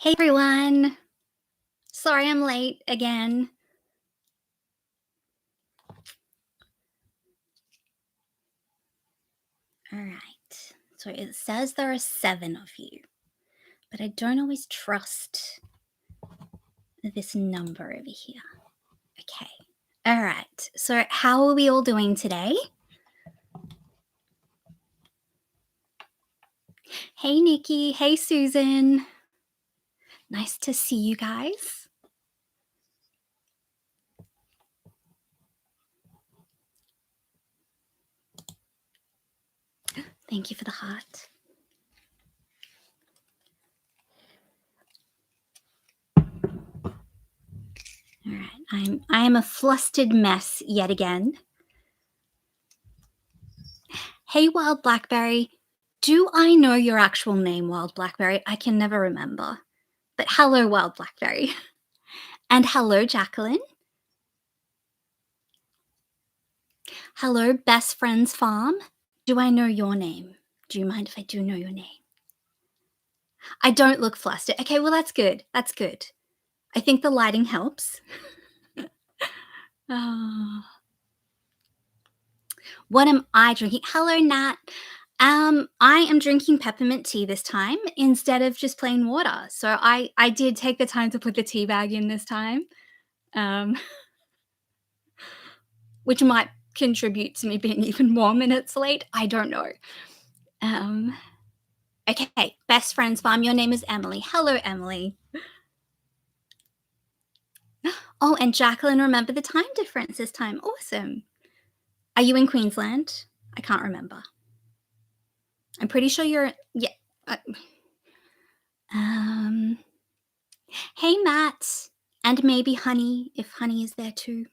Hey everyone. Sorry I'm late again. All right. So it says there are 7 of you, but I don't always trust this number over here. Okay. All right. So how are we all doing today? Hey Nikki. Hey Susan. Nice to see you guys. Thank you for the heart. All right. I am a flustered mess yet again. Hey Wild Blackberry. Do I know your actual name, Wild Blackberry? I can never remember. But hello, Wild Blackberry. And hello, Jacqueline. Hello, Best Friends Farm. Do I know your name? Do you mind if I do know your name? I don't look flustered. Okay, well, that's good. That's good. I think the lighting helps. Oh. What am I drinking? Hello, Nat. I am drinking peppermint tea this time instead of just plain water. So I did take the time to put the tea bag in this time, um, which might contribute to me being even more minutes late. I don't know. Um, Okay, Best Friends Farm, your name is Emily. Hello, Emily. Oh, and Jacqueline, remember the time difference this time. Awesome. Are you in Queensland? I can't remember. I'm pretty sure you're. Yeah. uh, um. Hey, Matt, and maybe Honey, if Honey is there too.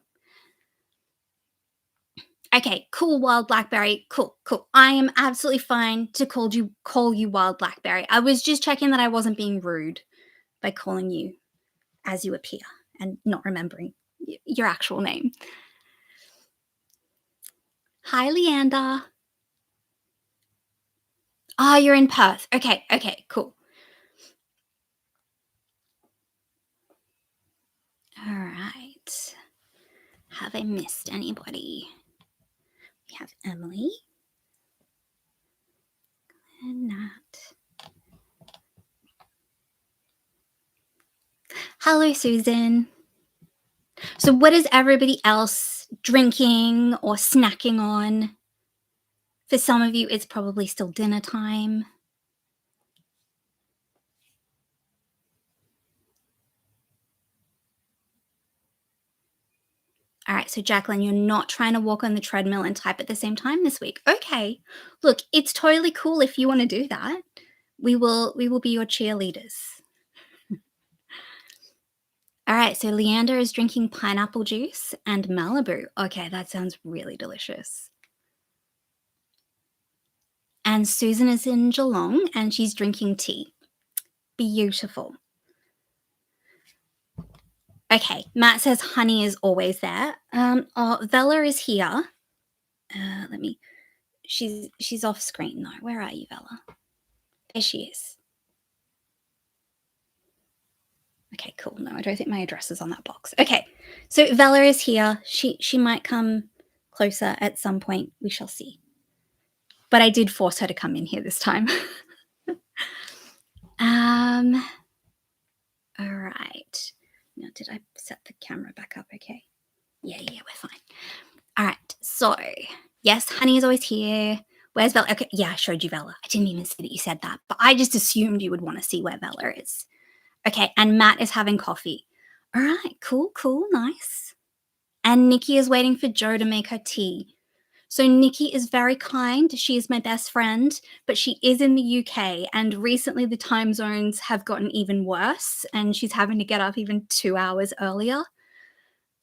Okay, cool, Wild Blackberry. Cool, cool. I am absolutely fine to call you Wild Blackberry. I was just checking that I wasn't being rude by calling you as you appear and not remembering your actual name. Hi, Leander. Oh, you're in Perth. Okay, okay, cool. All right. Have I missed anybody? We have Emily and Nat. Hello, Susan. So, what is everybody else drinking or snacking on? For some of you, it's probably still dinner time. All right, so Jacqueline, you're not trying to walk on the treadmill and type at the same time this week. Okay. Look, it's totally cool if you want to do that. We will be your cheerleaders. All right, so Leander is drinking pineapple juice and Malibu. Okay, that sounds really delicious. And Susan is in Geelong and she's drinking tea. Beautiful. Okay, Matt says honey is always there. Oh, Vella is here. Let me. She's off screen though. Where are you, Vella? There she is. Okay, cool. No, I don't think my address is on that box. Okay, so Vella is here. She might come closer at some point. We shall see. But I did force her to come in here this time. um. All right. Now, did I set the camera back up? Okay. Yeah, we're fine. All right. So, yes, Honey is always here. Where's Bella? Okay, yeah, I showed you Bella. I didn't even see that you said that, but I just assumed you would want to see where Bella is. Okay, and Matt is having coffee. All right, cool, nice. And Nikki is waiting for Joe to make her tea. So Nikki is very kind. She is my best friend, but she is in the UK, and recently the time zones have gotten even worse, and she's having to get up even 2 hours earlier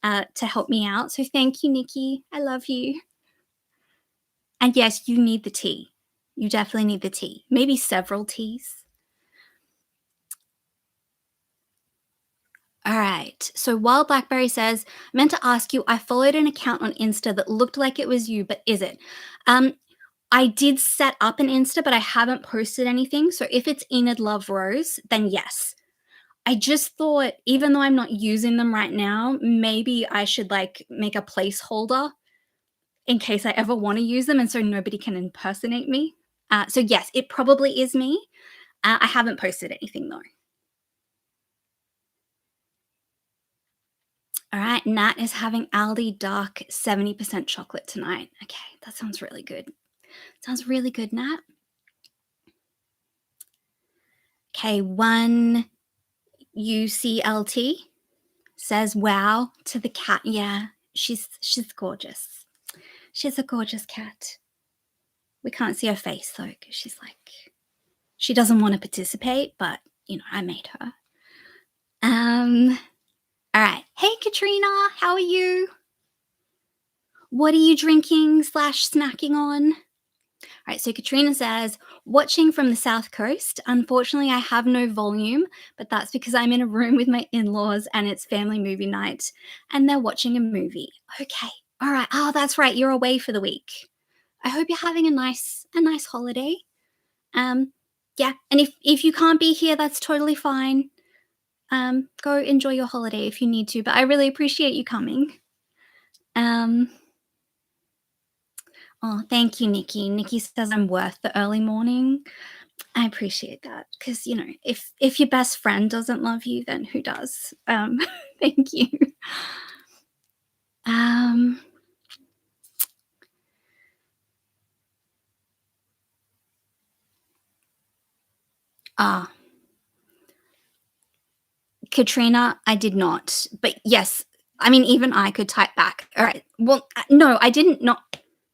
to help me out. So thank you, Nikki. I love you. And yes, you need the tea. You definitely need the tea. Maybe several teas. All right. So while Blackberry says, I meant to ask you, I followed an account on Insta that looked like it was you, but is it? I did set up an Insta, but I haven't posted anything. So if it's Enid Love Rose, then yes. I just thought even though I'm not using them right now, maybe I should, like, make a placeholder in case I ever wanna use them and so nobody can impersonate me. So yes, it probably is me. I haven't posted anything though. All right, Nat is having Aldi Dark 70% chocolate tonight. Okay, that sounds really good. Sounds really good, Nat. Okay, one UCLT says wow to the cat. Yeah, she's gorgeous. She's a gorgeous cat. We can't see her face though, because she's like she doesn't want to participate, but I made her. All right. Hey Katrina, how are you? What are you drinking slash snacking on? All right, so Katrina says, watching from the South Coast. Unfortunately, I have no volume, but that's because I'm in a room with my in laws and it's family movie night and they're watching a movie. Okay. All right. Oh, that's right. You're away for the week. I hope you're having a nice holiday. Yeah. And if you can't be here, that's totally fine. Go enjoy your holiday if you need to, but I really appreciate you coming. Um, oh, thank you, Nikki. Nikki says I'm worth the early morning. I appreciate that because if your best friend doesn't love you, then who does? Thank you. Um, ah, Katrina, I did not, but yes, I mean even I could type back. All right. Well, no, I didn't. Not.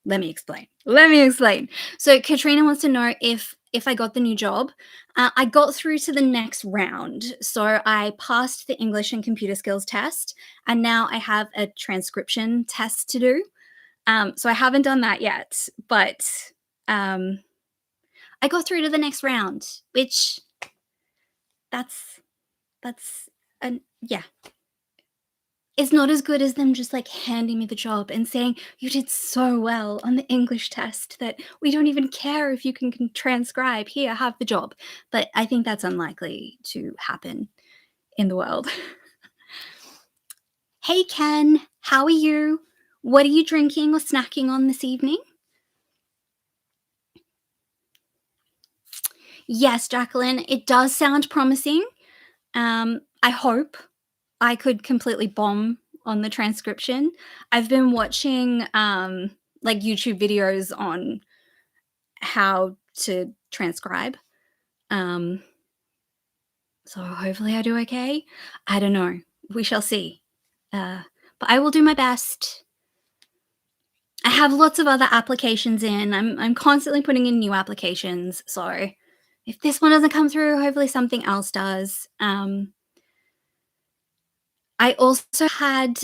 Let me explain. Let me explain. So Katrina wants to know if I got the new job. I got through to the next round. So I passed the English and computer skills test, and now I have a transcription test to do. So I haven't done that yet, but um, I got through to the next round, which that's that's yeah. It's not as good as them just like handing me the job and saying you did so well on the English test that we don't even care if you can transcribe. Here, have the job. But I think that's unlikely to happen in the world. Hey Ken, how are you? What are you drinking or snacking on this evening? Yes, Jacqueline, it does sound promising. I hope I could completely bomb on the transcription. I've been watching like YouTube videos on how to transcribe. Um, so hopefully I do okay. I don't know. We shall see. But I will do my best. I have lots of other applications in. I'm constantly putting in new applications. So if this one doesn't come through, hopefully something else does. I also had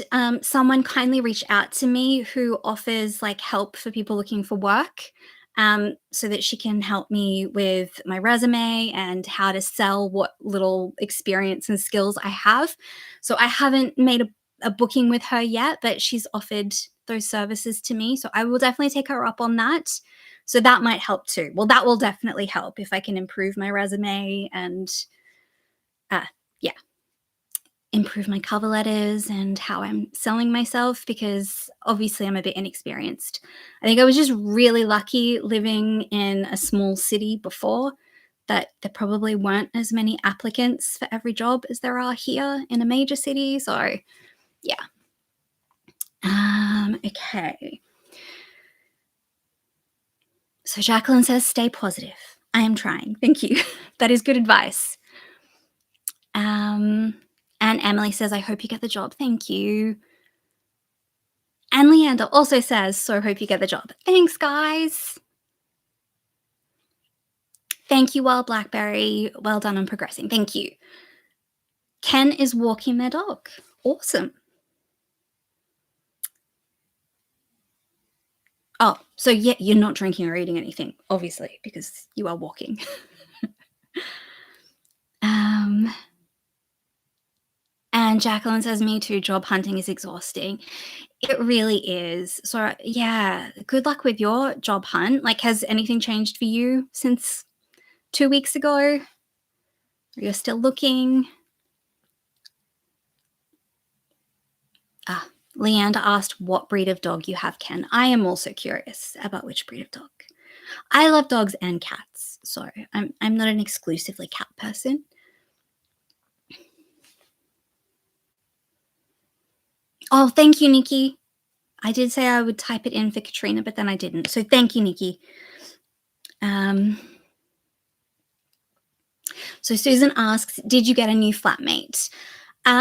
someone kindly reach out to me who offers like help for people looking for work, so that she can help me with my resume and how to sell what little experience and skills I have. So I haven't made a booking with her yet, but she's offered those services to me. So I will definitely take her up on that. So that might help too. Well, that will definitely help if I can improve my resume and yeah, improve my cover letters and how I'm selling myself because obviously I'm a bit inexperienced. I think I was just really lucky living in a small city before that there probably weren't as many applicants for every job as there are here in a major city. So, yeah. Okay. So Jacqueline says, stay positive. I am trying. Thank you. That is good advice. And Emily says, I hope you get the job. Thank you. And Leander also says, so hope you get the job. Thanks, guys. Thank you, Wild Blackberry. Well done on progressing. Thank you. Ken is walking their dog. Awesome. Oh, so yeah, you're not drinking or eating anything, obviously, because you are walking. And Jacqueline says, me too, job hunting is exhausting. It really is. So, yeah, good luck with your job hunt. Like, has anything changed for you since 2 weeks ago? You're still looking? Ah, Leander asked what breed of dog you have, Ken. I am also curious about which breed of dog. I love dogs and cats, so I'm not an exclusively cat person. Oh, thank you, Nikki. I did say I would type it in for Katrina, but then I didn't. So thank you, Nikki. Um, so Susan asks, did you get a new flatmate?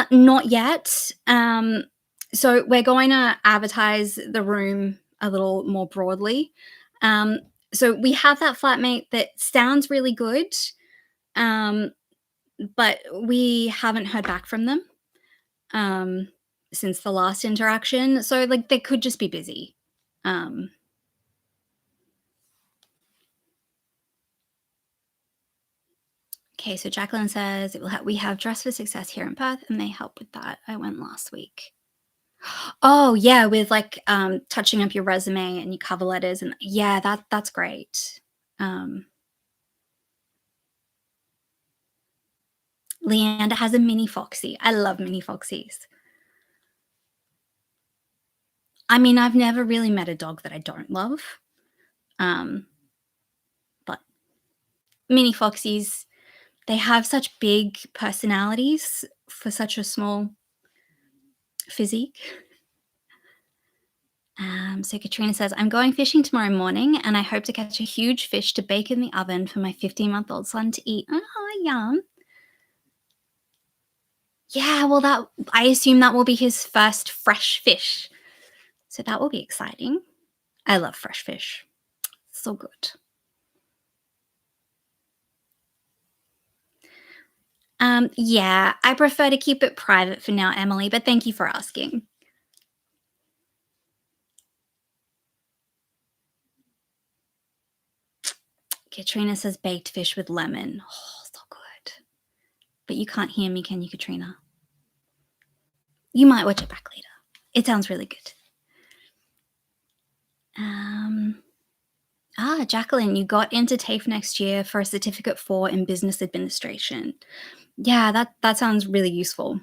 Not yet. So we're going to advertise the room a little more broadly. Um, so we have that flatmate that sounds really good, um, but we haven't heard back from them um, since the last interaction. So like they could just be busy. Um, okay, so Jacqueline says we have Dress for Success here in Perth, and they help with that. I went last week. Oh, yeah, with, like, touching up your resume and your cover letters and yeah, that's great. Um, Leander has a mini foxy. I love mini foxies. I mean, I've never really met a dog that I don't love, um, but mini foxies, they have such big personalities for such a small physique. So Katrina says, "I'm going fishing tomorrow morning, and I hope to catch a huge fish to bake in the oven for my 15-month-old son to eat." Oh, yum. Yeah, well, that I assume that will be his first fresh fish, so that will be exciting. I love fresh fish. So good. Yeah, I prefer to keep it private for now, Emily, but thank you for asking. Katrina says baked fish with lemon. Oh, so good. But you can't hear me, can you, Katrina? You might watch it back later. It sounds really good. Um, Jacqueline, you got into TAFE next year for a certificate 4 in business administration. Yeah, that sounds really useful.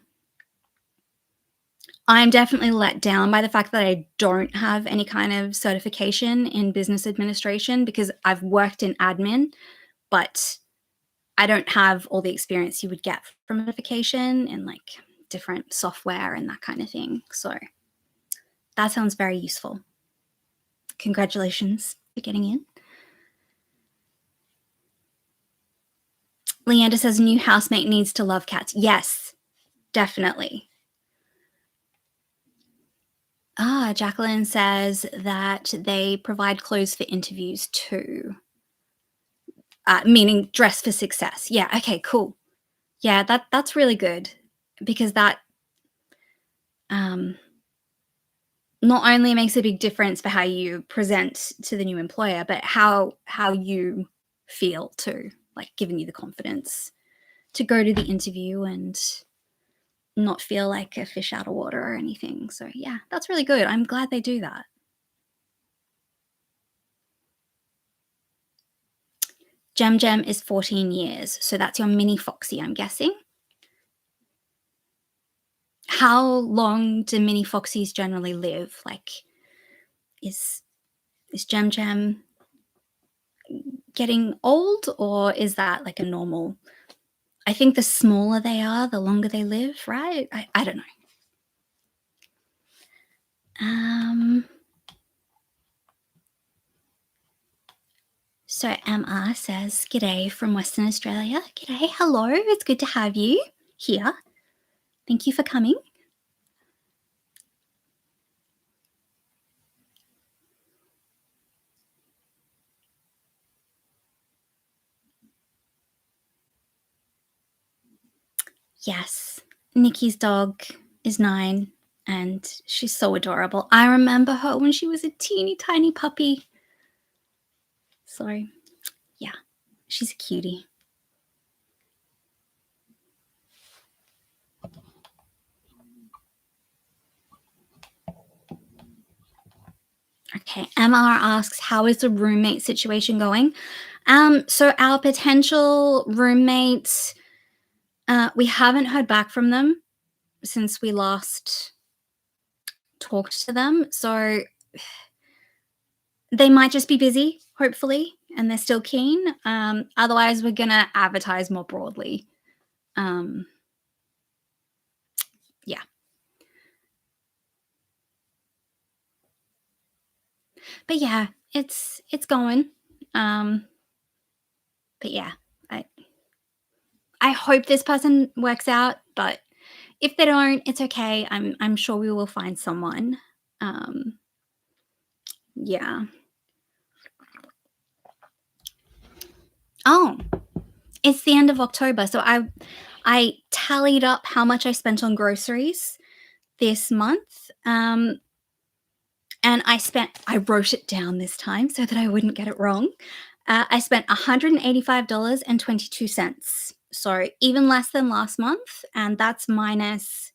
I'm definitely let down by the fact that I don't have any kind of certification in business administration because I've worked in admin, but I don't have all the experience you would get from a certification in like different software and that kind of thing. So that sounds very useful. Congratulations for getting in. Leander says new housemate needs to love cats. Yes, definitely. Jacqueline says that they provide clothes for interviews too, meaning dress for success. Yeah, okay, cool. Yeah, that's really good because that um, not only makes a big difference for how you present to the new employer, but how you feel too, like giving you the confidence to go to the interview and not feel like a fish out of water or anything. So yeah, that's really good. I'm glad they do that. Jem is 14 years, so that's your mini foxy, I'm guessing. How long do mini foxies generally live? Like, is is Jem getting old, or is that like a normal? I think the smaller they are, the longer they live, right? I don't know. Um, so MR says, "G'day from Western Australia." G'day, hello. It's good to have you here. Thank you for coming. Yes, Nikki's dog is 9 and she's so adorable. I remember her when she was a teeny tiny puppy. So, yeah, she's a cutie. Okay, MR asks, how is the roommate situation going? So our potential roommates, we haven't heard back from them since we last talked to them. So they might just be busy, hopefully, and they're still keen. Otherwise, we're going to advertise more broadly. Um, yeah. But yeah, it's going. Um, but yeah, I I hope this person works out, but if they don't, it's okay. I'm sure we will find someone. Um, yeah. Oh, it's the end of October, so I tallied up how much I spent on groceries this month. And I wrote it down this time so that I wouldn't get it wrong. I spent $185.22. So even less than last month. And that's minus,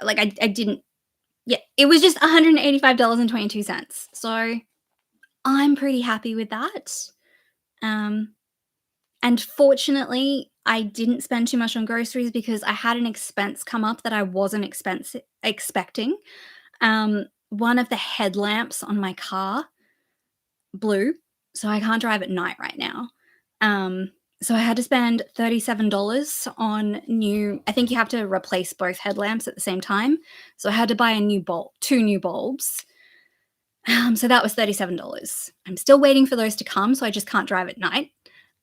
like, I didn't, yeah, it was just $185.22. So I'm pretty happy with that. Um, and fortunately, I didn't spend too much on groceries because I had an expense come up that I wasn't expecting. One of the headlamps on my car blew, so I can't drive at night right now. Um, so I had to spend $37 on new. I think you have to replace both headlamps at the same time. So I had to buy a new bulb, two new bulbs. So that was $37. I'm still waiting for those to come, so I just can't drive at night.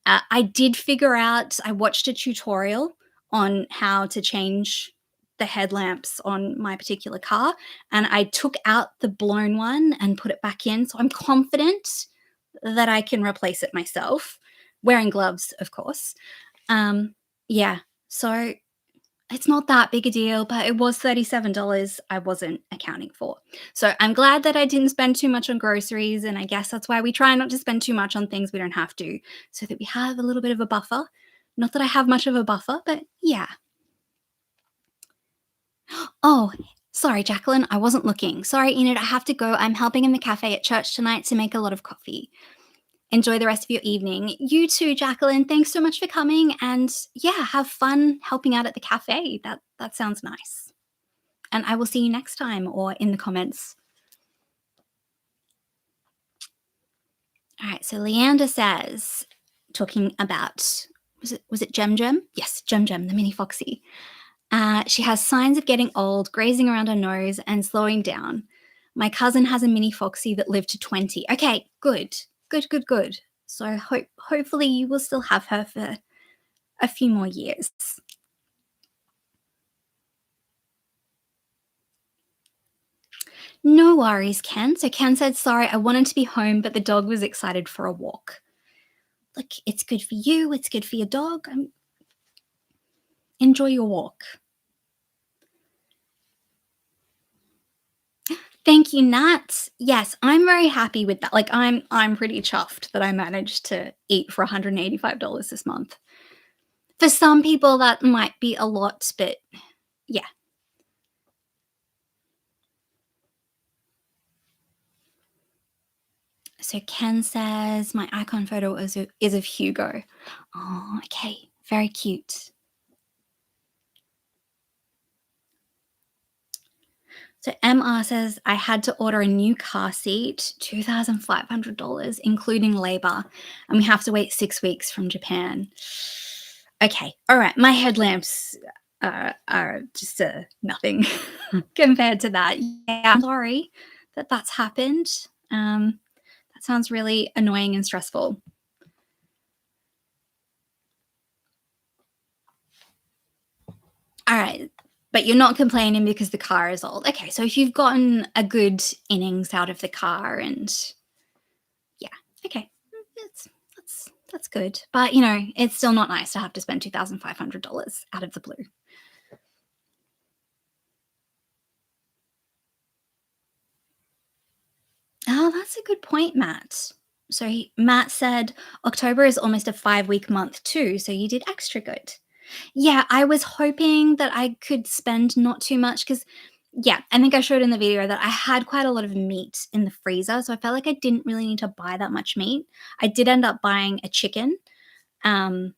I did figure out. I watched a tutorial on how to change the headlamps on my particular car, and I took out the blown one and put it back in. So I'm confident that I can replace it myself, wearing gloves, of course. Um, yeah, so it's not that big a deal, but it was $37 I wasn't accounting for. So I'm glad that I didn't spend too much on groceries, and I guess that's why we try not to spend too much on things we don't have to, so that we have a little bit of a buffer. Not that I have much of a buffer, but yeah. Oh, sorry, Jacqueline, I wasn't looking. Sorry, Enid, I have to go. I'm helping in the cafe at church tonight to make a lot of coffee. Enjoy the rest of your evening. You too, Jacqueline. Thanks so much for coming, and yeah, have fun helping out at the cafe. That sounds nice. And I will see you next time or in the comments. All right, so Leander says, talking about, was it Gem Gem? Yes, Gem Gem, the mini foxy. She has signs of getting old, grazing around her nose, and slowing down. My cousin has a mini foxy that lived to 20. Okay, good, good, good, good. So hopefully you will still have her for a few more years. No worries, Ken. So Ken said, sorry, I wanted to be home, but the dog was excited for a walk. Like, it's good for you, it's good for your dog. Enjoy your walk. Thank you, Nat. Yes, I'm very happy with that. Like, I'm pretty chuffed that I managed to eat for $185 this month. For some people, that might be a lot, but yeah. So Ken says my icon photo is of Hugo. Oh, okay, very cute. So MR says I had to order a new car seat, $2,500, including labor, and we have to wait 6 weeks from Japan. Okay, all right. My headlamps are just nothing compared to that. Yeah, I'm sorry that that's happened. That sounds really annoying and stressful. All right. But you're not complaining because the car is old. Okay, so if you've gotten a good innings out of the car and yeah, okay. That's good. But it's still not nice to have to spend $2,500 out of the blue. Oh, that's a good point, Matt. So Matt said October is almost a 5-week month too, so you did extra good. Yeah, I was hoping that I could spend not too much because, yeah, I think I showed in the video that I had quite a lot of meat in the freezer, so I felt like I didn't really need to buy that much meat. I did end up buying a chicken for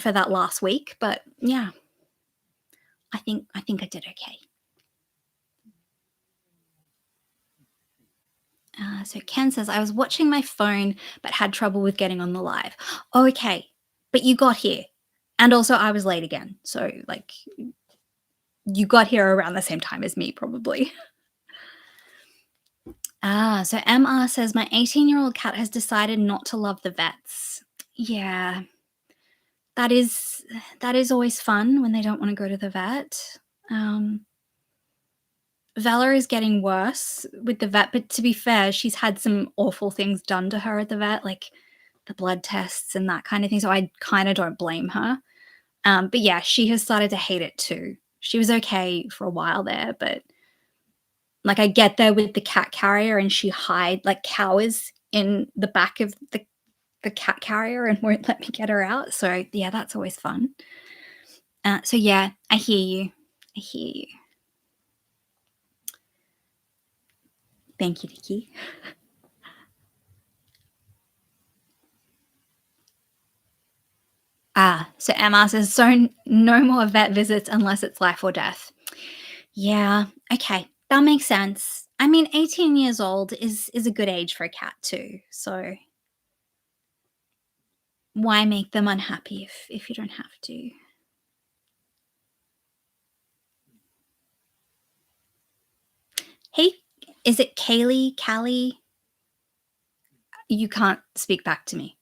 that last week, but yeah, I think I did okay. So Ken says, I was watching my phone but had trouble with getting on the live. Oh, okay. But you got here. And also, I was late again. So, like, you got here around the same time as me, probably. So MR says, my 18-year-old cat has decided not to love the vets. Yeah, that is always fun when they don't want to go to the vet. Um, Vela is getting worse with the vet, but to be fair, she's had some awful things done to her at the vet, like the blood tests and that kind of thing. So I kind of don't blame her. But yeah, she has started to hate it too. She was okay for a while there, but like I get there with the cat carrier and she cowers in the back of the cat carrier and won't let me get her out. So yeah, that's always fun. So yeah, I hear you. I hear you. Thank you, Nikki. So Emma says, so no more vet visits unless it's life or death. Yeah, okay, that makes sense. I mean, 18 years old is a good age for a cat too. So why make them unhappy if you don't have to? Hey, is it Kaylee? Callie? You can't speak back to me.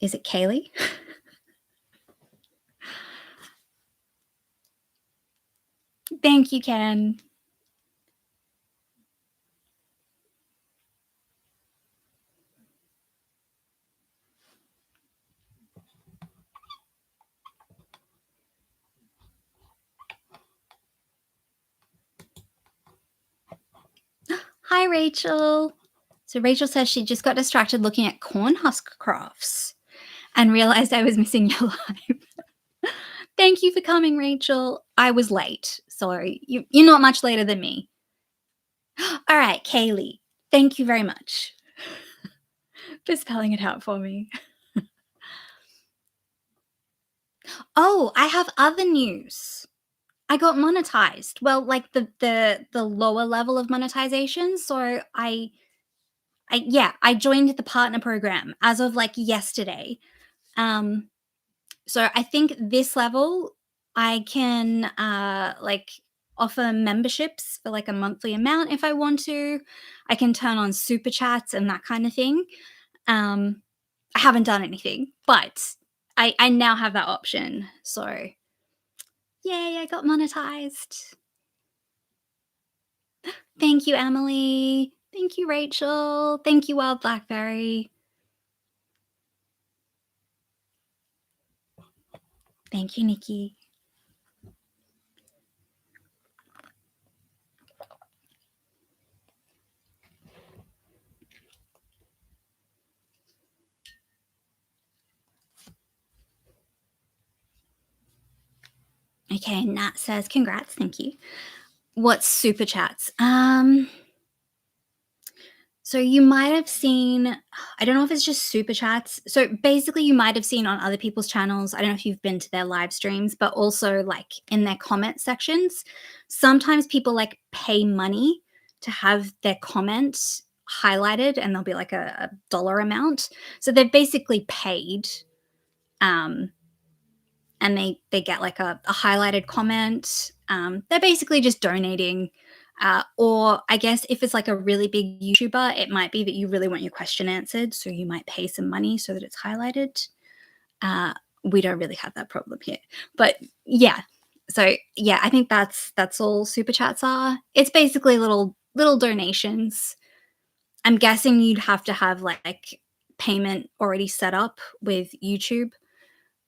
Is it Kaylee? Thank you, Ken. Hi, Rachel. So Rachel says she just got distracted looking at corn husk crafts and realized I was missing your live. Thank you for coming, Rachel. I was late. Sorry. You're not much later than me. All right, Kaylee. Thank you very much for spelling it out for me. Oh, I have other news. I got monetized. Well, like the lower level of monetization. So I joined the partner program as of like yesterday. Um so I think this level I can like offer memberships for like a monthly amount if I want to. I can turn on super chats and that kind of thing. Um I haven't done anything, but I now have that option. So yay, I got monetized. Thank you, Emily. Thank you, Rachel. Thank you, Wild Blackberry. Thank you, Nikki. Okay, Nat says, congrats, thank you. What's super chats? So you might have seen, I don't know if it's just super chats. So basically, you might have seen on other people's channels. I don't know if you've been to their live streams, but also like in their comment sections. Sometimes people like pay money to have their comments highlighted and there'll be like a dollar amount. So they've basically paid um, and they get like a highlighted comment. They're basically just donating. Or I guess if it's like a really big YouTuber, it might be that you really want your question answered, so you might pay some money so that it's highlighted. Uh, we don't really have that problem here, but yeah. So yeah, I think that's all super chats are. It's basically little donations. I'm guessing you'd have to have like payment already set up with YouTube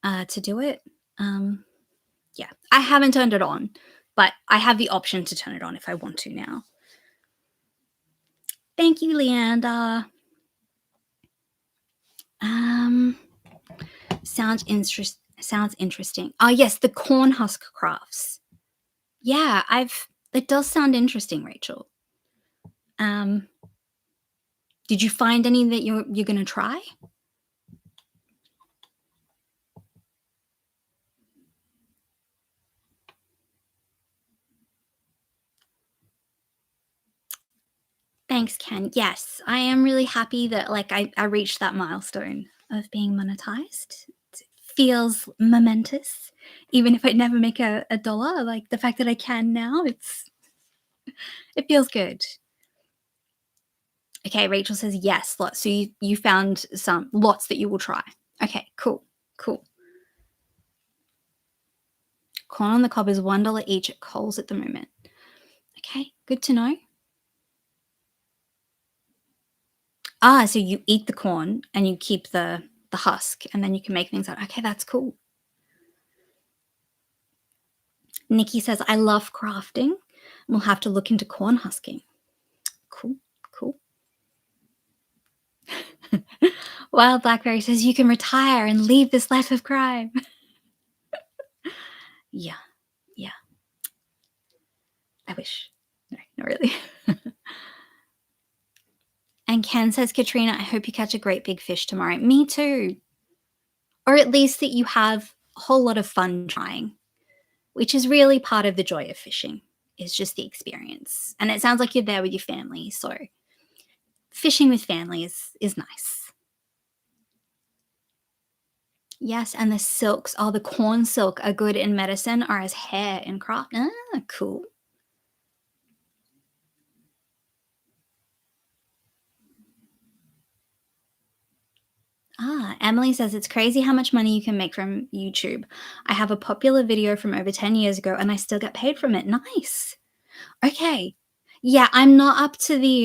to do it. Um, yeah, I haven't turned it on, but I have the option to turn it on if I want to now. Thank you, Leanda. Um, sounds interesting. Oh yes, the corn husk crafts. Yeah, it does sound interesting, Rachel. Um, did you find any that you're gonna try? Thanks, Ken. Yes, I am really happy that like I reached that milestone of being monetized. It feels momentous. Even if I never make a dollar, like the fact that I can now, it feels good. Okay, Rachel says yes, lots. So you found some lots that you will try. Okay, cool, cool. Corn on the cob is $1 each at Coles at the moment. Okay, good to know. Ah, so you eat the corn and you keep the husk, and then you can make things out. Okay, that's cool. Nikki says, I love crafting. We'll have to look into corn husking. Cool, cool. Wild Blackberry says, you can retire and leave this life of crime. Yeah, yeah. I wish. No, not really. And Ken says, Katrina, I hope you catch a great big fish tomorrow. Me too. Or at least that you have a whole lot of fun trying, which is really part of the joy of fishing, is just the experience. And it sounds like you're there with your family. So fishing with family is nice. Yes, and the silks, oh, the corn silk are good in medicine or as hair in craft. Ah, cool. Ah, Emily says it's crazy how much money you can make from YouTube. I have a popular video from over 10 years ago and I still get paid from it. Nice. Okay. Yeah, I'm not up to the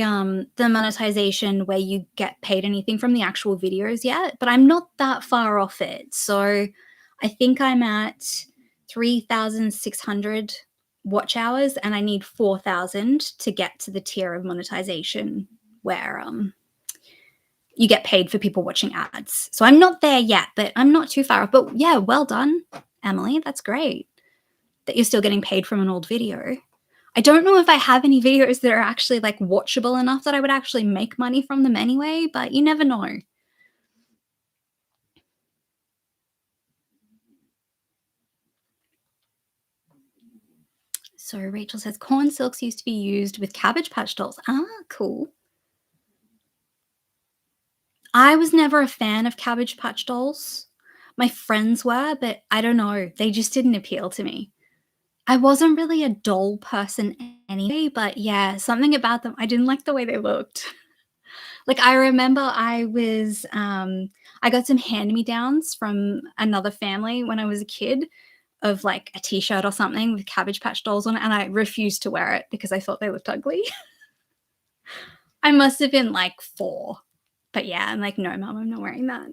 monetization where you get paid anything from the actual videos yet, but I'm not that far off it. So I think I'm at 3,600 watch hours and I need 4,000 to get to the tier of monetization where you get paid for people watching ads. So I'm not there yet, but I'm not too far off. But yeah, well done, Emily. That's great that you're still getting paid from an old video. I don't know if I have any videos that are actually like watchable enough that I would actually make money from them anyway, but you never know. So Rachel says corn silks used to be used with Cabbage Patch dolls. Ah, cool. I was never a fan of Cabbage Patch dolls. My friends were, but I don't know. They just didn't appeal to me. I wasn't really a doll person anyway, but yeah, something about them, I didn't like the way they looked. Like, I remember I got some hand-me-downs from another family when I was a kid of, like, a T-shirt or something with Cabbage Patch dolls on it, and I refused to wear it because I thought they looked ugly. I must have been, like, 4. But yeah, I'm like, "No, mom, I'm not wearing that.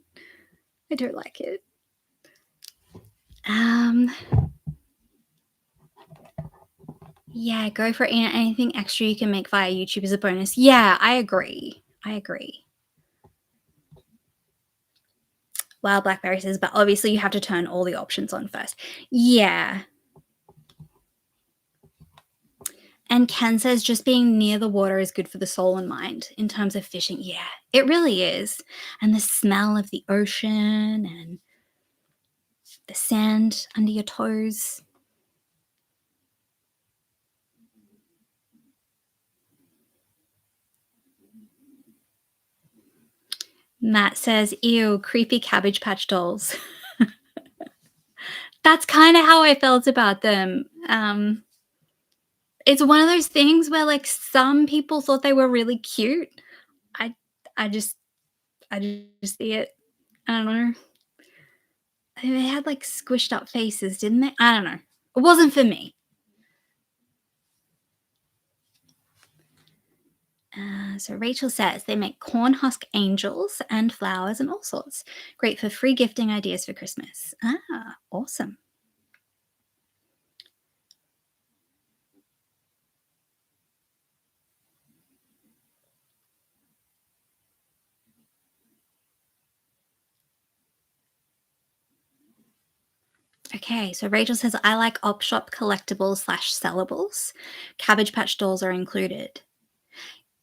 I don't like it." Um, yeah, go for it. Anything extra you can make via YouTube is a bonus. Yeah, I agree. I agree. Wild Blackberry says, but obviously you have to turn all the options on first. Yeah. And Ken says just being near the water is good for the soul and mind in terms of fishing. Yeah, it really is. And the smell of the ocean and the sand under your toes. Matt says, ew, creepy Cabbage Patch dolls. That's kind of how I felt about them. It's one of those things where like some people thought they were really cute. I I just I just see it. I don't know. They had like squished up faces, didn't they? I don't know. It wasn't for me. So Rachel says they make corn husk angels and flowers and all sorts. Great for free gifting ideas for Christmas. Ah, awesome. Okay, so Rachel says I like op shop collectibles slash sellables. Cabbage Patch dolls are included.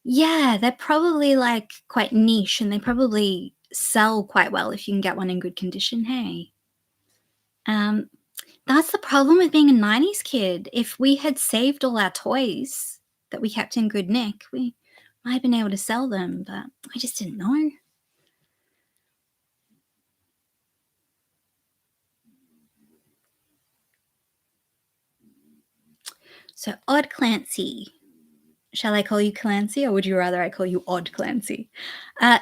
Yeah, they're probably like quite niche and they probably sell quite well if you can get one in good condition. Hey, um, that's the problem with being a 90s kid. If we had saved all our toys that we kept in good nick, we Might have been able to sell them, but I just didn't know. So, Odd Clancy. Shall I call you Clancy, or would you rather I call you Odd Clancy?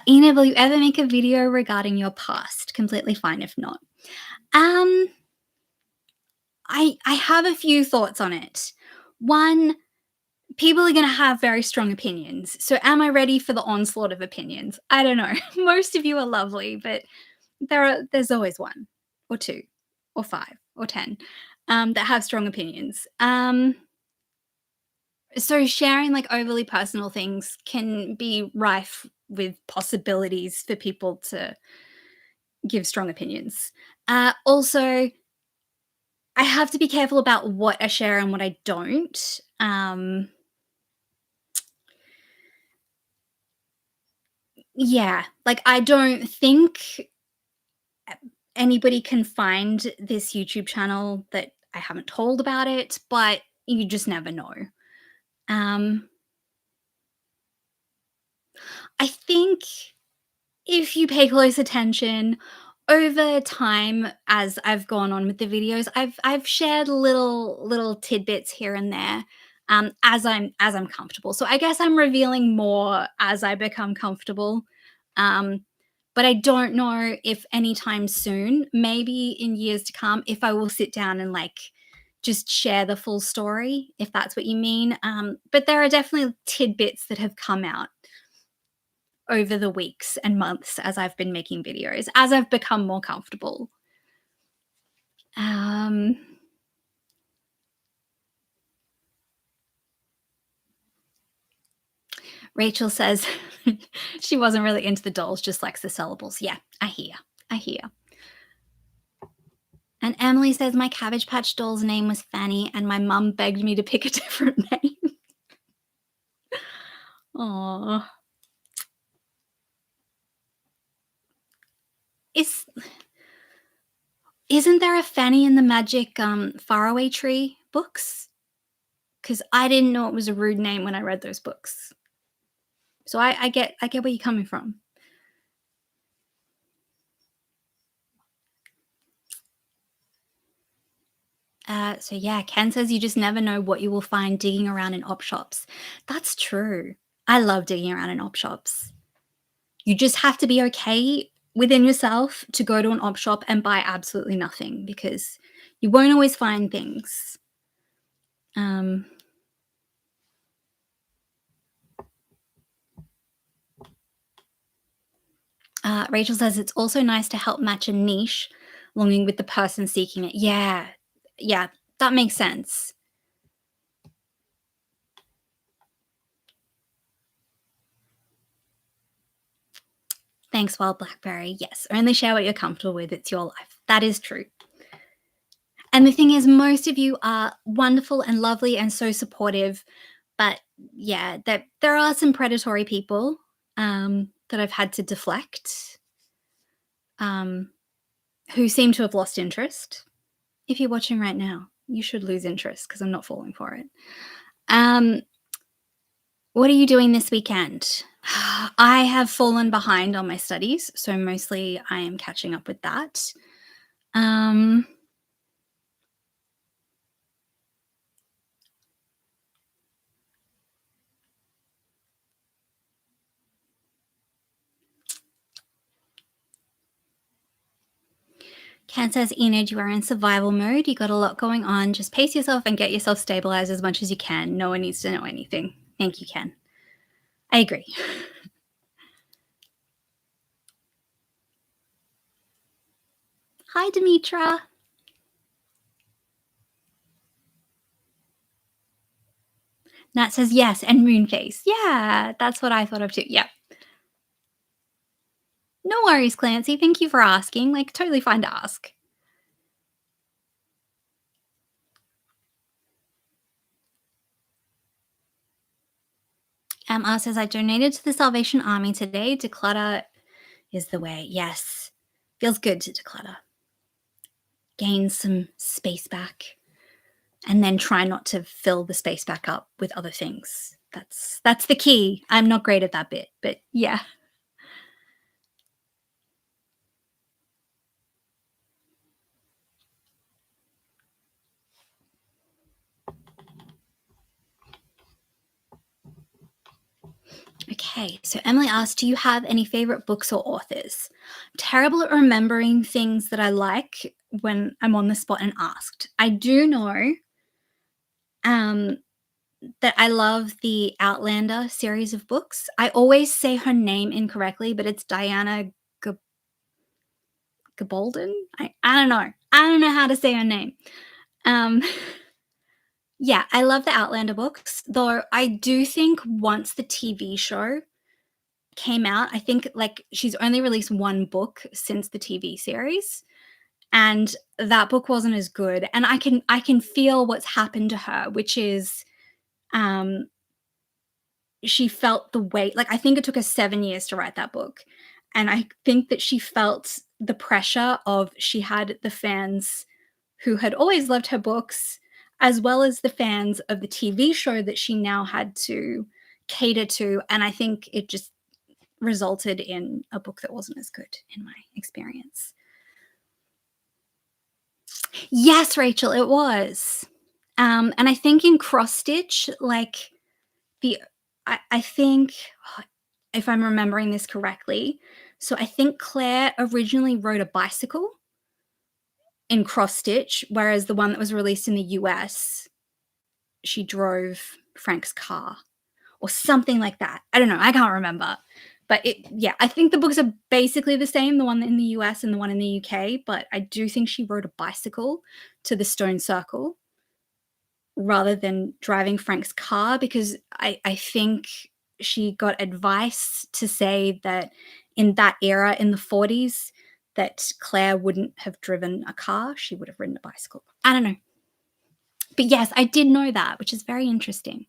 Enid, will you ever make a video regarding your past? Completely fine if not. Um, I have a few thoughts on it. One, people are gonna have very strong opinions. So am I ready for the onslaught of opinions? I don't know. Most of you are lovely, but there's always one or two or five or 10 that have strong opinions. So sharing like overly personal things can be rife with possibilities for people to give strong opinions. Also, I have to be careful about what I share and what I don't. Yeah, like I don't think anybody can find this YouTube channel that I haven't told about it, but you just never know. Um, I think if you pay close attention over time as I've gone on with the videos, I've shared little tidbits here and there as I'm comfortable. So I guess I'm revealing more as I become comfortable. Um, but I don't know if anytime soon, maybe in years to come, if I will sit down and like just share the full story, if that's what you mean. But there are definitely tidbits that have come out over the weeks and months as I've been making videos, as I've become more comfortable. Um, Rachel says she wasn't really into the dolls, just likes the syllables. Yeah, I hear. I hear. And Emily says my Cabbage Patch doll's name was Fanny, and my mum begged me to pick a different name. Oh, is isn't there a Fanny in the Magic Faraway Tree books? Because I didn't know it was a rude name when I read those books. So I get where you're coming from. So yeah, Ken says you just never know what you will find digging around in op shops. That's true. I love digging around in op shops. You just have to be okay within yourself to go to an op shop and buy absolutely nothing because you won't always find things. Um, Rachel says it's also nice to help match a niche longing with the person seeking it. Yeah, yeah, that makes sense. Thanks, Wild Blackberry. Yes, only share what you're comfortable with. It's your life. That is true. And the thing is, most of you are wonderful and lovely and so supportive. But yeah, there are some predatory people that I've had to deflect um, who seem to have lost interest. If you're watching right now, you should lose interest because I'm not falling for it. Um, what are you doing this weekend? I have fallen behind on my studies, so mostly I am catching up with that. Um, Ken says, Enid, you are in survival mode. You got a lot going on. Just pace yourself and get yourself stabilized as much as you can. No one needs to know anything. Thank you, Ken. I agree. Hi, Demetra. Nat says, yes, and Moonface. Yeah, that's what I thought of too. Yeah. No worries, Clancy. Thank you for asking. Like, totally fine to ask. R says, I donated to the Salvation Army today. Declutter is the way. Yes. Feels good to declutter. Gain some space back. And then try not to fill the space back up with other things. That's the key. I'm not great at that bit, but yeah. Okay, so Emily asked, "Do you have any favorite books or authors?" Terrible at remembering things that I like when I'm on the spot and asked. I do know um, that I love the Outlander series of books. I always say her name incorrectly, but it's Diana Gabaldon. I don't know. I don't know how to say her name. Um, yeah, I love the Outlander books, though I do think once the TV show came out, I think like she's only released one book since the TV series, and that book wasn't as good. And I can feel what's happened to her, which is um she felt the weight. Like, I think it took her 7 years to write that book, and I think that she felt the pressure of she had the fans who had always loved her books, as well as the fans of the TV show that she now had to cater to, and I think it just resulted in a book that wasn't as good in my experience. Yes, Rachel, it was. And I think in cross stitch, like the I think if I'm remembering this correctly, so I think Claire originally rode a bicycle in cross stitch, whereas the one that was released in the US, she drove Frank's car or something like that. I don't know. I can't remember. But yeah, I think the books are basically the same, the one in the US and the one in the UK. But I do think she rode a bicycle to the Stone Circle rather than driving Frank's car, because I think she got advice to say that in that era in the 40s that Claire wouldn't have driven a car, she would have ridden a bicycle. I don't know. But yes, I did know that, which is very interesting.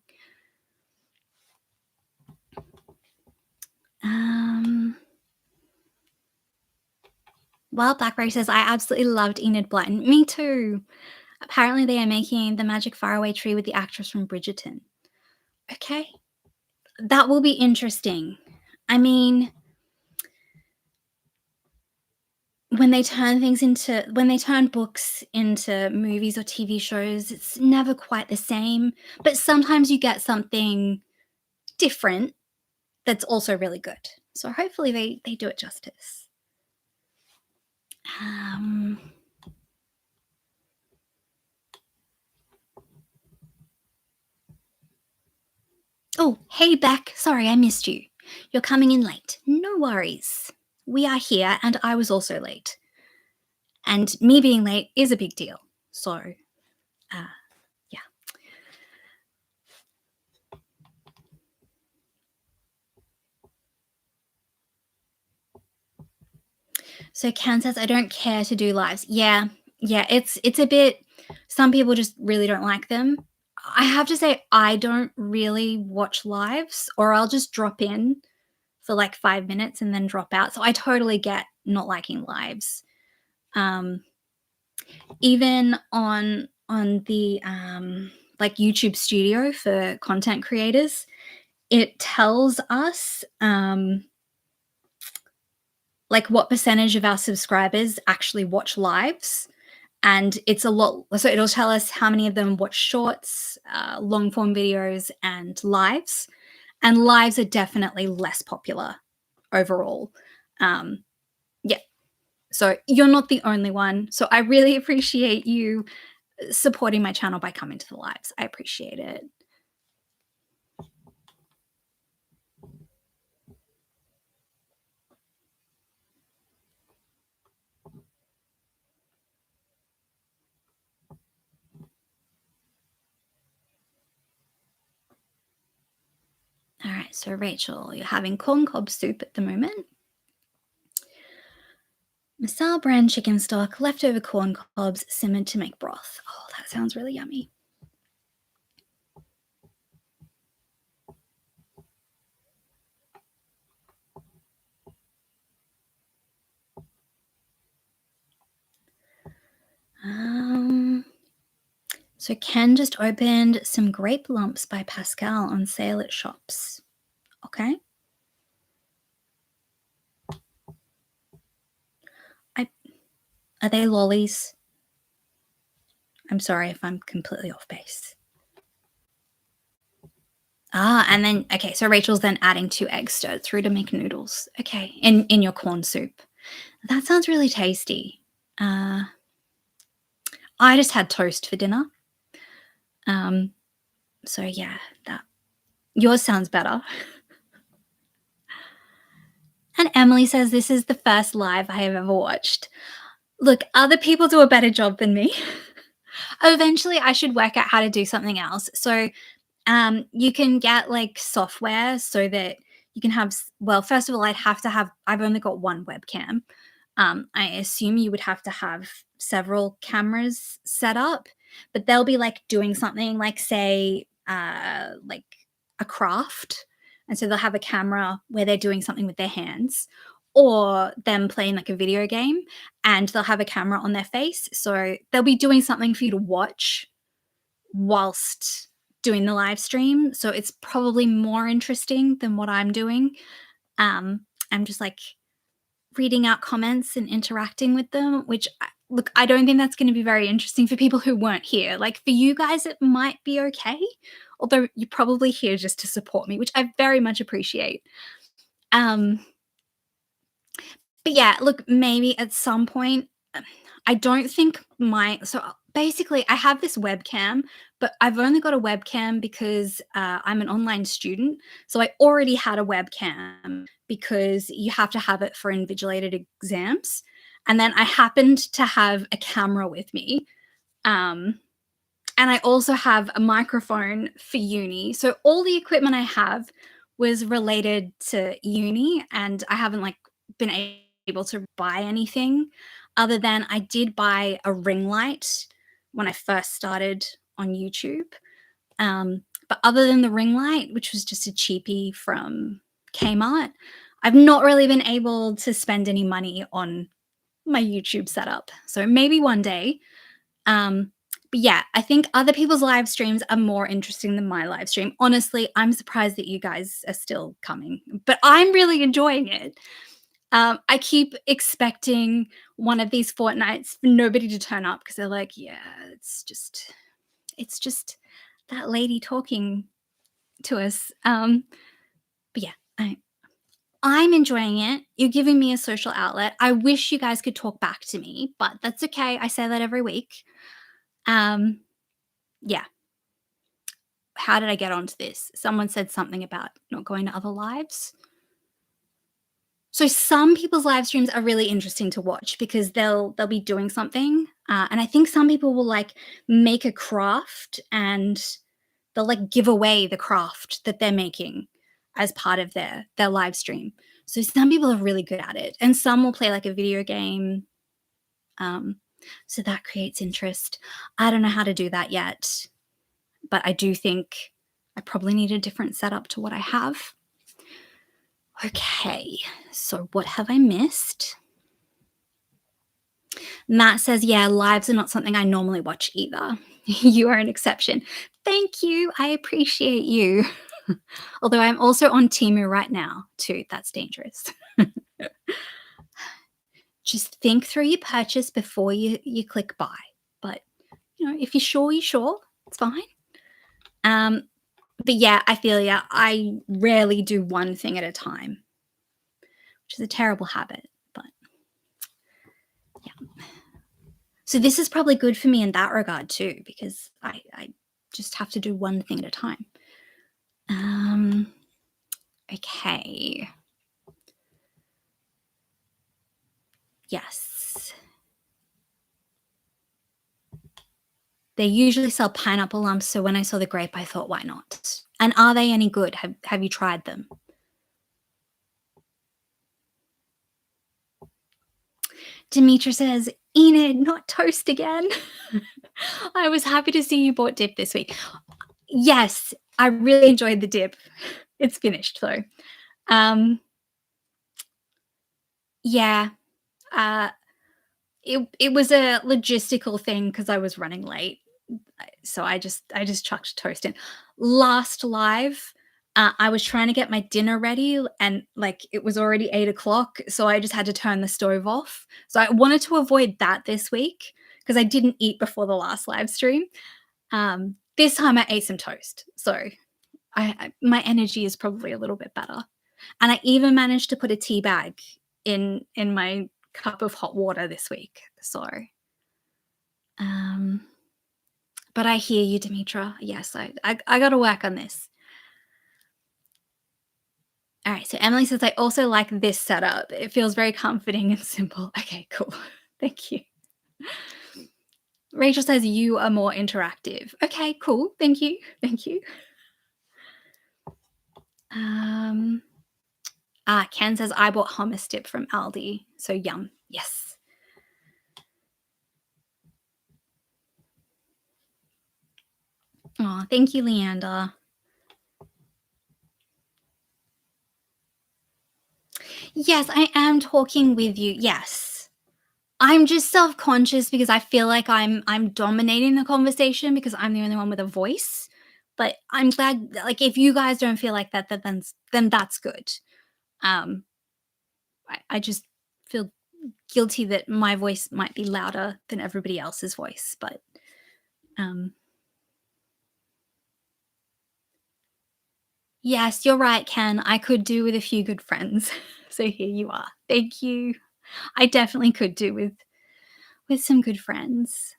Um, well, Blackberry says, I absolutely loved Enid Blyton. Me too. Apparently, they are making the Magic Faraway Tree with the actress from Bridgerton. Okay. That will be interesting. I mean, when they turn books into movies or TV shows, it's never quite the same. But sometimes you get something different that's also really good. So hopefully they do it justice. Um, oh, hey Beck, sorry I missed you. You're coming in late. No worries. We are here, and I was also late. And me being late is a big deal. So, uh, yeah. So Ken says, I don't care to do lives. Yeah, yeah, it's a bit. Some people just really don't like them. I have to say, I don't really watch lives, or I'll just drop in for like 5 minutes and then drop out. So I totally get not liking lives. Um, even on the like YouTube Studio for content creators, it tells us like what percentage of our subscribers actually watch lives, and it's a lot. So it'll tell us how many of them watch shorts, long form videos, and lives. And lives are definitely less popular overall. Um, yeah, so you're not the only one. So I really appreciate you supporting my channel by coming to the lives. I appreciate it. All right, so Rachel, you're having corn cob soup at the moment. Masala brand chicken stock, leftover corn cobs simmered to make broth. Oh, that sounds really yummy. Um, So Ken just opened some grape lumps by Pascal on sale at shops. Okay. I Are they lollies? I'm sorry if I'm completely off base. Ah, and then okay, so Rachel's then adding 2 eggs stirred through to make noodles. Okay, in your corn soup. That sounds really tasty. Uh, I just had toast for dinner. Um, so yeah, that yours sounds better. And Emily says this is the first live I have ever watched. Look, other people do a better job than me. Eventually, I should work out how to do something else. So you can get like software so that you can have, well, first of all, I've only got one webcam. I assume you would have to have several cameras set up, but they'll be like doing something like, say, like a craft. And so they'll have a camera where they're doing something with their hands, or them playing like a video game, and they'll have a camera on their face. So they'll be doing something for you to watch whilst doing the live stream. So it's probably more interesting than what I'm doing. I'm just like reading out comments and interacting with them, which look, I don't think that's going to be very interesting for people who weren't here. Like for you guys, it might be okay, although you're probably here just to support me, which I very much appreciate. Um, but yeah, look, maybe at some point, I don't think basically I have this webcam, but I've only got a webcam because I'm an online student. So I already had a webcam because you have to have it for invigilated exams. And then I happened to have a camera with me. Um, and I also have a microphone for uni. So all the equipment I have was related to uni, and I haven't like been able to buy anything other than I did buy a ring light when I first started on YouTube. But other than the ring light, which was just a cheapie from Kmart, I've not really been able to spend any money on my YouTube setup. So maybe one day. Um, but yeah, I think other people's live streams are more interesting than my live stream. Honestly, I'm surprised that you guys are still coming, but I'm really enjoying it. I keep expecting one of these fortnights for nobody to turn up because they're like, yeah, it's just that lady talking to us. But yeah, I'm enjoying it. You're giving me a social outlet. I wish you guys could talk back to me, but that's okay. I say that every week. Um, yeah. How did I get onto this? Someone said something about not going to other lives. So some people's live streams are really interesting to watch because they'll be doing something, and I think some people will like make a craft and they'll like give away the craft that they're making as part of their live stream. So some people are really good at it, and some will play like a video game. Um, so that creates interest. I don't know how to do that yet, but I do think I probably need a different setup to what I have. Okay, so what have I missed? Matt says, yeah, lives are not something I normally watch either. You are an exception. Thank you. I appreciate you. Although I'm also on Timu right now, too. That's dangerous. Just think through your purchase before you click buy. But, if you're sure, you're sure. It's fine. But yeah, I feel ya. I rarely do one thing at a time, which is a terrible habit. But yeah. So this is probably good for me in that regard too, because I just have to do one thing at a time. Okay. Yes. They usually sell pineapple lumps, so when I saw the grape, I thought, why not? And are they any good? Have you tried them? Demetra says, Enid, not toast again. I was happy to see you bought dip this week. Yes, I really enjoyed the dip. It's finished though. Yeah. Uh, it was a logistical thing because I was running late. so I just chucked toast in. Last live, I was trying to get my dinner ready, and like it was already 8 o'clock, so I just had to turn the stove off. So I wanted to avoid that this week because I didn't eat before the last live stream. This time I ate some toast, so my energy is probably a little bit better. And I even managed to put a tea bag in my cup of hot water this week. So, um, but I hear you, Demetra. Yes, I got to work on this. All right. So Emily says I also like this setup. It feels very comforting and simple. Okay, cool. Thank you. Rachel says you are more interactive. Okay, cool. Thank you. Thank you. Um, Ken says I bought hummus dip from Aldi. So yum. Yes. Oh, thank you, Leander. Yes, I am talking with you. Yes. I'm just self-conscious because I feel like I'm dominating the conversation because I'm the only one with a voice. But I'm glad like if you guys don't feel like that, then that's good. Um I just feel guilty that my voice might be louder than everybody else's voice, but um yes, you're right, Ken. I could do with a few good friends. So here you are. Thank you. I definitely could do with some good friends.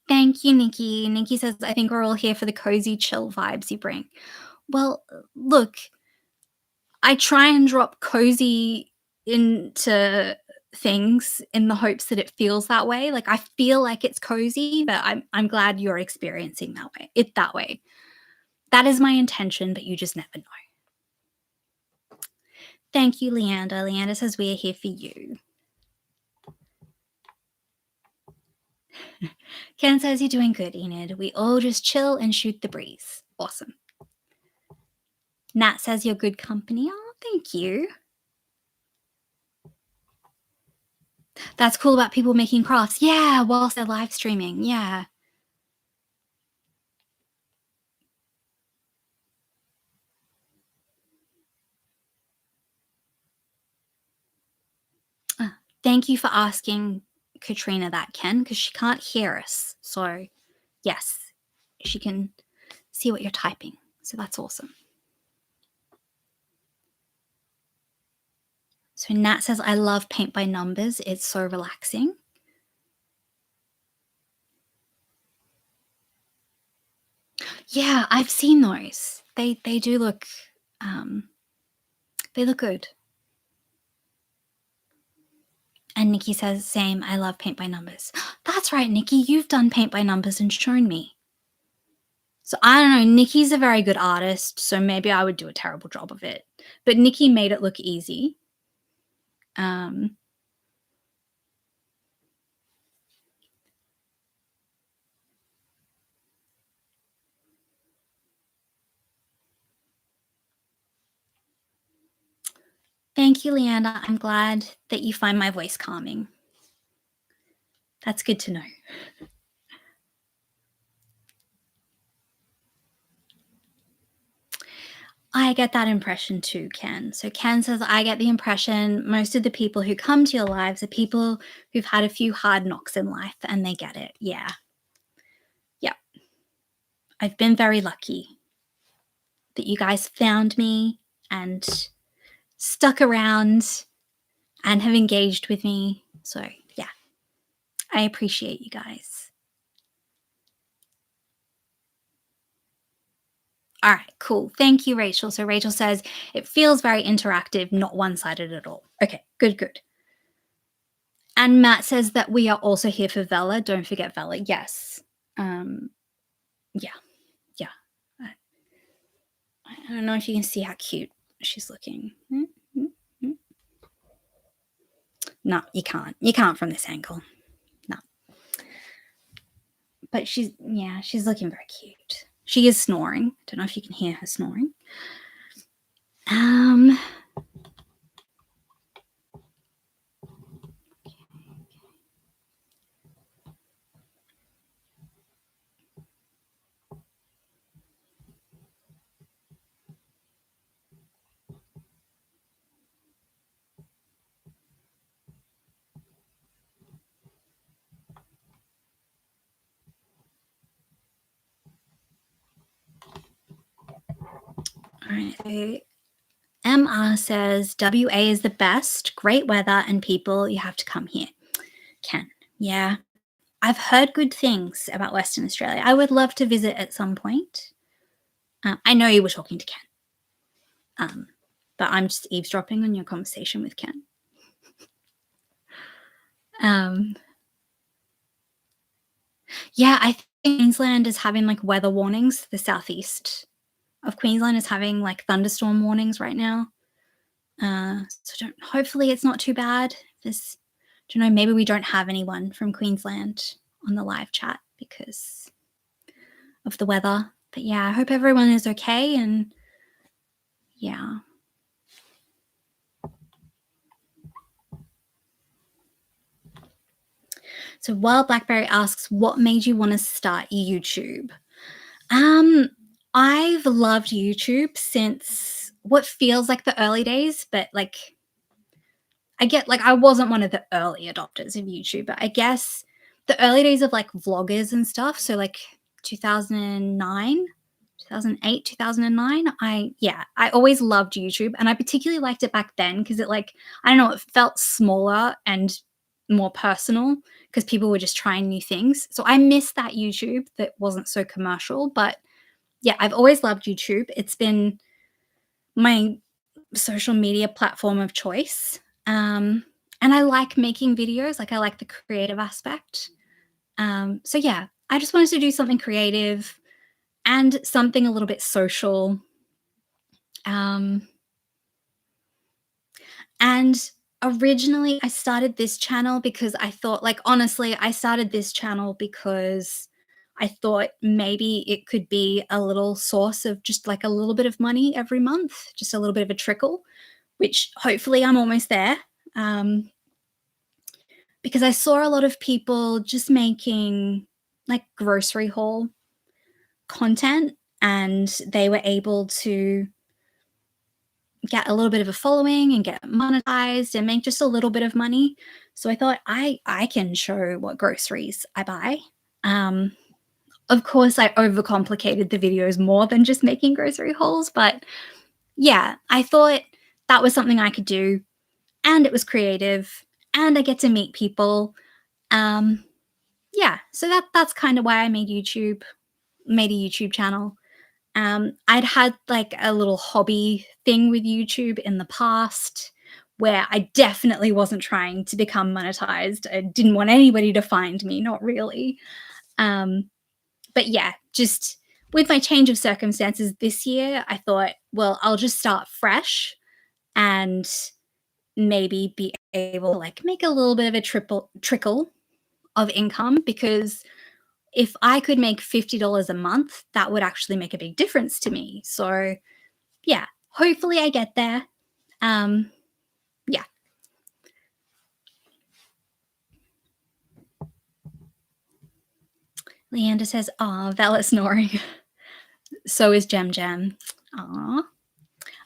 Thank you, Nikki. Nikki says, I think we're all here for the cozy chill vibes you bring. Well, look, I try and drop cozy into things in the hopes that it feels that way. Like I feel like it's cozy, but I'm glad you're experiencing that way. That is my intention, but you just never know. Thank you, Leander. Leander says we are here for you. Ken says you're doing good, Enid. We all just chill and shoot the breeze. Awesome. Nat says you're good company. Oh, thank you. That's cool about people making crafts. Yeah, whilst they're live streaming. Yeah. Thank you for asking Katrina that, Ken, because she can't hear us. So, yes, she can see what you're typing. So that's awesome. So Nat says, I love paint by numbers. It's so relaxing. Yeah, I've seen those. They do look they look good. And Nikki says, same, I love paint by numbers. That's right, Nikki, you've done paint by numbers and shown me. So I don't know, Nikki's a very good artist, so maybe I would do a terrible job of it. But Nikki made it look easy. Thank you, Leanna. I'm glad that you find my voice calming. That's good to know. I get that impression too, Ken. So Ken says, I get the impression most of the people who come to your lives are people who've had a few hard knocks in life and they get it. Yeah. Yep. I've been very lucky that you guys found me and stuck around and have engaged with me. So, yeah, I appreciate you guys. All right, cool. Thank you, Rachel. So, Rachel says it feels very interactive, not one sided at all. Okay, good, good. And Matt says that we are also here for Vela. Don't forget Vela. Yes. Yeah, yeah. I don't know if you can see how cute she's looking. No, you can't. You can't from this angle. No. But she's looking very cute. She is snoring. Don't know if you can hear her snoring. All right. So MR says WA is the best, great weather and people. You have to come here. Ken, yeah, I've heard good things about Western Australia. I would love to visit at some point. I know you were talking to Ken, but I'm just eavesdropping on your conversation with Ken. Yeah, I think Queensland is having like weather warnings. The southeast of Queensland is having like thunderstorm warnings right now. Hopefully it's not too bad. There's, don't know, maybe we don't have anyone from Queensland on the live chat because of the weather. But yeah, I hope everyone is okay, and yeah. So Wild Blackberry asks, what made you want to start YouTube? I've loved YouTube since what feels like the early days, but like I wasn't one of the early adopters of YouTube, but I guess the early days of like vloggers and stuff. So like 2009, 2008, 2009. I always loved YouTube, and I particularly liked it back then because it like, I don't know, it felt smaller and more personal because people were just trying new things. So I miss that YouTube that wasn't so commercial, but yeah, I've always loved YouTube. It's been my social media platform of choice. And I like making videos, like I like the creative aspect. So yeah, I just wanted to do something creative and something a little bit social. Um, and originally I started this channel because I thought, like, honestly, I started this channel because I thought maybe it could be a little source of just like a little bit of money every month, just a little bit of a trickle, which hopefully I'm almost there. Um, because I saw a lot of people just making like grocery haul content, and they were able to get a little bit of a following and get monetized and make just a little bit of money. So I thought I can show what groceries I buy. Um, of course, I overcomplicated the videos more than just making grocery hauls, but yeah, I thought that was something I could do, and it was creative, and I get to meet people. Um, yeah, so that's kind of why I made a YouTube channel. I'd had like a little hobby thing with YouTube in the past where I definitely wasn't trying to become monetized. I didn't want anybody to find me, not really. Um, but yeah, just with my change of circumstances this year, I thought, well, I'll just start fresh and maybe be able to like make a little bit of a trickle of income, because if I could make $50 a month, that would actually make a big difference to me. So, yeah, hopefully I get there. Um, yeah. Leander says, "Aw, Val snoring." So is Jem Jem. Aw.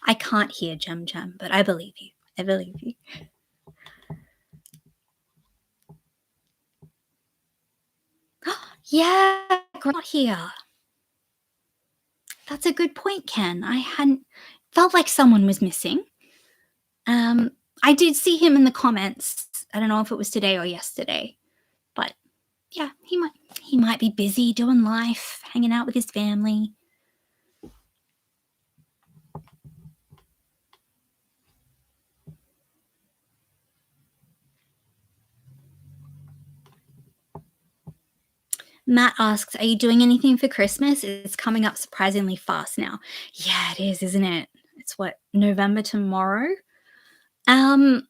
I can't hear Jem Jem, but I believe you. I believe you. Yeah, not here. That's a good point, Ken. I hadn't felt like someone was missing. I did see him in the comments. I don't know if it was today or yesterday, but yeah, he might be busy doing life, hanging out with his family. Matt asks, "Are you doing anything for Christmas? It's coming up surprisingly fast now." Yeah, it is, isn't it? It's what, November tomorrow? Um,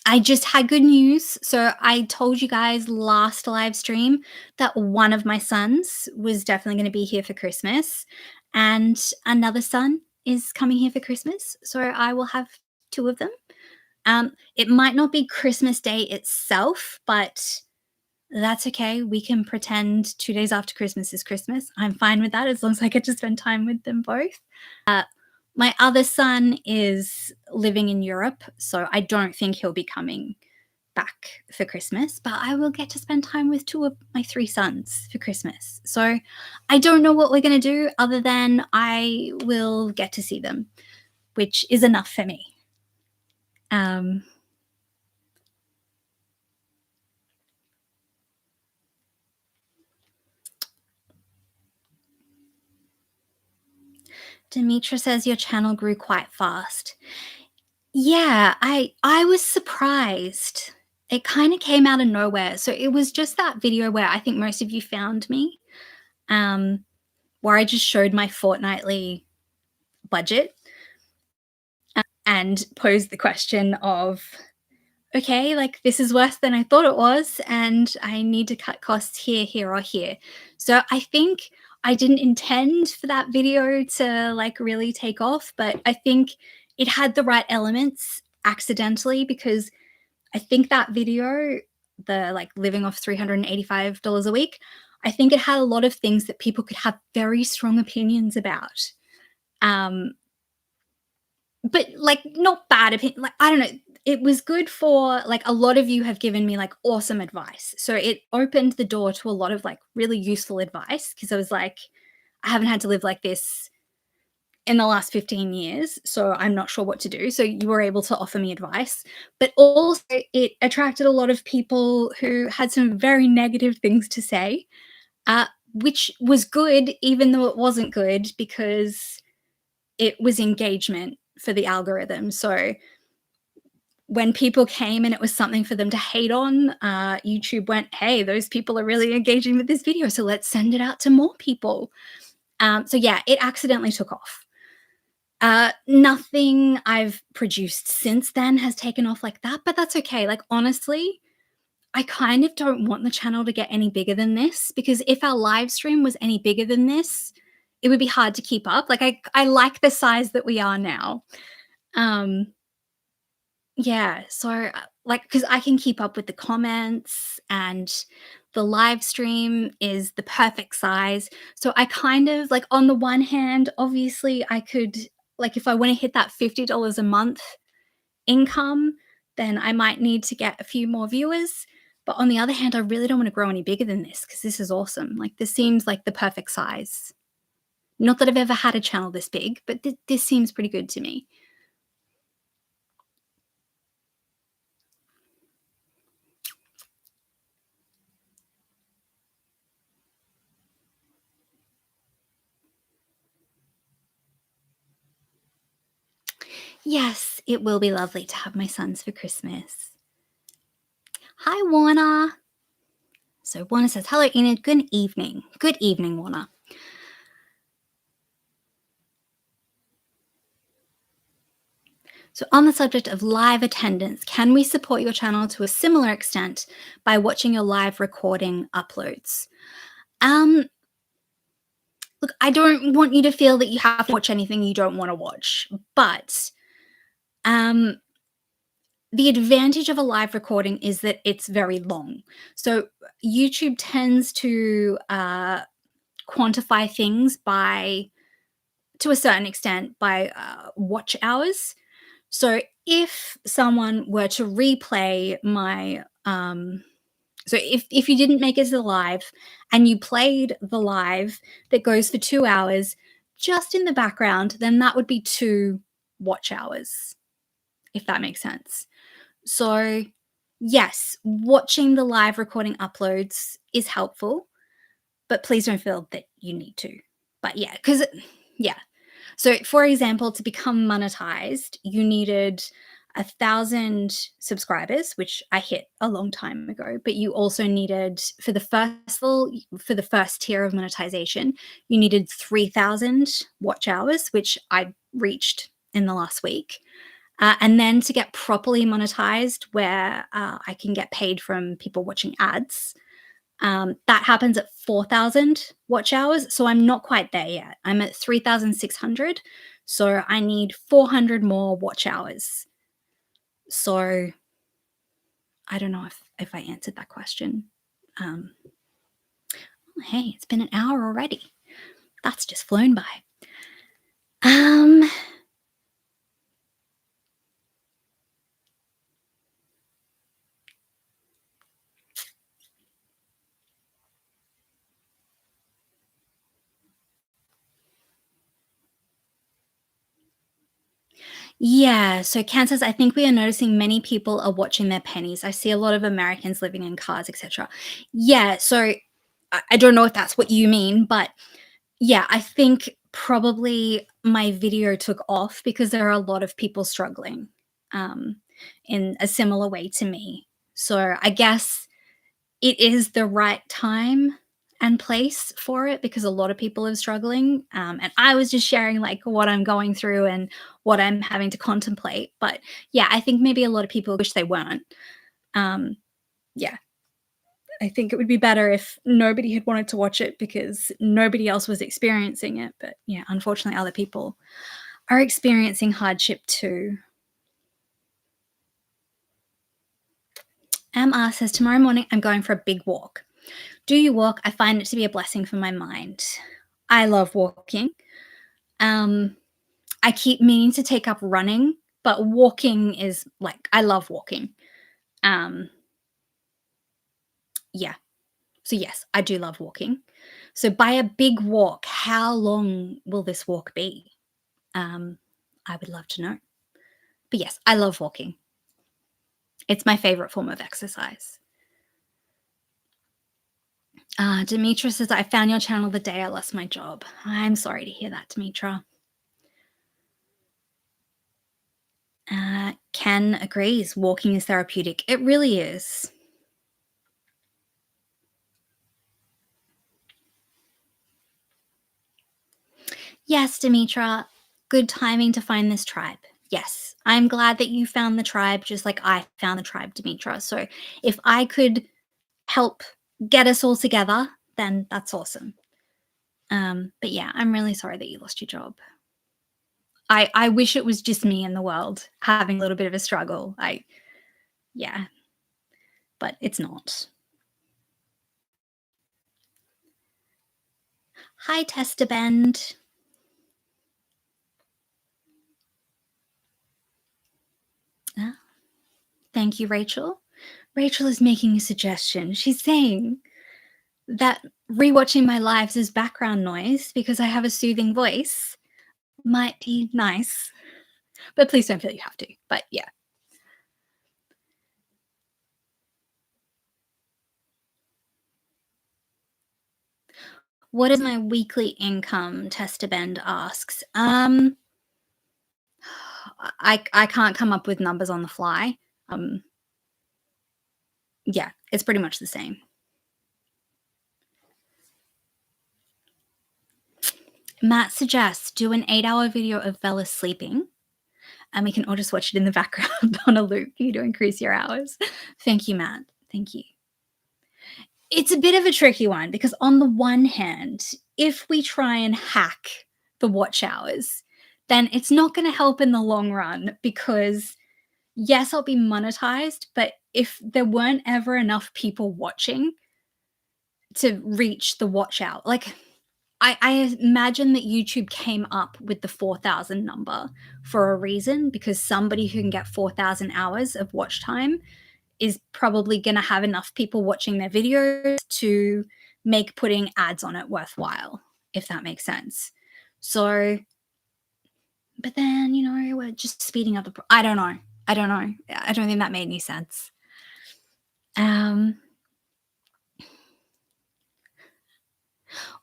I just had good news. So I told you guys last live stream that one of my sons was definitely going to be here for Christmas, and another son is coming here for Christmas. So I will have two of them. It might not be Christmas Day itself, but that's okay. We can pretend 2 days after Christmas is Christmas. I'm fine with that as long as I get to spend time with them both. My other son is living in Europe, so I don't think he'll be coming back for Christmas, but I will get to spend time with two of my three sons for Christmas. So I don't know what we're going to do other than I will get to see them, which is enough for me. Um, Demetra says your channel grew quite fast. Yeah, I was surprised. It kind of came out of nowhere. So it was just that video where I think most of you found me, um, where I just showed my fortnightly budget and posed the question of, okay, like this is worse than I thought it was, and I need to cut costs here, here, or here. So I think I didn't intend for that video to like really take off, but I think it had the right elements accidentally because I think that video, the like living off $385 a week, I think it had a lot of things that people could have very strong opinions about. Um, but like not bad opinion. Like I don't know. It was good for like a lot of you have given me like awesome advice. So it opened the door to a lot of like really useful advice because I was like, I haven't had to live like this in the last 15 years, so I'm not sure what to do. So you were able to offer me advice, but also it attracted a lot of people who had some very negative things to say, which was good, even though it wasn't good because it was engagement for the algorithm. So when people came and it was something for them to hate on, YouTube went, hey, those people are really engaging with this video, so let's send it out to more people. So yeah, it accidentally took off. Nothing I've produced since then has taken off like that, but that's okay. Like, honestly, I kind of don't want the channel to get any bigger than this because if our live stream was any bigger than this, it would be hard to keep up. Like, I like the size that we are now. Um, yeah, so, like, because I can keep up with the comments and the live stream is the perfect size. So I kind of like, on the one hand, obviously, I could, like, if I want to hit that $50 a month income, then I might need to get a few more viewers. But on the other hand, I really don't want to grow any bigger than this because this is awesome. Like, this seems like the perfect size. Not that I've ever had a channel this big, but this seems pretty good to me. Yes, it will be lovely to have my sons for Christmas. Hi, Warner. So Warner says, hello, Enid. Good evening. Good evening, Warner. So on the subject of live attendance, can we support your channel to a similar extent by watching your live recording uploads? Look, I don't want you to feel that you have to watch anything you don't want to watch, but um, the advantage of a live recording is that it's very long. So YouTube tends to quantify things by, to a certain extent, by watch hours. So if someone were to replay my, so if you didn't make it to the live and you played the live that goes for 2 hours just in the background, then that would be 2 watch hours, if that makes sense. So yes, watching the live recording uploads is helpful, but please don't feel that you need to. But yeah, because yeah. So for example, to become monetized, you needed 1,000 subscribers, which I hit a long time ago. But you also needed for the first tier of monetization, you needed 3,000 watch hours, which I reached in the last week. And then to get properly monetized, where I can get paid from people watching ads, that happens at 4,000 watch hours. So I'm not quite there yet. I'm at 3,600. So I need 400 more watch hours. So I don't know if I answered that question. Um, hey, it's been an hour already. That's just flown by. Um, Yeah, so Ken says, "I think we are noticing many people are watching their pennies. I see a lot of Americans living in cars, etc." Yeah, so I don't know if that's what you mean, but yeah, I think probably my video took off because there are a lot of people struggling, um, in a similar way to me. So I guess it is the right time and place for it because a lot of people are struggling. And I was just sharing like what I'm going through and what I'm having to contemplate. But yeah, I think maybe a lot of people wish they weren't. Um, yeah, I think it would be better if nobody had wanted to watch it because nobody else was experiencing it. But yeah, unfortunately, other people are experiencing hardship too. MR says, "Tomorrow morning, I'm going for a big walk. Do you walk? I find it to be a blessing for my mind. I love walking. Um, I keep meaning to take up running, but walking is like, I love walking. Um, yeah. So, yes, I do love walking. So, by a big walk, how long will this walk be? I would love to know. But yes, I love walking. It's my favorite form of exercise. Demetra says, "I found your channel the day I lost my job." I'm sorry to hear that, Demetra. Ken agrees. Walking is therapeutic. It really is. Yes, Demetra, good timing to find this tribe. Yes, I'm glad that you found the tribe just like I found the tribe, Demetra. So if I could help get us all together, then that's awesome. But yeah, I'm really sorry that you lost your job. I wish it was just me in the world having a little bit of a struggle. Yeah, but it's not. Hi, Testabend. Ah, thank you, Rachel. Rachel is making a suggestion. She's saying that rewatching my lives as background noise because I have a soothing voice might be nice. But please don't feel you have to. But yeah. What is my weekly income? Testabend asks. I can't come up with numbers on the fly. Um, yeah, it's pretty much the same. Matt suggests do an 8-hour video of Bella sleeping, and we can all just watch it in the background on a loop for you to increase your hours. Thank you, Matt. Thank you. It's a bit of a tricky one because, on the one hand, if we try and hack the watch hours, then it's not going to help in the long run because, yes, I'll be monetized, but if there weren't ever enough people watching to reach the watch out, like I imagine that YouTube came up with the 4,000 number for a reason because somebody who can get 4,000 hours of watch time is probably going to have enough people watching their videos to make putting ads on it worthwhile, if that makes sense. So, but then, we're just speeding up I don't know. I don't know. I don't think that made any sense. Um,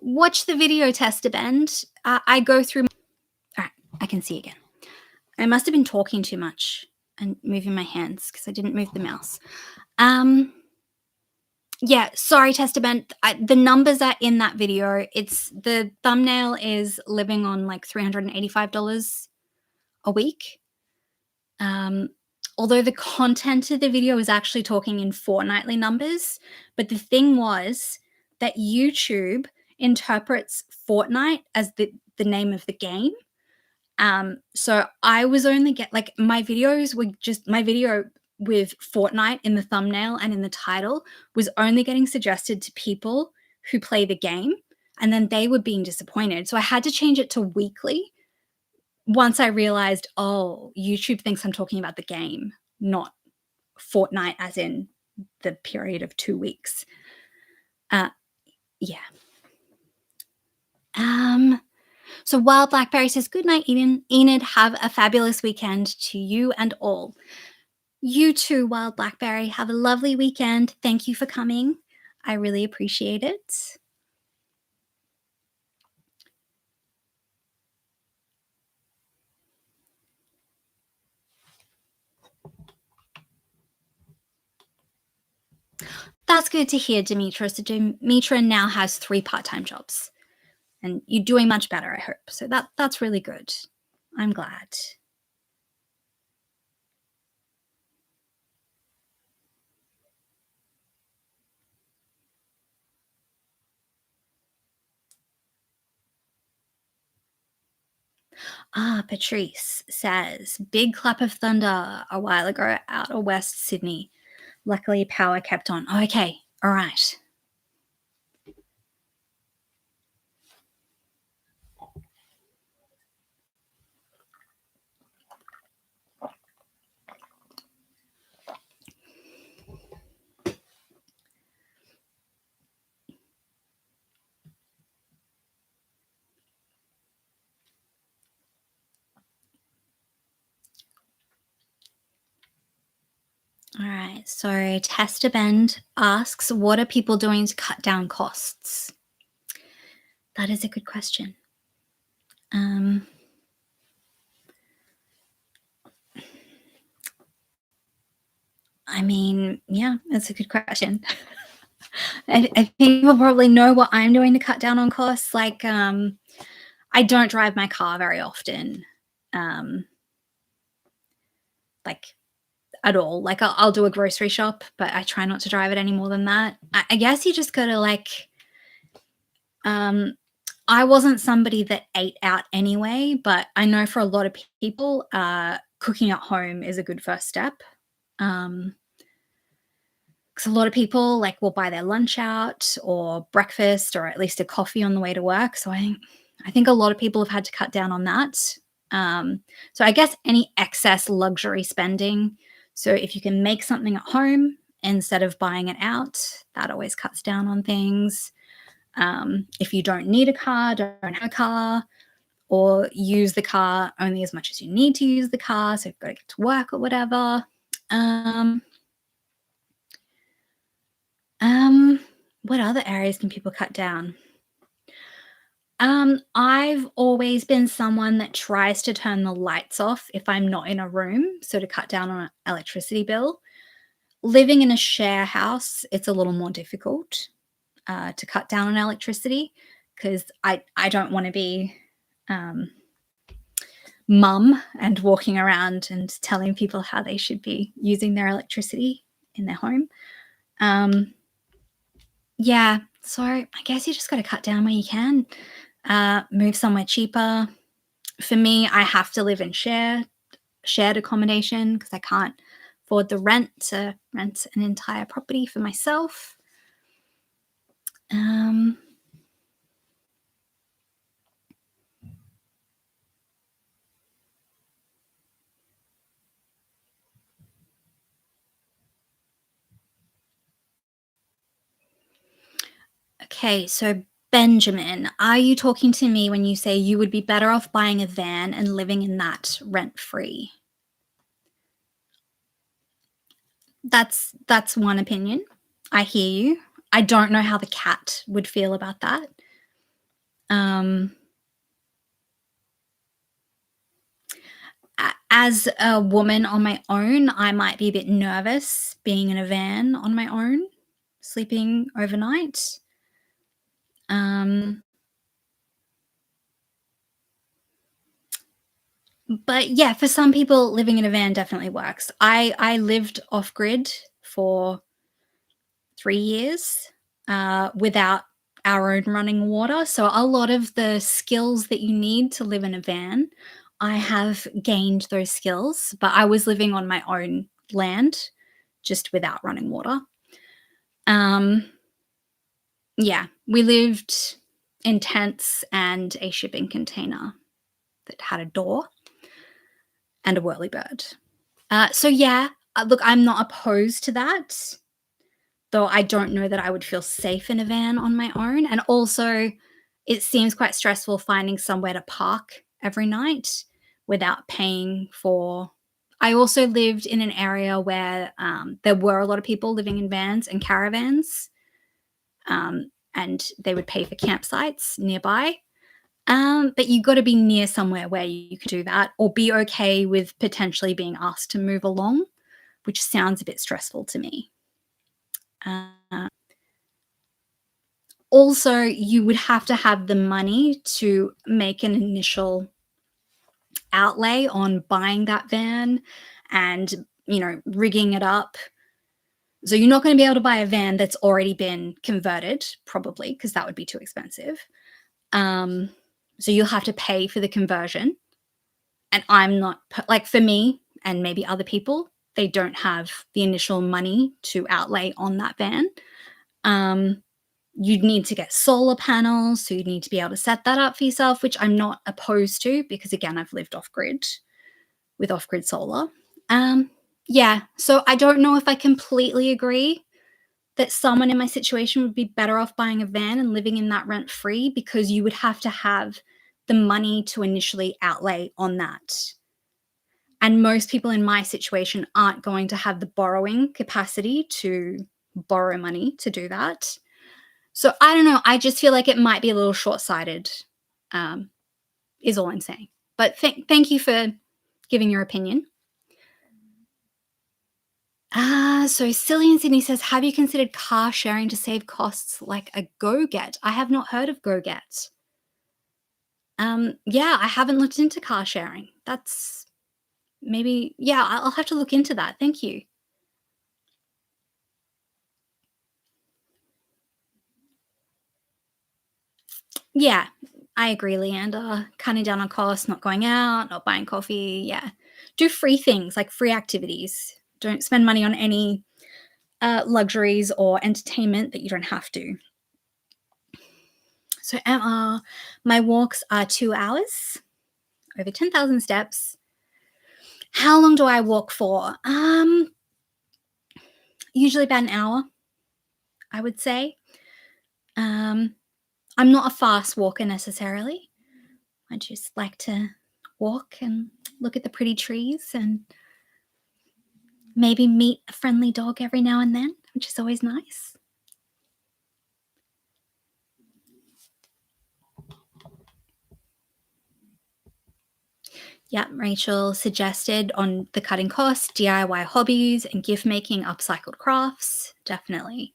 watch the video, Testabend. I go through. All right, I can see again. I must have been talking too much and moving my hands because I didn't move the mouse. Yeah, sorry, Testament. The numbers are in that video. It's the thumbnail is living on like $385 a week. Um, Although the content of the video is actually talking in fortnightly numbers, but the thing was that YouTube interprets Fortnite as the name of the game. So I was only get like my videos were just my video with Fortnite in the thumbnail and in the title was only getting suggested to people who play the game, and then they were being disappointed. So I had to change it to weekly once I realized, oh, YouTube thinks I'm talking about the game, not Fortnite as in the period of 2 weeks. Yeah. Um So Wild Blackberry says, "Good night, Eden. Enid, have a fabulous weekend to you and all." You too, Wild Blackberry. Have a lovely weekend. Thank you for coming. I really appreciate it. That's good to hear, Demetra. So Demetra now has 3 part-time jobs, and you're doing much better, I hope. So that's really good. I'm glad. Patrice says, "Big clap of thunder a while ago out of West Sydney. Luckily, power kept on." Oh, okay. All right. All right. So Tester Bend asks, "What are people doing to cut down costs?" That is a good question. Um, I mean, yeah, that's a good question. I think people probably know what I'm doing to cut down on costs. Like, I don't drive my car very often, um, like at all. Like, I'll do a grocery shop, but I try not to drive it any more than that. I guess you just gotta like, um, I wasn't somebody that ate out anyway, but I know for a lot of people, cooking at home is a good first step. Um, because a lot of people like will buy their lunch out or breakfast or at least a coffee on the way to work. So I think a lot of people have had to cut down on that. So I guess any excess luxury spending. So if you can make something at home instead of buying it out, that always cuts down on things. If you don't need a car, don't have a car, or use the car only as much as you need to use the car. So you've got to get to work or whatever. Um, Um, what other areas can people cut down? I've always been someone that tries to turn the lights off if I'm not in a room, so to cut down on an electricity bill. Living in a share house, it's a little more difficult to cut down on electricity because I don't want to be um, mum and walking around and telling people how they should be using their electricity in their home. Um, Yeah, so I guess you just gotta cut down where you can, move somewhere cheaper. For me, I have to live in shared accommodation because I can't afford the rent to rent an entire property for myself. Um, okay, so Benjamin, are you talking to me when you say you would be better off buying a van and living in that rent-free? That's one opinion. I hear you. I don't know how the cat would feel about that. Um as a woman on my own, I might be a bit nervous being in a van on my own, sleeping overnight. Um, but yeah, for some people, living in a van definitely works. I lived off grid for 3 years without our own running water. So a lot of the skills that you need to live in a van, I have gained those skills. But I was living on my own land, just without running water. Um, Yeah, we lived in tents and a shipping container that had a door and a whirlybird. So yeah, look, I'm not opposed to that, though I don't know that I would feel safe in a van on my own. And also, it seems quite stressful finding somewhere to park every night without paying for. I also lived in an area where there were a lot of people living in vans and caravans, and they would pay for campsites nearby. But you got to be near somewhere where you can do that, or be okay with potentially being asked to move along, which sounds a bit stressful to me. Uh, Also, you would have to have the money to make an initial outlay on buying that van and, rigging it up. So you're not going to be able to buy a van that's already been converted, probably, because that would be too expensive. Um, so you'll have to pay for the conversion. And I'm not, like, for me and maybe other people, they don't have the initial money to outlay on that van. Um, You'd need to get solar panels, so you'd need to be able to set that up for yourself, which I'm not opposed to because, again, I've lived off grid with off grid solar. Um, yeah, so I don't know if I completely agree that someone in my situation would be better off buying a van and living in that rent free, because you would have to have the money to initially outlay on that. And most people in my situation aren't going to have the borrowing capacity to borrow money to do that. So I don't know. I just feel like it might be a little short sighted, um, is all I'm saying. But thank you for giving your opinion. So Silly in Sydney says, have you considered car sharing to save costs like a Go Get? I have not heard of Go Get. Yeah, I haven't looked into car sharing. That's maybe, yeah, I'll have to look into that. Thank you. Yeah, I agree, Leander. Cutting down on costs, not going out, not buying coffee. Yeah. Do free things like free activities. Don't spend money on any luxuries or entertainment that you don't have to. So, Emma, my walks are 2 hours, over 10,000 steps. How long do I walk for? Usually about an hour, I would say. Um, I'm not a fast walker necessarily. I just like to walk and look at the pretty trees and maybe meet a friendly dog every now and then, which is always nice. Yeah, Rachel suggested on the cutting costs, DIY hobbies and gift making upcycled crafts. Definitely.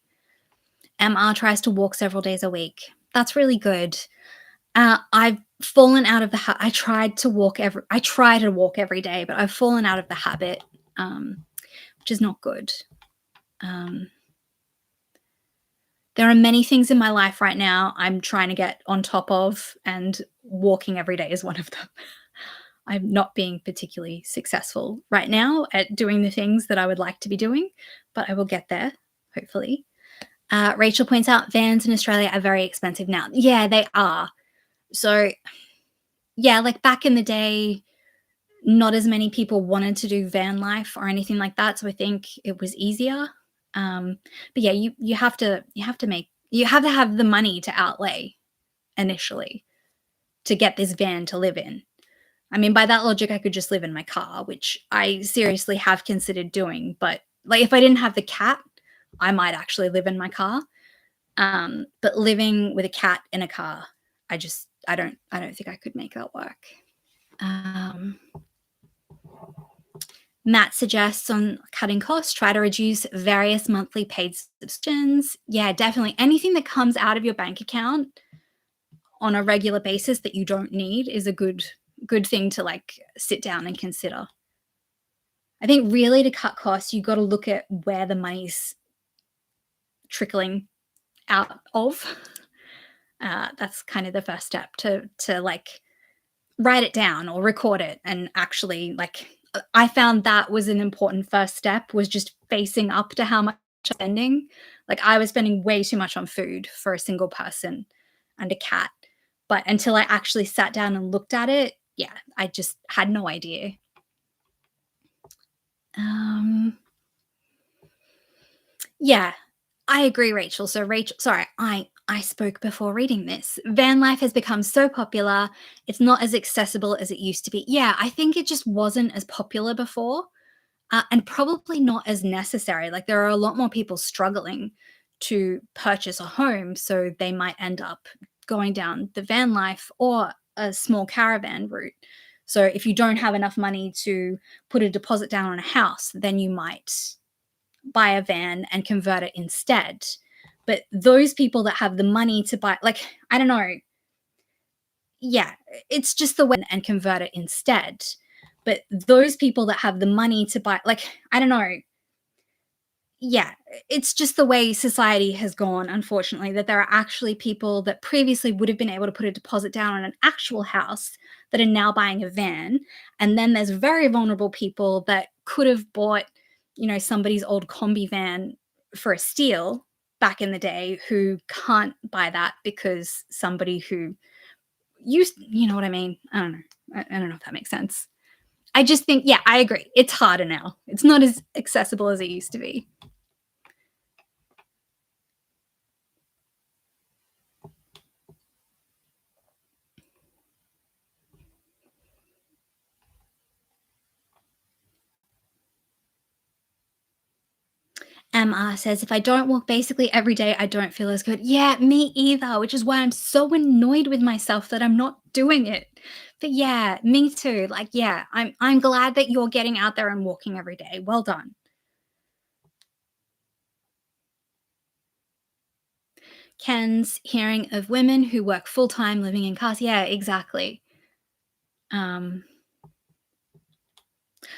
MR tries to walk several days a week. That's really good. I've fallen out of the I try to walk every day, but I've fallen out of the habit, which is not good. Um, there are many things in my life right now I'm trying to get on top of, and walking every day is one of them. I'm not being particularly successful right now at doing the things that I would like to be doing, but I will get there, hopefully. Rachel points out vans in Australia are very expensive now. Yeah, they are. So, yeah, like back in the day, not as many people wanted to do van life or anything like that. So I think it was easier. But yeah, you have to have the money to outlay initially to get this van to live in. I mean, by that logic, I could just live in my car, which I seriously have considered doing. But like, if I didn't have the cat, I might actually live in my car. But living with a cat in a car, I don't think I could make that work. Um, Matt suggests on cutting costs, try to reduce various monthly paid subscriptions. Yeah, definitely. Anything that comes out of your bank account on a regular basis that you don't need is a good thing to like sit down and consider. I think really to cut costs, you've got to look at where the money's trickling out of. That's kind of the first step to like write it down or record it and actually like I found that was an important first step, was just facing up to how much I'm spending. Like I was spending way too much on food for a single person and a cat. But until I actually sat down and looked at it, yeah, I just had no idea. Um yeah, I agree, Rachel. So Rachel, sorry, I spoke before reading this. Van life has become so popular, it's not as accessible as it used to be. Yeah, I think it just wasn't as popular before, and probably not as necessary. Like, there are a lot more people struggling to purchase a home, so they might end up going down the van life or a small caravan route. So, if you don't have enough money to put a deposit down on a house, then you might buy a van and convert it instead. But those people that have the money to buy, like, I don't know, yeah, it's just the way and convert it instead. But those people that have the money to buy, like, I don't know, yeah, it's just the way society has gone, unfortunately, that there are actually people that previously would have been able to put a deposit down on an actual house that are now buying a van. And then there's very vulnerable people that could have bought, somebody's old combi van for a steal back in the day who can't buy that because somebody who used, you know what I mean? I don't know. I don't know if that makes sense. I just think, yeah, I agree. It's harder now. It's not as accessible as it used to be. MR says, if I don't walk basically every day, I don't feel as good. Yeah, me either, which is why I'm so annoyed with myself that I'm not doing it. But yeah, me too. Like, yeah, I'm glad that you're getting out there and walking every day. Well done. Ken's hearing of women who work full time living in cars. Yeah, exactly. Um,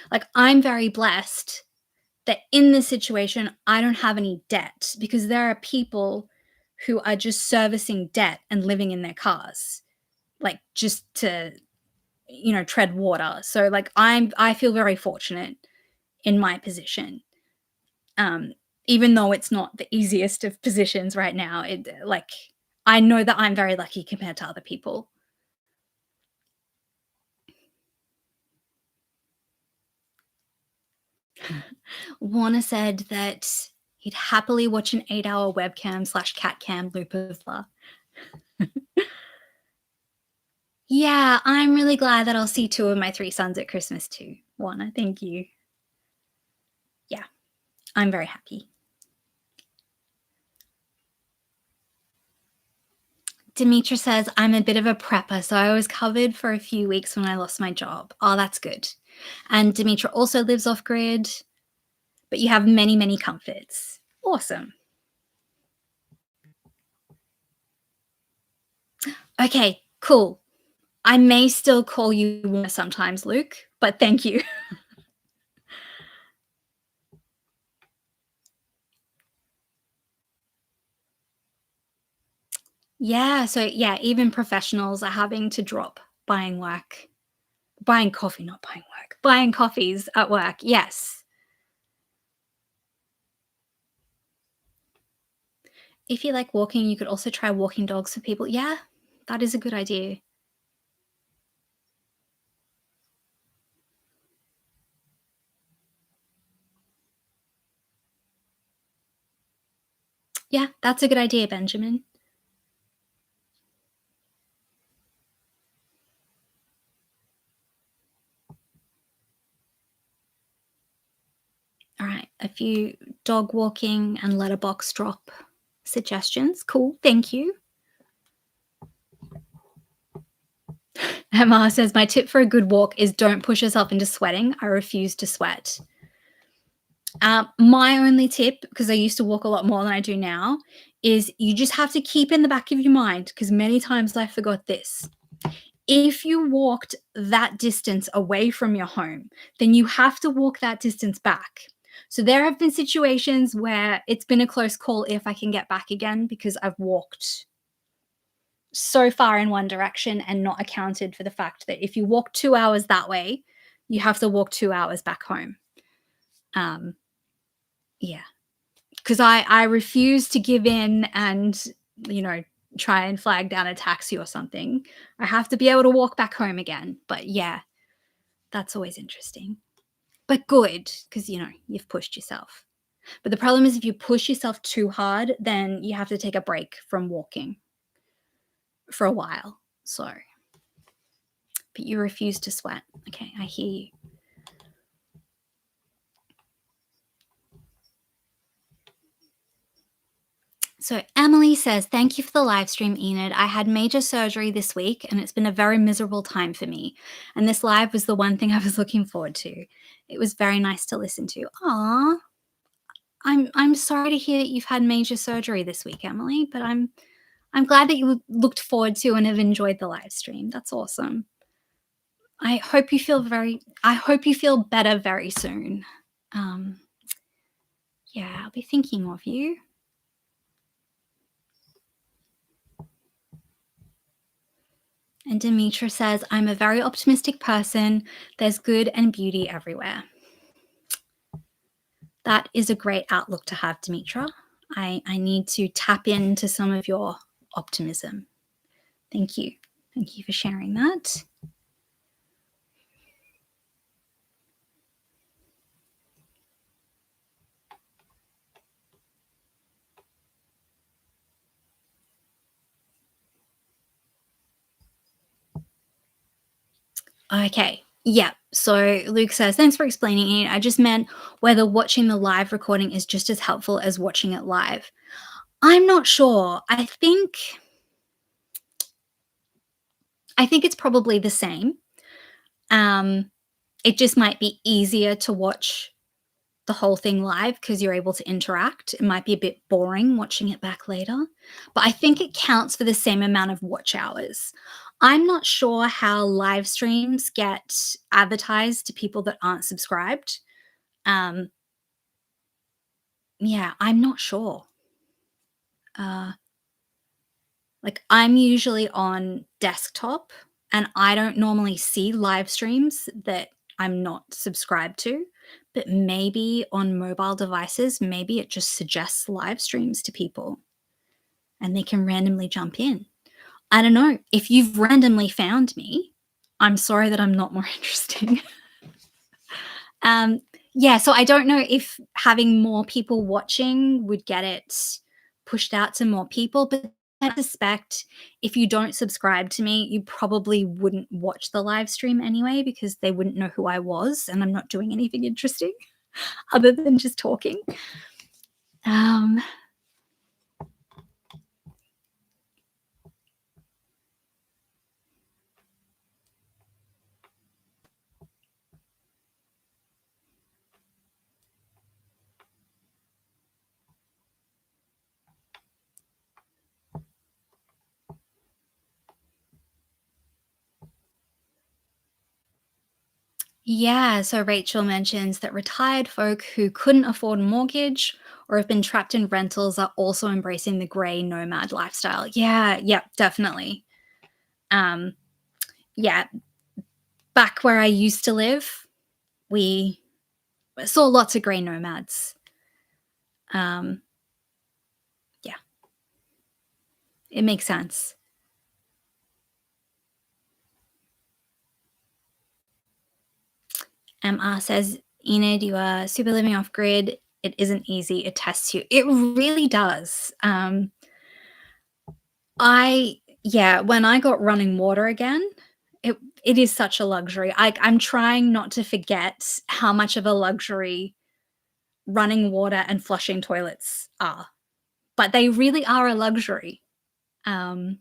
like, I'm very blessed that in this situation, I don't have any debt because there are people who are just servicing debt and living in their cars, like, just to, tread water. So, like, I feel very fortunate in my position. Um, Even though it's not the easiest of positions right now, I know that I'm very lucky compared to other people. Warner said that he'd happily watch an 8-hour webcam slash cat cam loop of love. Yeah, I'm really glad that I'll see 2 of my 3 sons at Christmas too, Warner, thank you. Yeah, I'm very happy. Demetra says, I'm a bit of a prepper, so I was covered for a few weeks when I lost my job. Oh, that's good. And Demetra also lives off grid, but you have many, many comforts. Awesome. Okay, cool. I may still call you Warner sometimes, Luke, but thank you. Yeah, so yeah, even professionals are having to drop buying work. Buying coffee, not buying work. Buying coffees at work, yes. If you like walking, you could also try walking dogs for people. Yeah, that is a good idea. Yeah, that's a good idea, Benjamin. All right, a few dog walking and letterbox drop suggestions. Cool, thank you. Emma says, my tip for a good walk is don't push yourself into sweating. I refuse to sweat. My only tip, because I used to walk a lot more than I do now, is you just have to keep in the back of your mind, because many times I forgot this. If you walked that distance away from your home, then you have to walk that distance back. So there have been situations where it's been a close call if I can get back again because I've walked so far in one direction and not accounted for the fact that if you walk 2 hours that way, you have to walk 2 hours back home. Um, yeah, because I refuse to give in and, you know, try and flag down a taxi or something. I have to be able to walk back home again. But yeah, that's always interesting. But good, because, you've pushed yourself. But the problem is if you push yourself too hard, then you have to take a break from walking for a while. So, but you refuse to sweat. Okay, I hear you. So Emily says, "Thank you for the live stream, Enid. I had major surgery this week and it's been a very miserable time for me. And this live was the one thing I was looking forward to. It was very nice to listen to." Aw, I'm sorry to hear that you've had major surgery this week, Emily, but I'm glad that you looked forward to and have enjoyed the live stream. That's awesome. I hope you feel better very soon. Um, yeah, I'll be thinking of you. And Demetra says, "I'm a very optimistic person. There's good and beauty everywhere." That is a great outlook to have, Demetra. I need to tap into some of your optimism. Thank you. Thank you for sharing that. Okay. Yeah. So Luke says, "Thanks for explaining it. I just meant whether watching the live recording is just as helpful as watching it live." I'm not sure. I think it's probably the same. Um, it just might be easier to watch the whole thing live because you're able to interact. It might be a bit boring watching it back later, but I think it counts for the same amount of watch hours. I'm not sure how live streams get advertised to people that aren't subscribed. Um, yeah, I'm not sure. Uh, like I'm usually on desktop and I don't normally see live streams that I'm not subscribed to, but maybe on mobile devices, maybe it just suggests live streams to people and they can randomly jump in. I don't know. If you've randomly found me, I'm sorry that I'm not more interesting. Um, yeah, so I don't know if having more people watching would get it pushed out to more people, but I suspect if you don't subscribe to me, you probably wouldn't watch the live stream anyway because they wouldn't know who I was and I'm not doing anything interesting other than just talking. Um, yeah, so Rachel mentions that retired folk who couldn't afford a mortgage or have been trapped in rentals are also embracing the grey nomad lifestyle. Yeah, yeah, definitely. Um, yeah, back where I used to live, we saw lots of grey nomads. Um, yeah, it makes sense. MR says, "Enid, you are super living off grid. It isn't easy. It tests you." It really does. Yeah, when I got running water again, it is such a luxury. I'm trying not to forget how much of a luxury running water and flushing toilets are, but they really are a luxury. Um,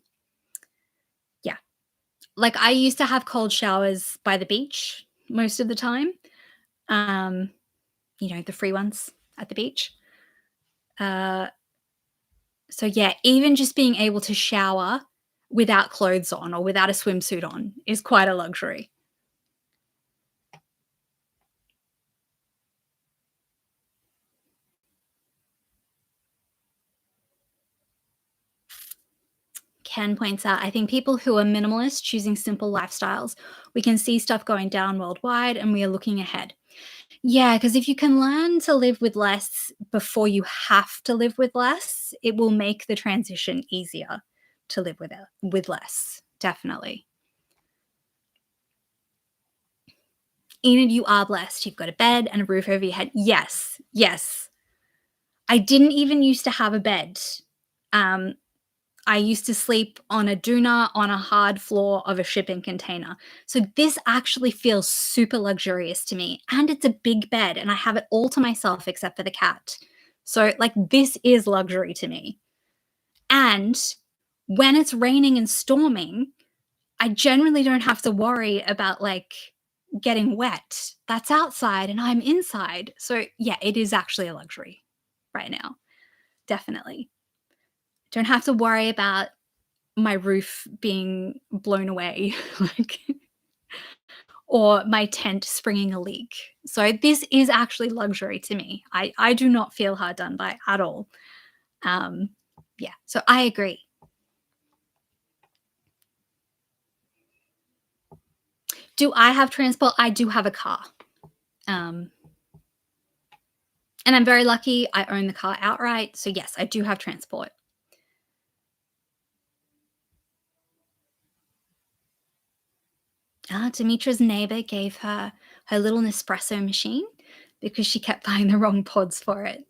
yeah, like I used to have cold showers by the beach most of the time. Um, the free ones at the beach. Uh, so yeah, even just being able to shower without clothes on or without a swimsuit on is quite a luxury. Ken points out, "I think people who are minimalist choosing simple lifestyles, we can see stuff going down worldwide and we are looking ahead." Yeah, because if you can learn to live with less before you have to live with less, it will make the transition easier to live with less. Definitely. Enid, you are blessed. You've got a bed and a roof over your head. Yes, yes. I didn't even used to have a bed. Um, I used to sleep on a doona on a hard floor of a shipping container. So this actually feels super luxurious to me, and it's a big bed, and I have it all to myself except for the cat. So, like, this is luxury to me. And when it's raining and storming, I generally don't have to worry about, like, getting wet. That's outside and I'm inside. So, yeah, it is actually a luxury right now. Definitely. Don't have to worry about my roof being blown away, like, or my tent springing a leak. So this is actually luxury to me. I do not feel hard done by at all. Um, yeah, so I agree. Do I have transport? I do have a car. Um, and I'm very lucky. I own the car outright. So yes, I do have transport. Demetra's neighbor gave her her little Nespresso machine because she kept buying the wrong pods for it.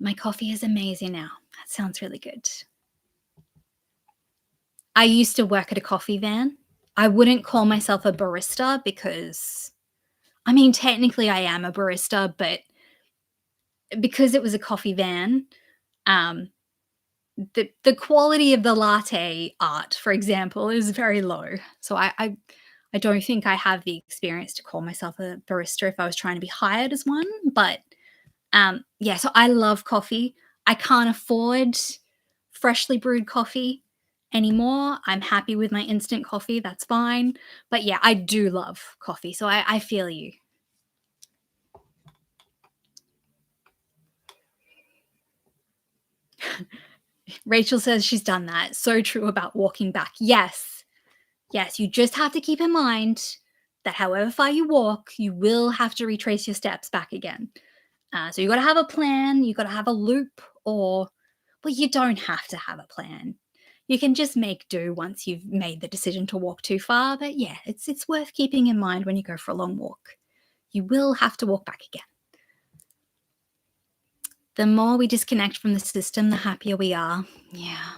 My coffee is amazing now. That sounds really good. I used to work at a coffee van. I wouldn't call myself a barista because, I mean, technically I am a barista, but because it was a coffee van, um, the quality of the latte art, for example, is very low. So I don't think I have the experience to call myself a barista if I was trying to be hired as one. But yeah, so I love coffee. I can't afford freshly brewed coffee anymore. I'm happy with my instant coffee. That's fine. But yeah, I do love coffee. So I feel you. Rachel says she's done that. So true about walking back. Yes. Yes. You just have to keep in mind that however far you walk, you will have to retrace your steps back again. So you got to have a plan. You got to have a loop, or, well, you don't have to have a plan. You can just make do once you've made the decision to walk too far. But yeah, it's worth keeping in mind when you go for a long walk. You will have to walk back again. The more we disconnect from the system, the happier we are. Yeah.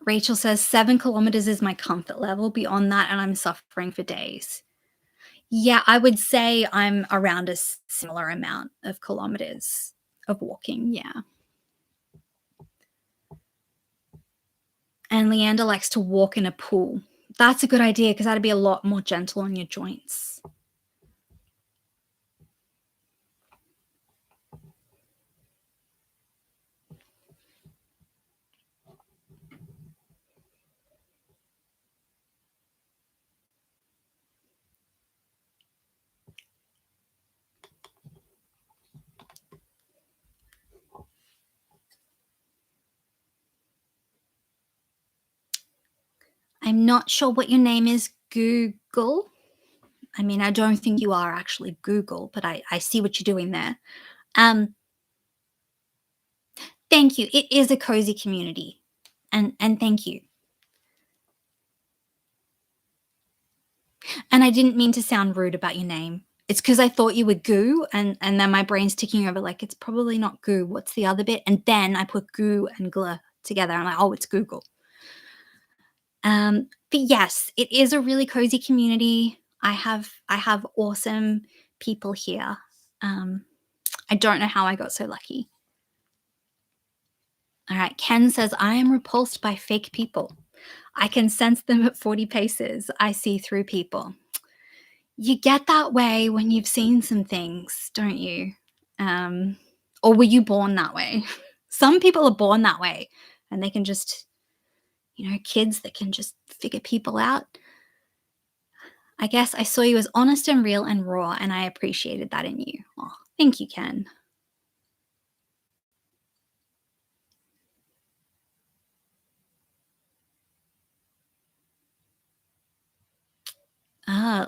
Rachel says 7 kilometers is my comfort level. Beyond that, and I'm suffering for days. Yeah, I would say I'm around a similar amount of kilometers of walking. Yeah. And Leander likes to walk in a pool. That's a good idea because that'd be a lot more gentle on your joints. I'm not sure what your name is, Google. I mean, I don't think you are actually Google, but I see what you're doing there. Um, Thank you. It is a cozy community. And thank you. And I didn't mean to sound rude about your name. It's because I thought you were goo, and then my brain's ticking over like, it's probably not goo. What's the other bit? And then I put goo and gla together. I'm like, oh, it's Google. But yes, it is a really cozy community. I have awesome people here. Um, I don't know how I got so lucky. All right, Ken says, I am repulsed by fake people. I can sense them at 40 paces. I see through people. You get that way when you've seen some things, don't you? Um, or were you born that way? Some people are born that way and they can just, kids that can just figure people out. I guess I saw you as honest and real and raw, and I appreciated that in you. Oh, thank you, Ken.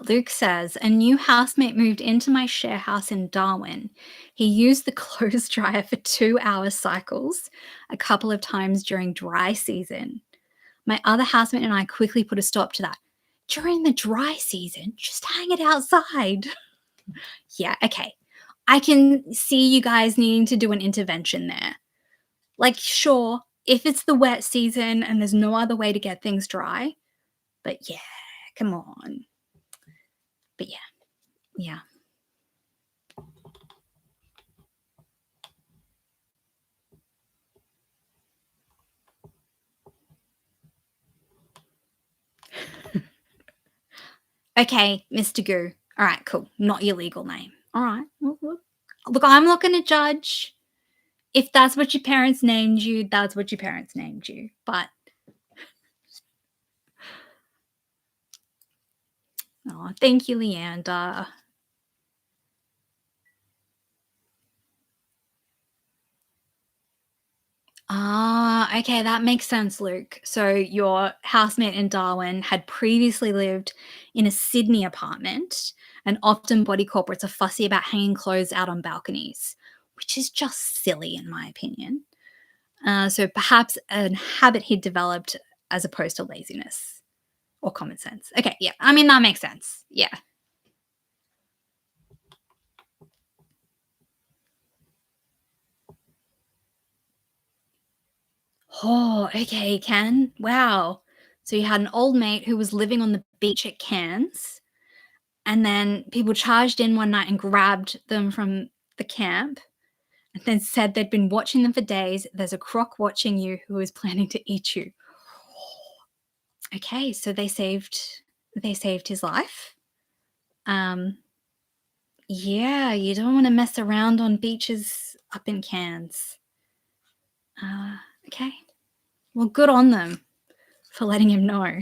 Luke says, a new housemate moved into my share house in Darwin. He used the clothes dryer for 2 hour cycles a couple of times during dry season. My other housemate and I quickly put a stop to that. During the dry season, just hang it outside. Yeah, okay. I can see you guys needing to do an intervention there. Like, sure, if it's the wet season and there's no other way to get things dry, but yeah, come on. But yeah, yeah. Okay, Mr. Goo. All right, cool. Not your legal name. All right. Look, I'm not going to judge. If that's what your parents named you, that's what your parents named you. But oh, thank you, Leander. Ah, okay, that makes sense, Luke. So your housemate in Darwin had previously lived in a Sydney apartment, and often body corporates are fussy about hanging clothes out on balconies, which is just silly, in my opinion. So perhaps a habit he'd developed as opposed to laziness or common sense. Okay, yeah, I mean, that makes sense. Yeah. Oh, okay, Ken. Wow. So you had an old mate who was living on the beach at Cairns, and then people charged in one night and grabbed them from the camp and then said they'd been watching them for days. There's a croc watching you who is planning to eat you. Okay, so they saved his life. Um, yeah, you don't want to mess around on beaches up in Cairns. Uh, okay. Well, good on them for letting him know.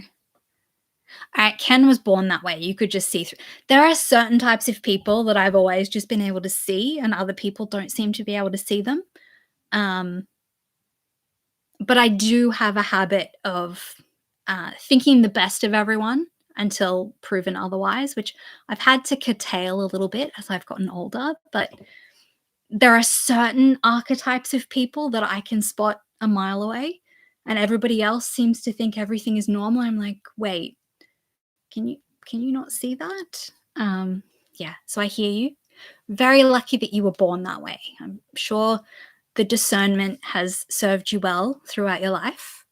Ken was born that way. You could just see through. There are certain types of people that I've always just been able to see, and other people don't seem to be able to see them. Um, but I do have a habit of thinking the best of everyone until proven otherwise, which I've had to curtail a little bit as I've gotten older. But there are certain archetypes of people that I can spot a mile away, and everybody else seems to think everything is normal. I'm like, wait, can you can you not see that? Yeah, so I hear you. Very lucky that you were born that way. I'm sure the discernment has served you well throughout your life.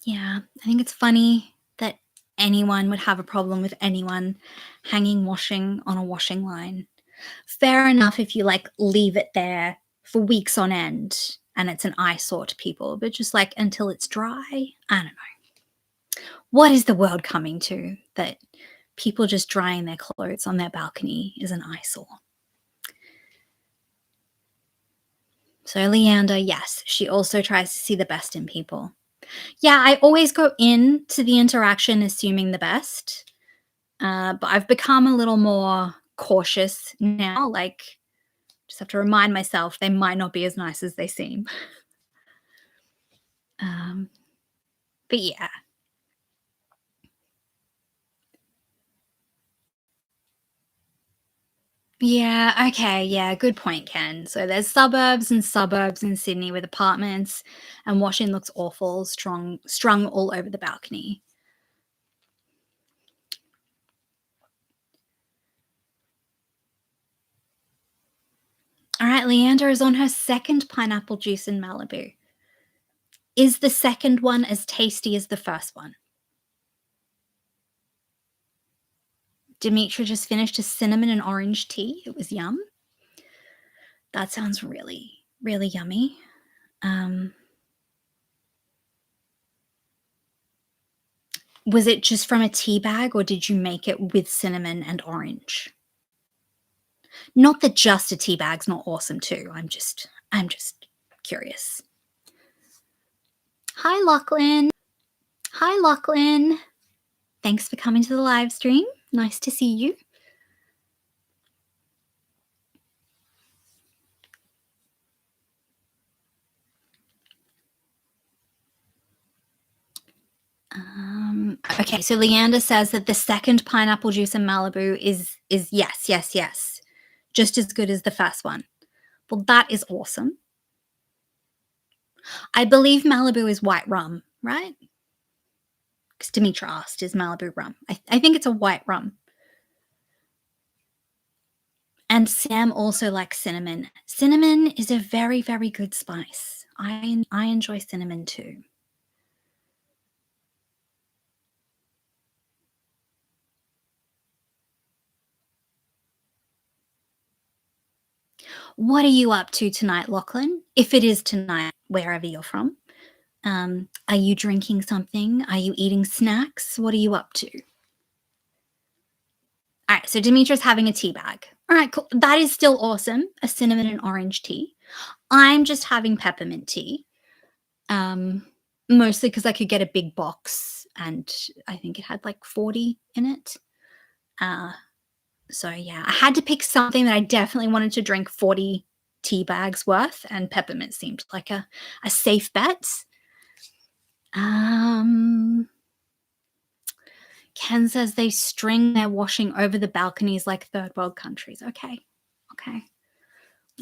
Yeah, I think it's funny that anyone would have a problem with anyone hanging washing on a washing line. Fair enough if you like leave it there for weeks on end and it's an eyesore to people, but just like until it's dry, I don't know. What is the world coming to that people just drying their clothes on their balcony is an eyesore? So, Leander, yes, she also tries to see the best in people. Yeah, I always go into the interaction assuming the best, but I've become a little more cautious now. Like, just have to remind myself they might not be as nice as they seem. Um, but yeah, yeah, okay, yeah, good point, Ken. So there's suburbs and suburbs in Sydney with apartments, and washing looks awful, strung all over the balcony. All right, Leander is on her second pineapple juice in Malibu. Is the second one as tasty as the first one? Demetra just finished a cinnamon and orange tea. It was yum. That sounds really, really yummy. Um, was it just from a tea bag or did you make it with cinnamon and orange? Not that just a tea bag's not awesome too. I'm just curious. Hi, Lachlan. Hi, Lachlan. Thanks for coming to the live stream. Nice to see you. Okay, so Leander says that the second pineapple juice in Malibu is yes, yes, yes. Just as good as the first one. Well, that is awesome. I believe Malibu is white rum, right? Because Demetra asked, is Malibu rum? I think it's a white rum. And Sam also likes cinnamon. Cinnamon is a very, very good spice. I enjoy cinnamon too. What are you up to tonight, Lachlan? If it is tonight, wherever you're from. Are you drinking something? Are you eating snacks? What are you up to? All right, so Demetra's having a tea bag. All right, cool. That is still awesome. A cinnamon and orange tea. I'm just having peppermint tea. Mostly because I could get a big box and I think it had like 40 in it. So yeah, I had to pick something that I definitely wanted to drink 40 tea bags worth, and peppermint seemed like a safe bet. Ken says they string their washing over the balconies like third world countries. Okay.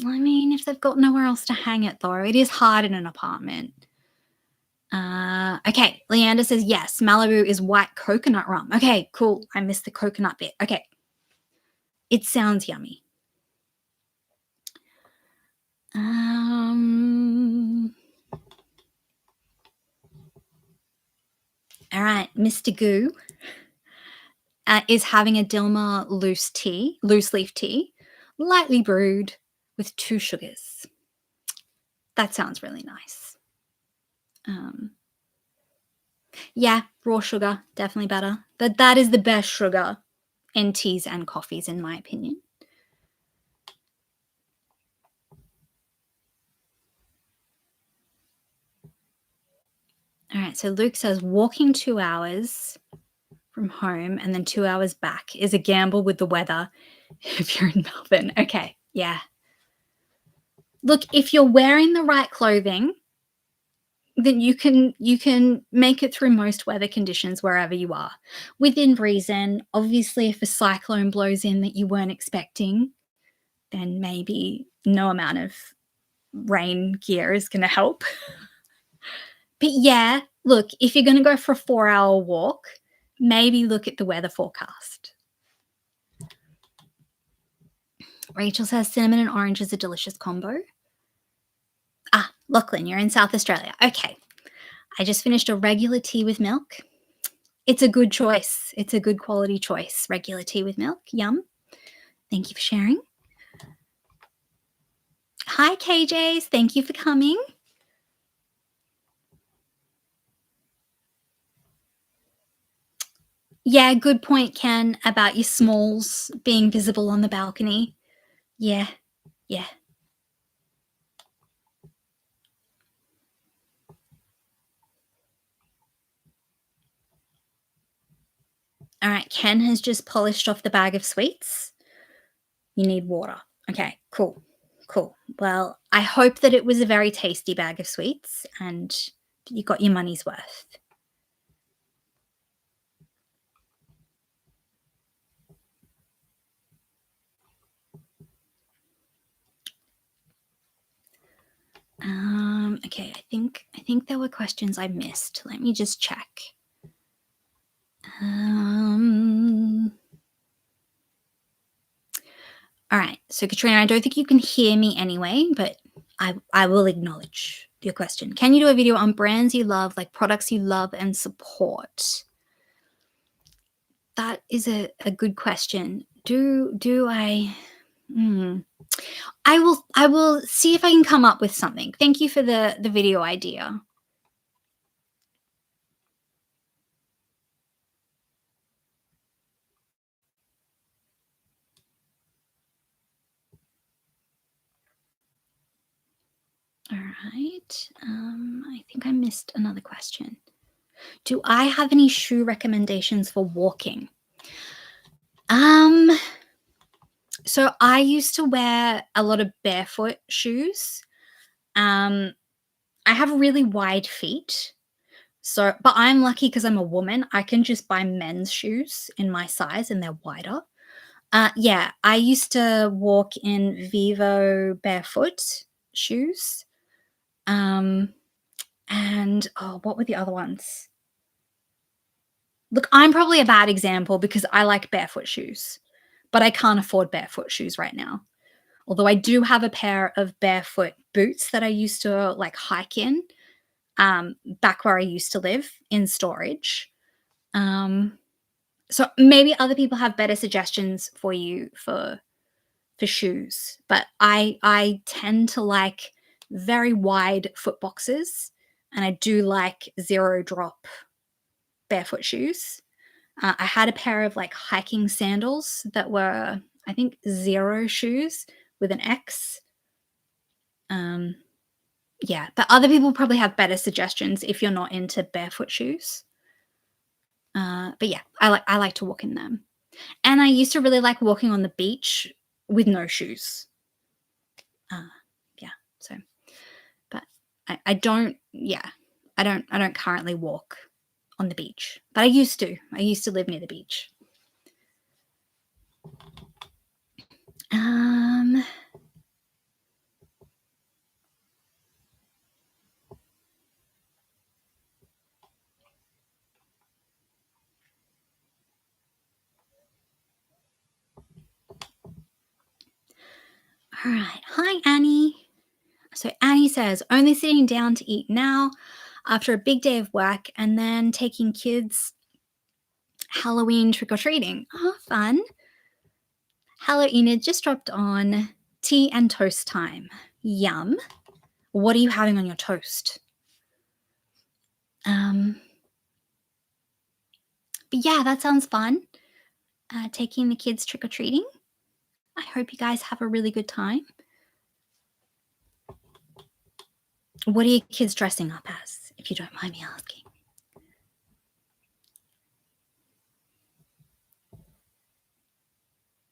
I mean, if they've got nowhere else to hang it, though, it is hard in an apartment. Okay, Leander says yes, Malibu is white coconut rum. Okay, cool. I missed the coconut bit. Okay. It sounds yummy. All right, Mr. Goo is having a Dilmah loose leaf tea, lightly brewed with 2 sugars. That sounds really nice. Yeah, raw sugar, definitely better. That is the best sugar in teas and coffees, in my opinion. All right, so Luke says walking 2 hours from home and then 2 hours back is a gamble with the weather if you're in Melbourne. Okay, yeah. Look, if you're wearing the right clothing, then you can make it through most weather conditions wherever you are. Within reason, obviously if a cyclone blows in that you weren't expecting, then maybe no amount of rain gear is going to help. But yeah, look, if you're going to go for a 4-hour walk, maybe look at the weather forecast. Rachel says cinnamon and orange is a delicious combo. Ah, Lachlan, you're in South Australia. Okay. I just finished a regular tea with milk. It's a good choice. It's a good quality choice. Regular tea with milk. Yum. Thank you for sharing. Hi, KJs. Thank you for coming. Yeah, good point, Ken, about your smalls being visible on the balcony. Yeah. All right, Ken has just polished off the bag of sweets. You need water. Okay, cool. Well, I hope that it was a very tasty bag of sweets and you got your money's worth. Okay, I think there were questions I missed. Let me just check. All right, so Katrina, I don't think you can hear me anyway, but I will acknowledge your question. Can you do a video on brands you love, like products you love and support? That is a good question. Do I? I will see if I can come up with something. Thank you for the video idea. All right. I think I missed another question. Do I have any shoe recommendations for walking? So I used to wear a lot of barefoot shoes. I have really wide feet, So, but I'm lucky because I'm a woman. I can just buy men's shoes in my size and they're wider. Yeah, I used to walk in Vivo barefoot shoes. Um, and oh, what were the other ones? Look, I'm probably a bad example because I like barefoot shoes, but I can't afford barefoot shoes right now. Although I do have a pair of barefoot boots that I used to like hike in back where I used to live in storage. Um, so maybe other people have better suggestions for you for shoes, but I tend to like very wide foot boxes, and I do like zero drop barefoot shoes. I had a pair of like hiking sandals that were, I think, zero shoes with an X. Um, yeah, but other people probably have better suggestions if you're not into barefoot shoes. But yeah, I like to walk in them, and I used to really like walking on the beach with no shoes. Uh, yeah, so but I don't. Yeah, I don't currently walk on the beach, but I used to. I used to live near the beach. Um, all right. Hi, Annie. So Annie says, only sitting down to eat now after a big day of work and then taking kids Halloween trick or treating. Oh, fun. Hello, Enid. Just dropped on tea and toast time. Yum. What are you having on your toast? Um, but yeah, that sounds fun. Taking the kids trick or treating. I hope you guys have a really good time. What are your kids dressing up as, if you don't mind me asking?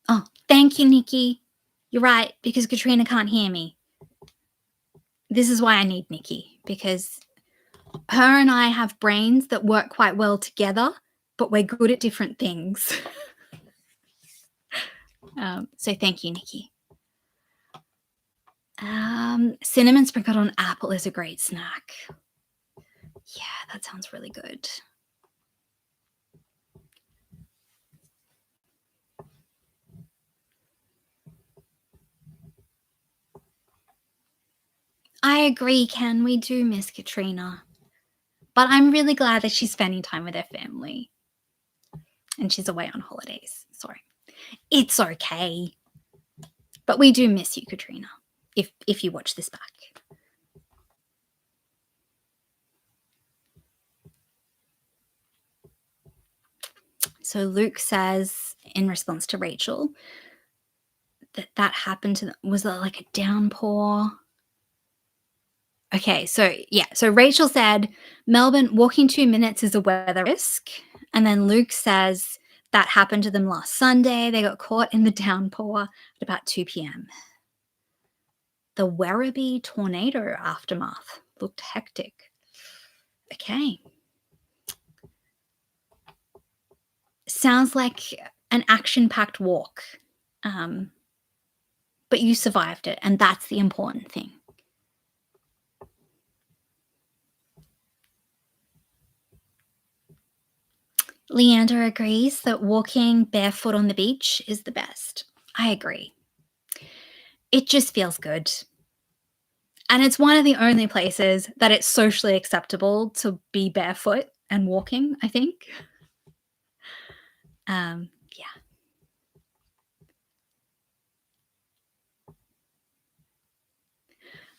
Oh, thank you, Nikki. You're right, because Katrina can't hear me. This is why I need Nikki, because her and I have brains that work quite well together, but we're good at different things. So thank you, Nikki. Cinnamon sprinkled on apple is a great snack. Yeah, that sounds really good. I agree, Ken. We do miss Katrina. But I'm really glad that she's spending time with her family. And she's away on holidays. Sorry. It's okay. But we do miss you, Katrina, if you watch this back. So Luke says in response to Rachel that happened to them. Was that like a downpour? Okay, so yeah, so Rachel said Melbourne walking 2 minutes is a weather risk, and then Luke says that happened to them last Sunday. They got caught in the downpour at about 2 p.m. The Werribee tornado aftermath looked hectic. Okay. Sounds like an action packed walk. But you survived it, and that's the important thing. Leander agrees that walking barefoot on the beach is the best. I agree. It just feels good. And it's one of the only places that it's socially acceptable to be barefoot and walking, I think. Yeah.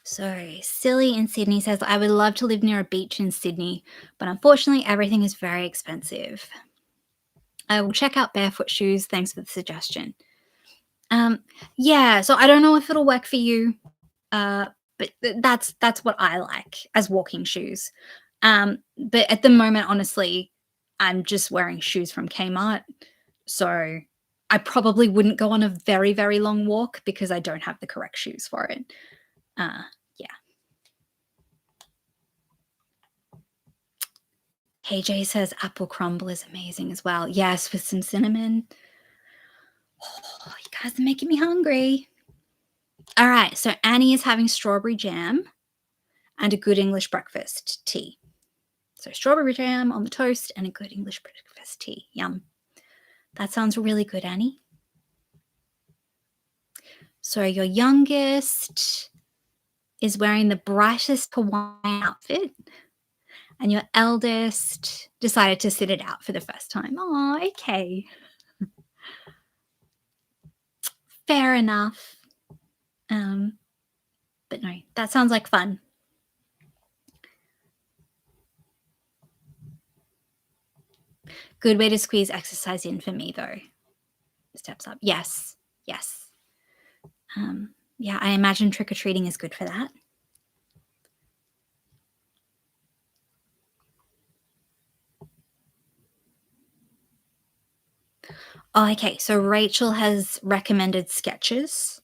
So, Silly in Sydney says, I would love to live near a beach in Sydney, but unfortunately, everything is very expensive. I will check out barefoot shoes. Thanks for the suggestion. Yeah, so I don't know if it'll work for you, uh, but that's what I like as walking shoes. But at the moment, honestly, I'm just wearing shoes from Kmart, so I probably wouldn't go on a very, very long walk because I don't have the correct shoes for it. Yeah. KJ says apple crumble is amazing as well. Yes, with some cinnamon. Oh, you guys are making me hungry. All right, so Annie is having strawberry jam and a good English breakfast tea. So strawberry jam on the toast and a good English breakfast tea. Yum. That sounds really good, Annie. So your youngest is wearing the brightest Hawaiian outfit, and your eldest decided to sit it out for the first time. Oh, okay. Fair enough. But no, that sounds like fun. Good way to squeeze exercise in for me, though. Steps up. Yes. Yes. Yeah, I imagine trick-or-treating is good for that. Oh, okay, so Rachel has recommended Skechers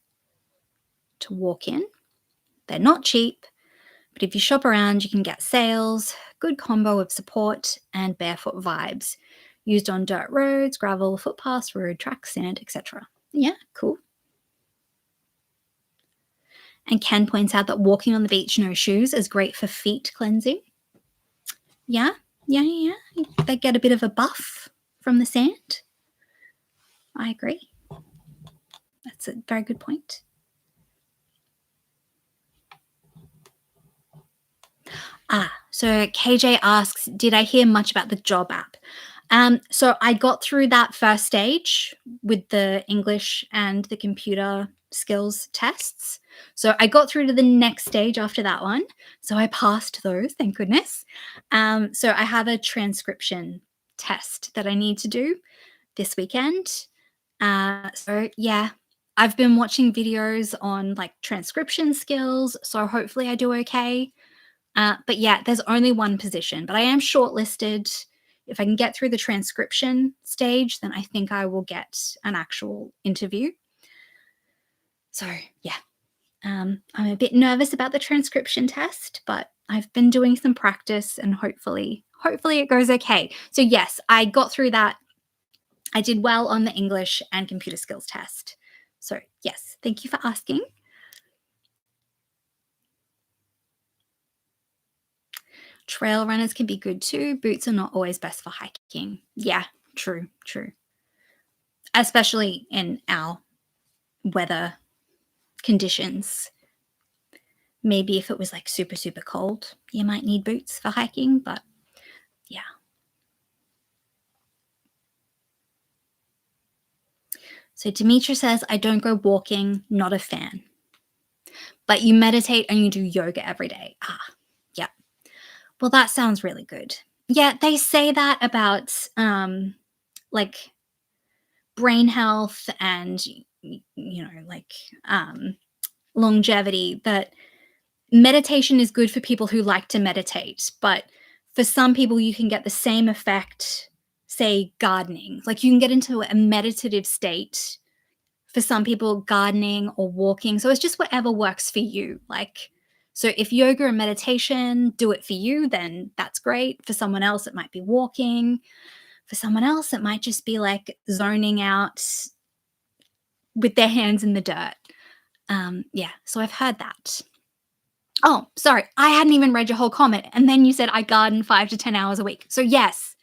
to walk in. They're not cheap, but if you shop around, you can get sales, good combo of support and barefoot vibes, used on dirt roads, gravel, footpaths, road, tracks, sand, etc. Yeah, cool. And Ken points out that walking on the beach no shoes is great for feet cleansing. Yeah. They get a bit of a buff from the sand. I agree. That's a very good point. So KJ asks, did I hear much about the job app? So I got through that first stage with the English and the computer skills tests. So I got through to the next stage after that one. So I passed those, thank goodness. So I have a transcription test that I need to do this weekend. So yeah, I've been watching videos on like transcription skills. So hopefully I do okay. But yeah, there's only one position, but I am shortlisted. If I can get through the transcription stage, then I think I will get an actual interview. So yeah, I'm a bit nervous about the transcription test, but I've been doing some practice and hopefully it goes okay. So yes, I got through that. I did well on the English and computer skills test. So yes, thank you for asking. Trail runners can be good too. Boots are not always best for hiking. Yeah, true. Especially in our weather conditions. Maybe if it was like super, super cold, you might need boots for hiking, but yeah. So Demetra says, I don't go walking, not a fan. But you meditate and you do yoga every day. Yeah. Well, that sounds really good. Yeah, they say that about like brain health and like longevity, that meditation is good for people who like to meditate, but for some people you can get the same effect, say gardening. Like you can get into a meditative state for some people, gardening or walking. So it's just whatever works for you. Like, so if yoga and meditation do it for you, then that's great. For someone else, it might be walking. For someone else, it might just be like zoning out with their hands in the dirt. Yeah, so I've heard that. Oh, sorry, I hadn't even read your whole comment. And then you said I garden 5 to 10 hours a week. So yes.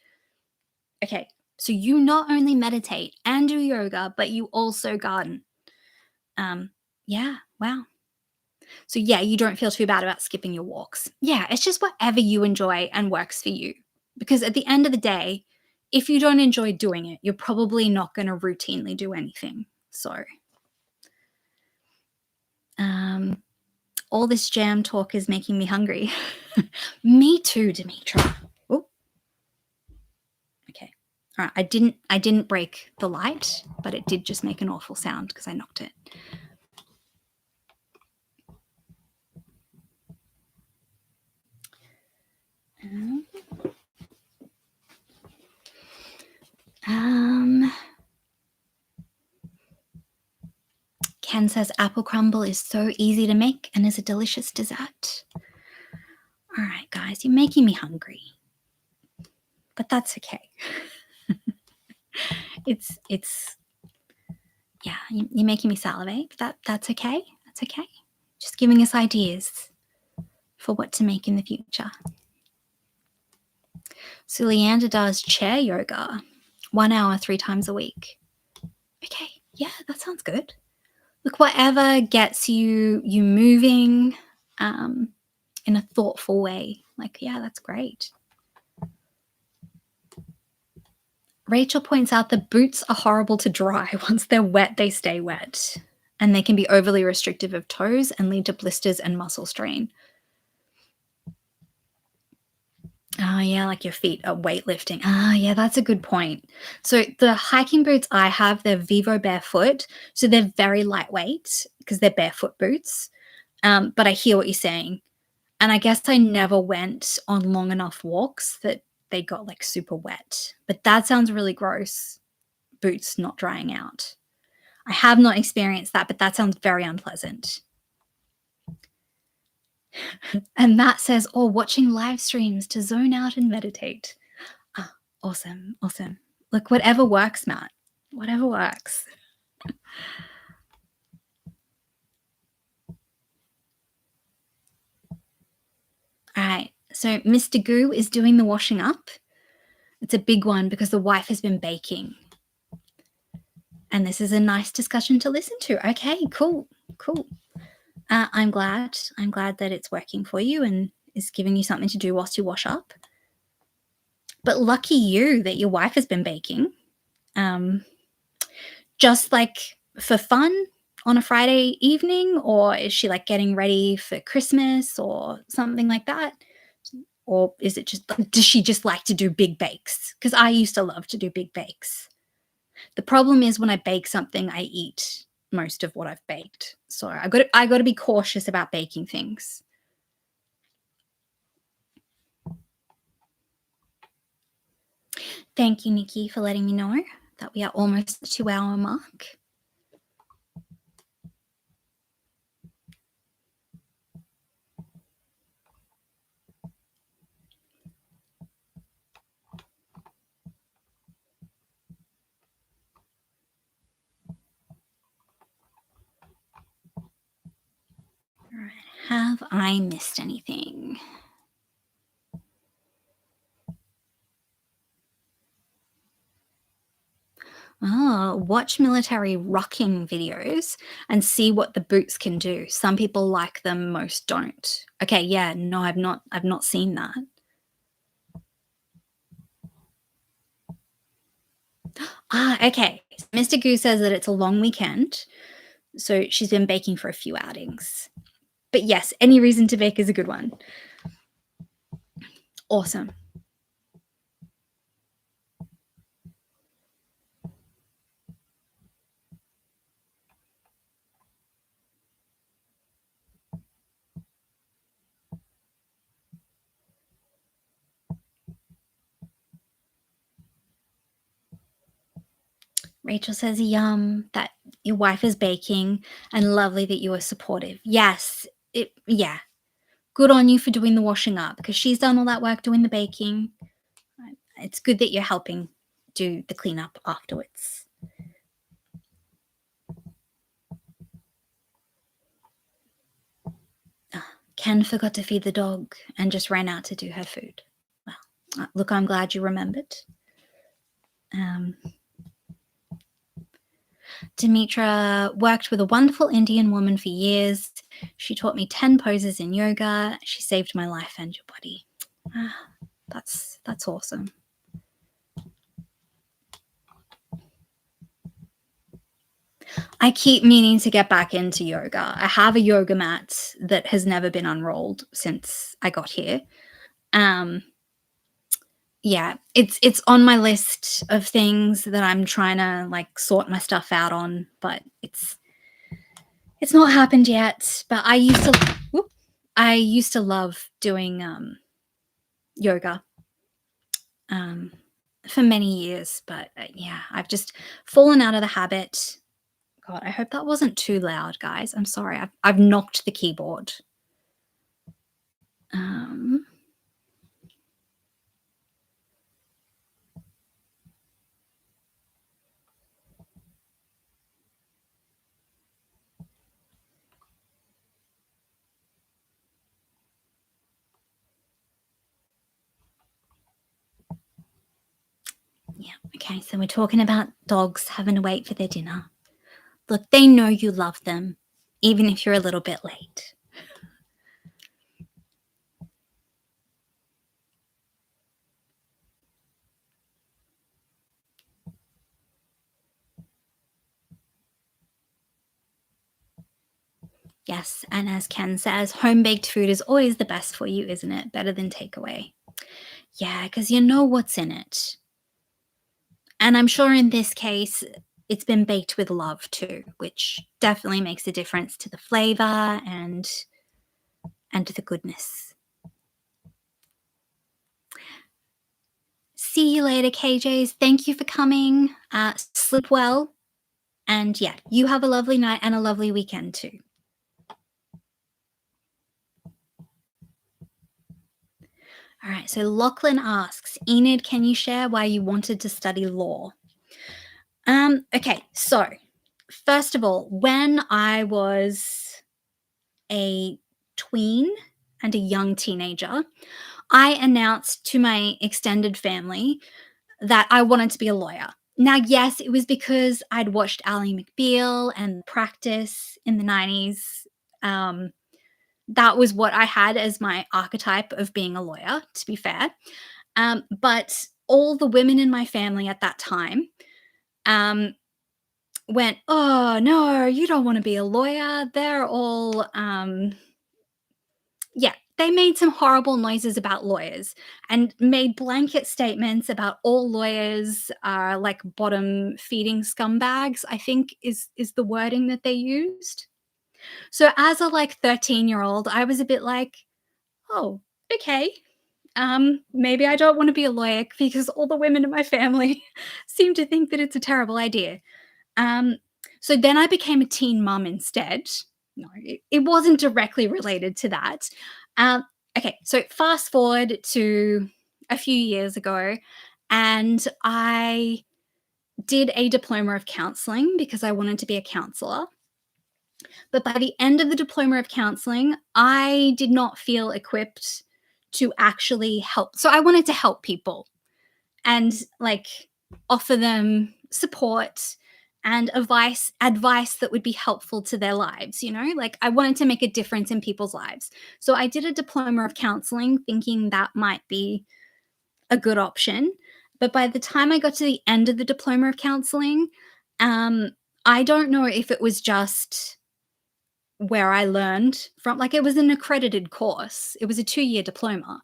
Okay, so you not only meditate and do yoga, but you also garden. Yeah, wow. So yeah, you don't feel too bad about skipping your walks. Yeah, it's just whatever you enjoy and works for you. Because at the end of the day, if you don't enjoy doing it, you're probably not going to routinely do anything. So, all this jam talk is making me hungry. Me too, Demetra. Oh, okay. All right. I didn't break the light, but it did just make an awful sound because I knocked it. Ken says apple crumble is so easy to make and is a delicious dessert. All right, guys, you're making me hungry. but that's okay. It's yeah, you're making me salivate, but that's okay. That's okay. Just giving us ideas for what to make in the future. So Leander does chair yoga, 1 hour, 3 times a week. Okay, yeah, that sounds good. Look, whatever gets you moving in a thoughtful way. Like, yeah, that's great. Rachel points out that boots are horrible to dry. Once they're wet, they stay wet. And they can be overly restrictive of toes and lead to blisters and muscle strain. Oh, yeah, like your feet are weightlifting. Ah, yeah, that's a good point. So the hiking boots I have, they're Vivo Barefoot. So they're very lightweight because they're barefoot boots. But I hear what you're saying. And I guess I never went on long enough walks that they got like super wet. But that sounds really gross. Boots not drying out. I have not experienced that, but that sounds very unpleasant. And Matt says, oh, watching live streams to zone out and meditate. Ah, awesome. Awesome. Look, whatever works, Matt. Whatever works. All right. So Mr. Goo is doing the washing up. It's a big one because the wife has been baking. And this is a nice discussion to listen to. Okay, cool. Cool. I'm glad that it's working for you and is giving you something to do whilst you wash up. But lucky you that your wife has been baking. Just like for fun on a Friday evening, or is she like getting ready for Christmas or something like that? Or is it just, does she just like to do big bakes? Because I used to love to do big bakes. The problem is when I bake something, I eat most of what I've baked. So I got to be cautious about baking things. Thank you, Nikki, for letting me know that we are almost the 2-hour mark. All right. Have I missed anything? Oh, watch military rocking videos and see what the boots can do. Some people like them, most don't. Okay, yeah, no, I've not seen that. Ah, okay. Mr. Goose says that it's a long weekend, so she's been baking for a few outings. But yes, any reason to bake is a good one. Awesome. Rachel says, yum, that your wife is baking and lovely that you are supportive. Yes, yeah. Good on you for doing the washing up because she's done all that work doing the baking. It's good that you're helping do the cleanup afterwards. Ken forgot to feed the dog and just ran out to do her food. Well, look, I'm glad you remembered. Demetra worked with a wonderful Indian woman for years. She taught me 10 poses in yoga. She saved my life and your body. That's awesome. I keep meaning to get back into yoga. I have a yoga mat that has never been unrolled since I got here. Yeah, it's on my list of things that I'm trying to like sort my stuff out on, but it's not happened yet. But I used to love doing yoga for many years, but yeah, I've just fallen out of the habit. God, I hope that wasn't too loud, guys. I'm sorry. I've knocked the keyboard. Yeah. Okay. So we're talking about dogs having to wait for their dinner. Look, they know you love them, even if you're a little bit late. Yes. And as Ken says, home baked food is always the best for you, isn't it? Better than takeaway. Yeah, because you know what's in it. And I'm sure in this case, it's been baked with love too, which definitely makes a difference to the flavor and to the goodness. See you later, KJs. Thank you for coming. Sleep well. And yeah, you have a lovely night and a lovely weekend too. All right, so Lachlan asks, Enid, can you share why you wanted to study law? Okay, so first of all, when I was a tween and a young teenager, I announced to my extended family that I wanted to be a lawyer. Now, yes, it was because I'd watched Ally McBeal and Practice in the 90s. Um, that was what I had as my archetype of being a lawyer, to be fair. But all the women in my family at that time um, went, "Oh, no, you don't want to be a lawyer." They're all yeah, they made some horrible noises about lawyers and made blanket statements about all lawyers are like bottom feeding scumbags, I think is the wording that they used. So as a like 13-year-old, I was a bit like, "Oh, okay. Maybe I don't want to be a lawyer because all the women in my family seem to think that it's a terrible idea." Um, so then I became a teen mum instead. No, it wasn't directly related to that. Um, okay, so fast forward to a few years ago, and I did a diploma of counseling because I wanted to be a counselor. But by the end of the diploma of counseling, I did not feel equipped to actually help. So I wanted to help people and like offer them support and advice that would be helpful to their lives, you know? Like I wanted to make a difference in people's lives. So I did a diploma of counseling thinking that might be a good option. But by the time I got to the end of the diploma of counseling, um I don't know if it was just where I learned from, like it was an accredited course. It was a 2-year diploma.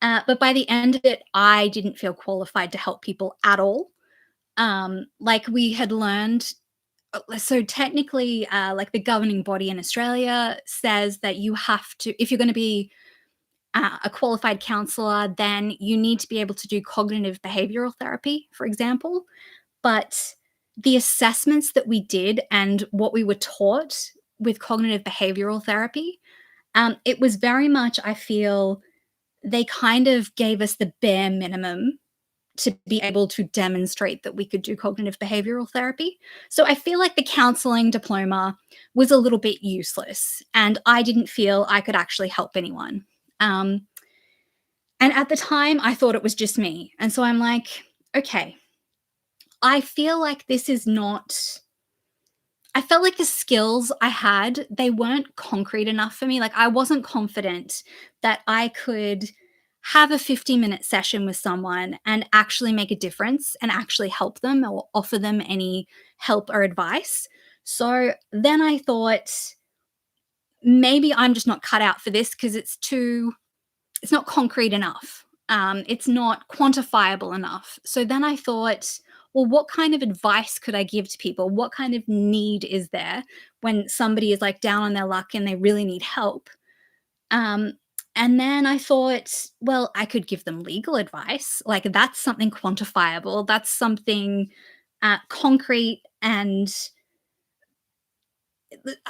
But by the end of it, I didn't feel qualified to help people at all. Like we had learned, so technically, like the governing body in Australia says that you have to, if you're going to be a qualified counselor, then you need to be able to do cognitive behavioral therapy, for example. But the assessments that we did and what we were taught with cognitive behavioral therapy, it was very much, I feel, they kind of gave us the bare minimum to be able to demonstrate that we could do cognitive behavioral therapy. So I feel like the counseling diploma was a little bit useless and I didn't feel I could actually help anyone. Um, and at the time, I thought it was just me. And so I'm like, okay, I feel like this is not. I felt like the skills I had, they weren't concrete enough for me. Like I wasn't confident that I could have a 50-minute session with someone and actually make a difference and actually help them or offer them any help or advice. So then I thought maybe I'm just not cut out for this because it's not concrete enough. It's not quantifiable enough. So then I thought, well, what kind of advice could I give to people? What kind of need is there when somebody is like down on their luck and they really need help? Um, and then I thought, well, I could give them legal advice. Like that's something quantifiable. That's something concrete and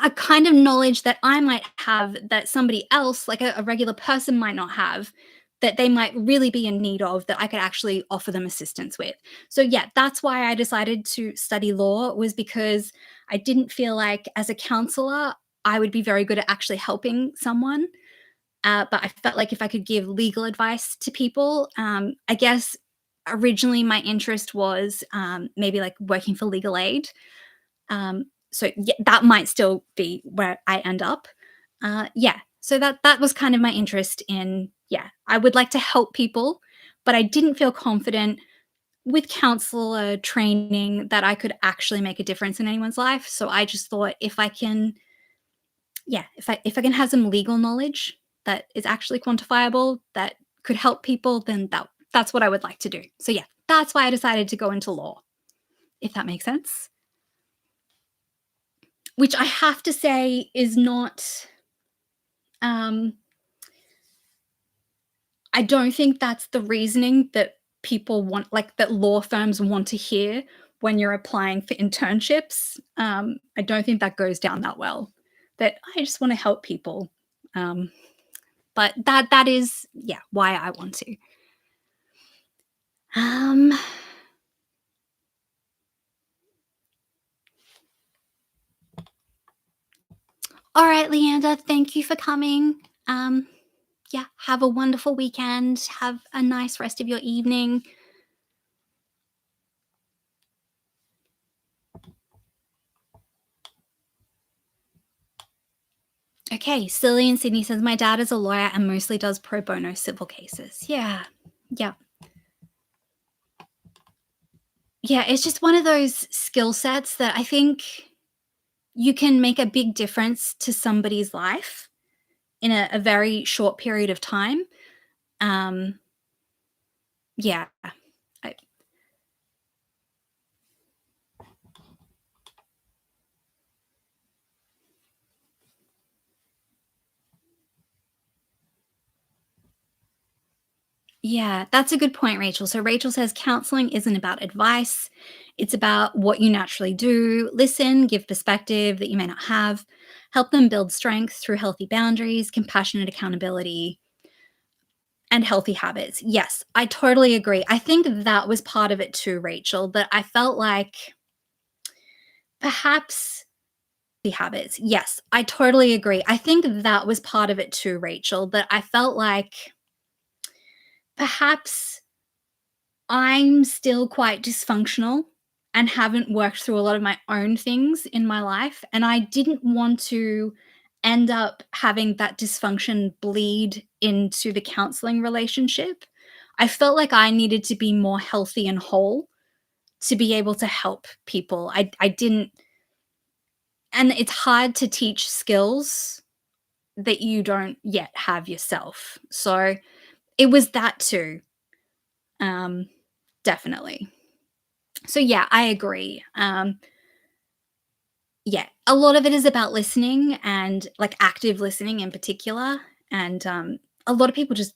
a kind of knowledge that I might have that somebody else, like a regular person, might not have, that they might really be in need of, that I could actually offer them assistance with. So yeah, that's why I decided to study law, was because I didn't feel like as a counselor I would be very good at actually helping someone. But I felt like if I could give legal advice to people, I guess originally my interest was maybe like working for legal aid. So yeah, that might still be where I end up. Yeah, so that was kind of my interest in. Yeah, I would like to help people, but I didn't feel confident with counselor training that I could actually make a difference in anyone's life. So I just thought if I can, yeah, if I can have some legal knowledge that is actually quantifiable that could help people, then that's what I would like to do. So yeah, that's why I decided to go into law, if that makes sense. Which I have to say is not um I don't think that's the reasoning that people want, like, that law firms want to hear when you're applying for internships. I don't think that goes down that well. That I just want to help people. Um, but that is, yeah, why I want to. Um, all right, Leander, thank you for coming. Yeah, have a wonderful weekend. Have a nice rest of your evening. Okay, Silly in Sydney says, my dad is a lawyer and mostly does pro bono civil cases. Yeah. Yeah. Yeah. It's just one of those skill sets that I think you can make a big difference to somebody's life in a very short period of time. Um, yeah. I, yeah, that's a good point, Rachel. So Rachel says counseling isn't about advice. It's about what you naturally do. Listen, give perspective that you may not have, help them build strength through healthy boundaries, compassionate accountability, and healthy habits. Yes, I totally agree. I think that was part of it too, Rachel, that I felt like perhaps the habits. Yes, I totally agree. I think that was part of it too, Rachel, that I felt like perhaps I'm still quite dysfunctional and haven't worked through a lot of my own things in my life. And I didn't want to end up having that dysfunction bleed into the counseling relationship. I felt like I needed to be more healthy and whole to be able to help people. I didn't, and it's hard to teach skills that you don't yet have yourself. So it was that too. Um, definitely. So yeah, I agree. Yeah, a lot of it is about listening and like active listening in particular. And a lot of people just,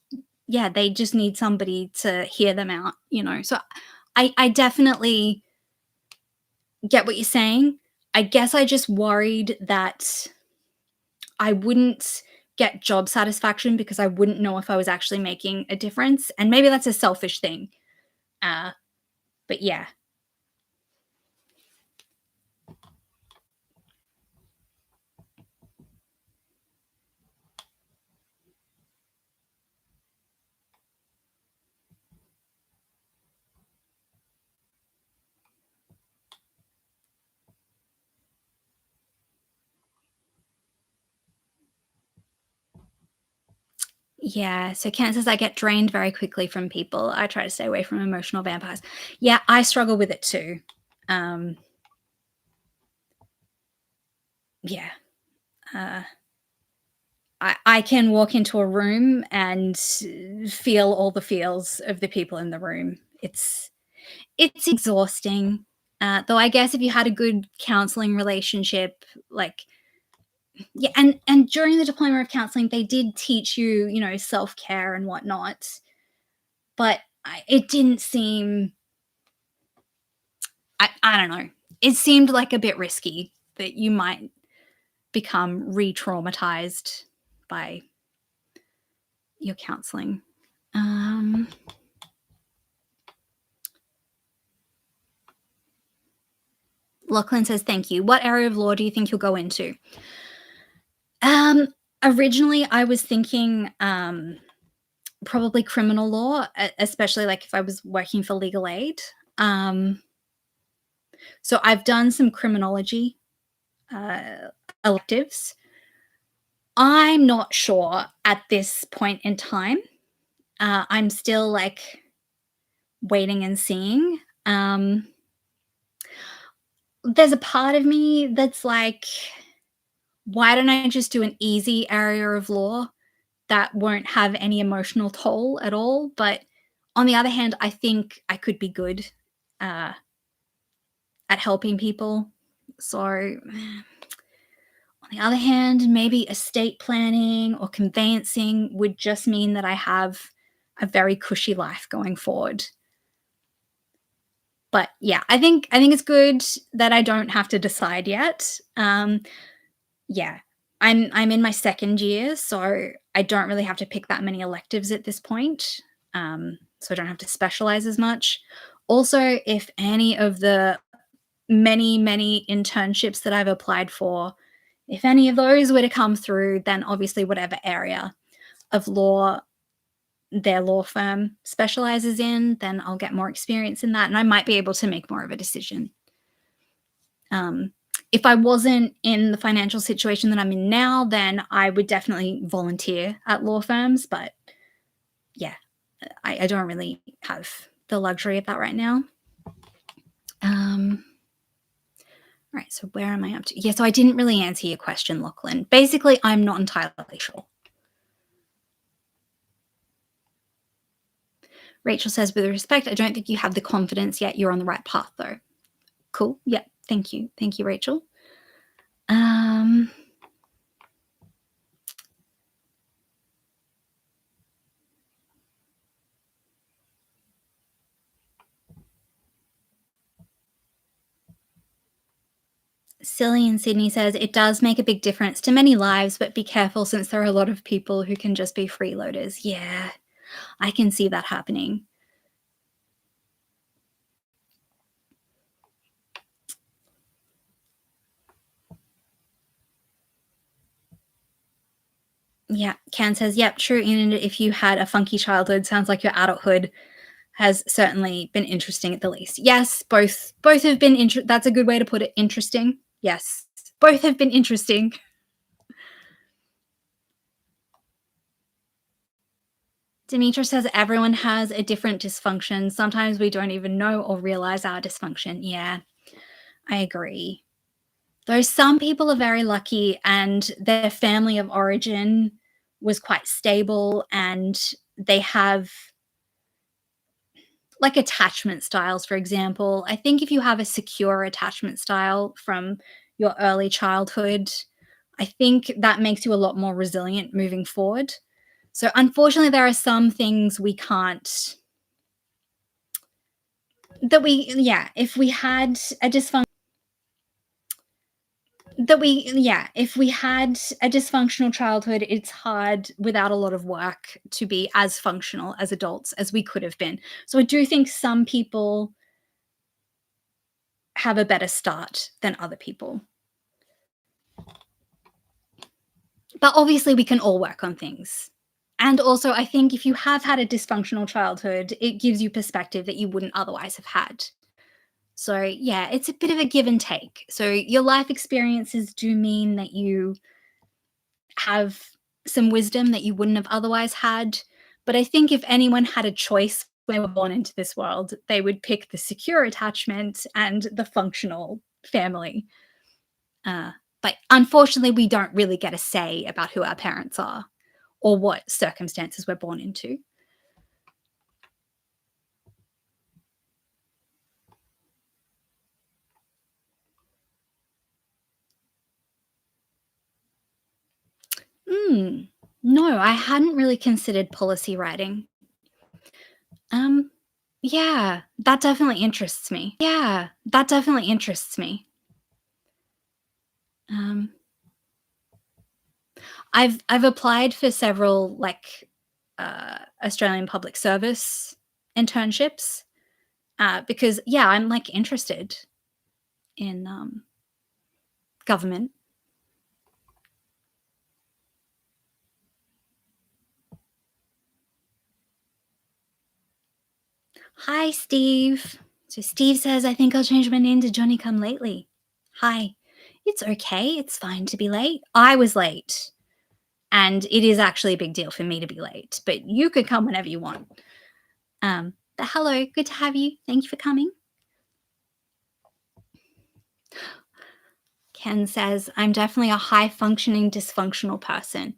yeah, they just need somebody to hear them out, you know. So I definitely get what you're saying. I guess I just worried that I wouldn't get job satisfaction because I wouldn't know if I was actually making a difference. And maybe that's a selfish thing. Uh, but yeah. Yeah, so Kent says I get drained very quickly from people. I try to stay away from emotional vampires. Yeah, I struggle with it too. Um, yeah, uh, I can walk into a room and feel all the feels of the people in the room. It's exhausting. Though I guess if you had a good counseling relationship, like yeah, and during the diploma of counseling, they did teach you, you know, self care and whatnot. But it didn't seem I don't know. It seemed like a bit risky that you might become re-traumatized by your counseling. Um, Lachlan says, "Thank you. What area of law do you think you'll go into?" Um, Originally, I was thinking probably criminal law, especially like if I was working for legal aid. Um, so I've done some criminology uh, electives. I'm not sure at this point in time. I'm still like waiting and seeing. There's a part of me that's like, why don't I just do an easy area of law that won't have any emotional toll at all? But on the other hand, I think I could be good uh, at helping people. So, on the other hand, maybe estate planning or conveyancing would just mean that I have a very cushy life going forward. But yeah, I think it's good that I don't have to decide yet. Yeah, I'm in my second year, so I don't really have to pick that many electives at this point. So I don't have to specialize as much. Also, if any of the many internships that I've applied for, if any of those were to come through, then obviously whatever area of law their law firm specializes in, then I'll get more experience in that and I might be able to make more of a decision. Um, if I wasn't in the financial situation that I'm in now, then I would definitely volunteer at law firms. But yeah, I don't really have the luxury of that right now. Right, so where am I up to? Yeah, so I didn't really answer your question, Lachlan. Basically, I'm not entirely sure. Rachel says, with respect, I don't think you have the confidence yet. You're on the right path, though. Cool. Yeah. Thank you. Thank you, Rachel. Um, Silly in Sydney says, it does make a big difference to many lives, but be careful since there are a lot of people who can just be freeloaders. Yeah, I can see that happening. Yeah, Can says, yep, true. And if you had a funky childhood, sounds like your adulthood has certainly been interesting at the least. Yes, both have been that's a good way to put it. Interesting. Yes. Both have been interesting. Demetra says everyone has a different dysfunction. Sometimes we don't even know or realize our dysfunction. Yeah, I agree. Though some people are very lucky and their family of origin was quite stable and they have like attachment styles, for example. I think if you have a secure attachment style from your early childhood, I think that makes you a lot more resilient moving forward. So, unfortunately, there are some things we can't, that we, yeah, if we had a dysfunction, if we had a dysfunctional childhood, it's hard without a lot of work to be as functional as adults as we could have been. So, I do think some people have a better start than other people. But obviously, we can all work on things. And also, I think if you have had a dysfunctional childhood, it gives you perspective that you wouldn't otherwise have had. So, yeah, it's a bit of a give and take. So, your life experiences do mean that you have some wisdom that you wouldn't have otherwise had. But I think if anyone had a choice when they were born into this world, they would pick the secure attachment and the functional family. Uh, but unfortunately, we don't really get a say about who our parents are or what circumstances we're born into. Hmm. No, I hadn't really considered policy writing. Um, yeah, that definitely interests me. Yeah, that definitely interests me. Um, I've applied for several like Australian public service internships because yeah, I'm like interested in government. Hi, Steve. So Steve says, I think I'll change my name to Johnny Come Lately. Hi. It's okay. It's fine to be late. I was late. And it is actually a big deal for me to be late, but you could come whenever you want. But hello, good to have you. Thank you for coming. Ken says, I'm definitely a high functioning, dysfunctional person.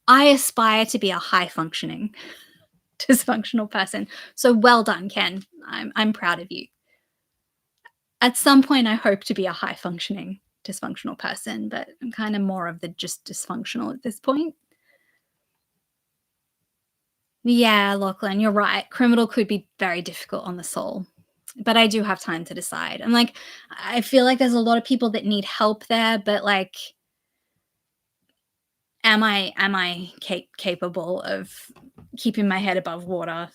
I aspire to be a high functioning, dysfunctional person. So well done, Ken. I'm proud of you. At some point, I hope to be a high functioning, dysfunctional person, but I'm kind of more of the just dysfunctional at this point. Yeah, Lachlan, you're right. Criminal could be very difficult on the soul, but I do have time to decide. I'm like, I feel like there's a lot of people that need help there, but like, am I capable of keeping my head above water?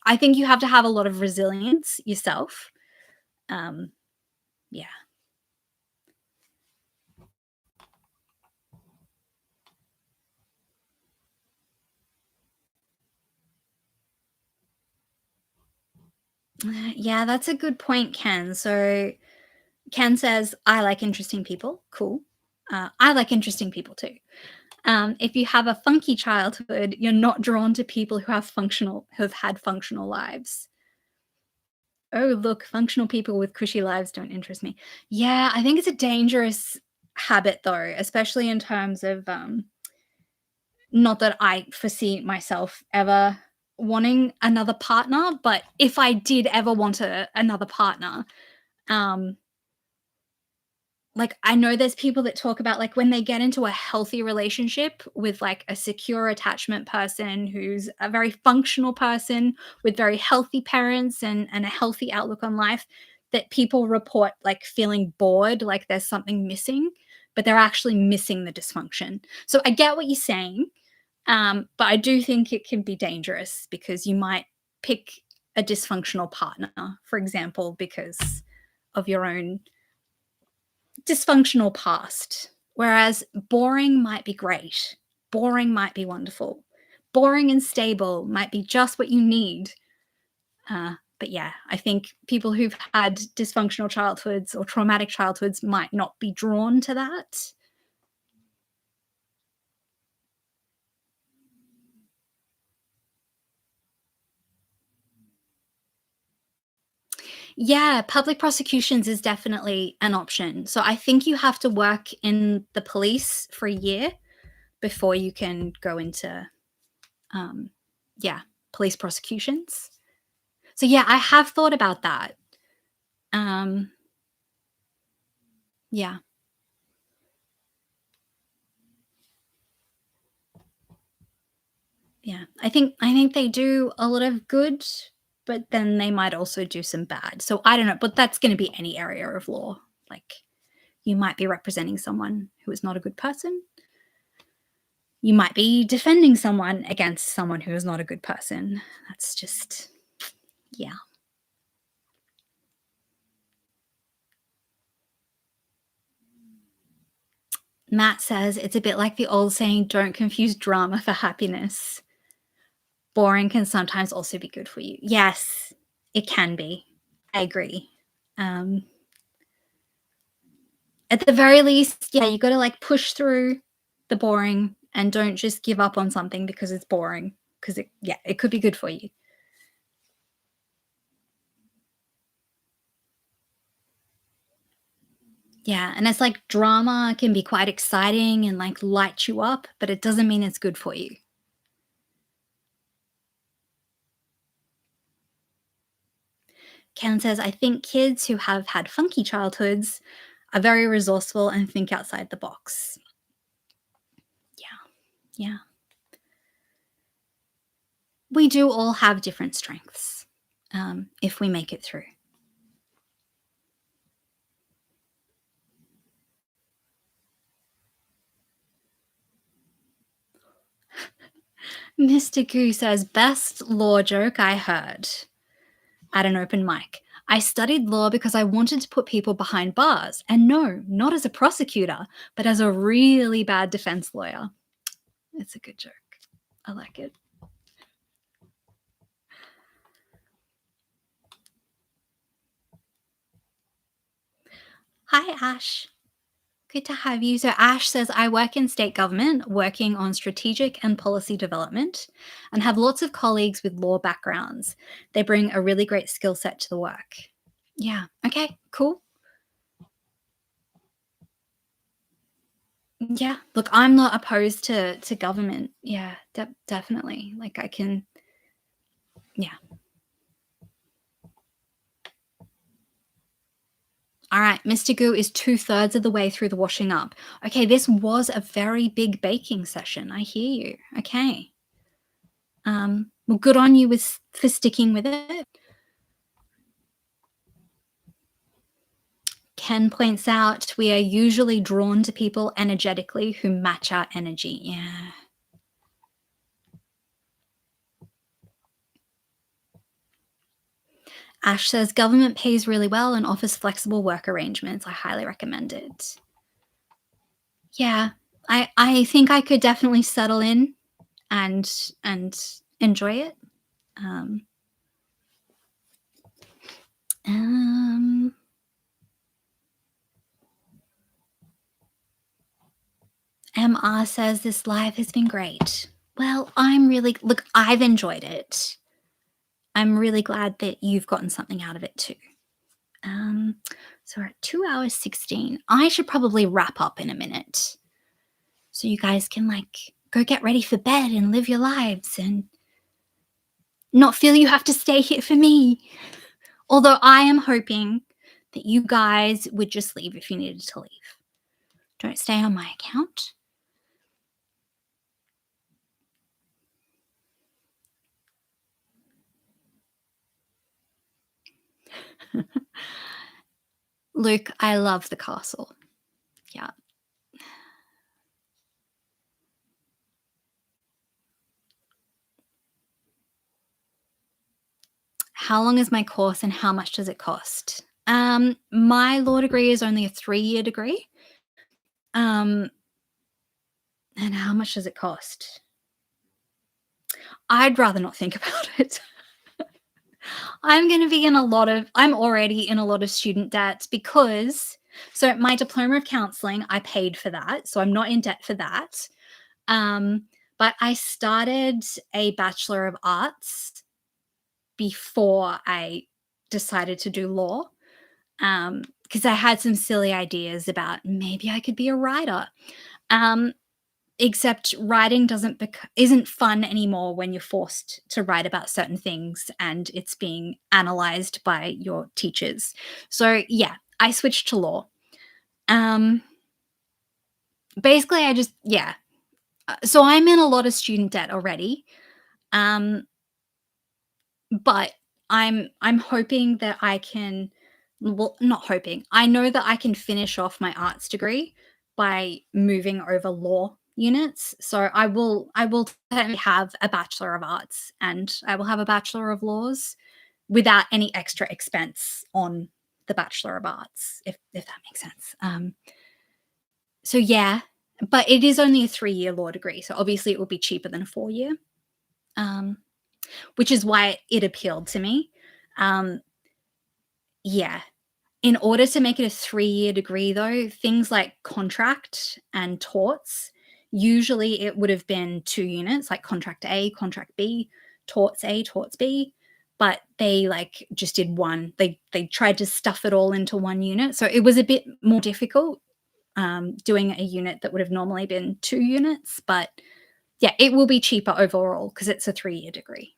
I think you have to have a lot of resilience yourself. Um, yeah. Yeah, that's a good point, Ken. So Ken says, I like interesting people. Cool. I like interesting people too. If you have a funky childhood, you're not drawn to people who have had functional lives. Oh, look, functional people with cushy lives don't interest me. Yeah, I think it's a dangerous habit though, especially in terms of not that I foresee myself ever wanting another partner, but if I did ever want another partner, um, like I know there's people that talk about like when they get into a healthy relationship with like a secure attachment person who's a very functional person with very healthy parents and a healthy outlook on life, that people report like feeling bored, like there's something missing, but they're actually missing the dysfunction. So I get what you're saying, but I do think it can be dangerous because you might pick a dysfunctional partner, for example, because of your own dysfunctional past. Whereas boring might be great, boring might be wonderful, boring and stable might be just what you need. But yeah, I think people who've had dysfunctional childhoods or traumatic childhoods might not be drawn to that. Yeah, public prosecutions is definitely an option. So I think you have to work in the police for a year before you can go into, um, yeah, police prosecutions. So yeah, I have thought about that. Um, yeah, yeah. I think they do a lot of good, but then they might also do some bad. So I don't know, but that's going to be any area of law. Like you might be representing someone who is not a good person. You might be defending someone against someone who is not a good person. That's just yeah. Matt says it's a bit like the old saying, don't confuse drama for happiness. Boring can sometimes also be good for you. Yes, it can be. I agree. Um, at the very least, yeah, you got to like push through the boring and don't just give up on something because it's boring. Because yeah, it could be good for you. Yeah, and it's like drama can be quite exciting and like light you up, but it doesn't mean it's good for you. Ken says, I think kids who have had funky childhoods are very resourceful and think outside the box. Yeah, yeah. We do all have different strengths if we make it through. Mr. Goo says, best law joke I heard at an open mic. I studied law because I wanted to put people behind bars. And no, not as a prosecutor, but as a really bad defense lawyer. It's a good joke. I like it. Hi, Ash. Good to have you. So, Ash says, I work in state government, working on strategic and policy development, and have lots of colleagues with law backgrounds. They bring a really great skill set to the work. Yeah. Okay, cool. Yeah. Look, I'm not opposed to government. Yeah, definitely. Like, I can, yeah. All right, Mr. Goo is two-thirds of the way through the washing up. Okay, this was a very big baking session. I hear you. Okay. Well, good on you for sticking with it. Ken points out we are usually drawn to people energetically who match our energy. Yeah. Ash says government pays really well and offers flexible work arrangements. I highly recommend it. Yeah. I think I could definitely settle in and and enjoy it. Um, um MR says this live has been great. Well, I've enjoyed it. I'm really glad that you've gotten something out of it too. Um, so we're at 2 hours 16. I should probably wrap up in a minute. So you guys can go get ready for bed and live your lives and not feel you have to stay here for me. Although I am hoping that you guys would just leave if you needed to leave. Don't stay on my account. Luke, I love the castle. Yeah. How long is my course and how much does it cost? My law degree is only a 3-year degree. Um, and how much does it cost? I'd rather not think about it. I'm already in a lot of student debt because so my diploma of counseling, I paid for that. So I'm not in debt for that. Um, but I started a Bachelor of Arts before I decided to do law. Because I had some silly ideas about maybe I could be a writer. Um, Except writing isn't fun anymore when you're forced to write about certain things and it's being analyzed by your teachers. So yeah, I switched to law. Um, Basically, I just yeah. So I'm in a lot of student debt already. Um, but I'm hoping that I can well, not hoping. I know that I can finish off my arts degree by moving over law units. So I will definitely have a bachelor of arts and I will have a bachelor of laws without any extra expense on the bachelor of arts if that makes sense. So yeah, but it is only a 3-year law degree. So obviously it will be cheaper than a 4-year. Um which is why it appealed to me. Um, yeah. In order to make it a 3-year degree, though, things like contract and torts, usually it would have been 2 units, like contract A, contract B, torts A, torts B, but they just did one. They tried to stuff it all into one unit, so it was a bit more difficult doing a unit that would have normally been 2 units, but yeah, it will be cheaper overall because it's a 3-year degree.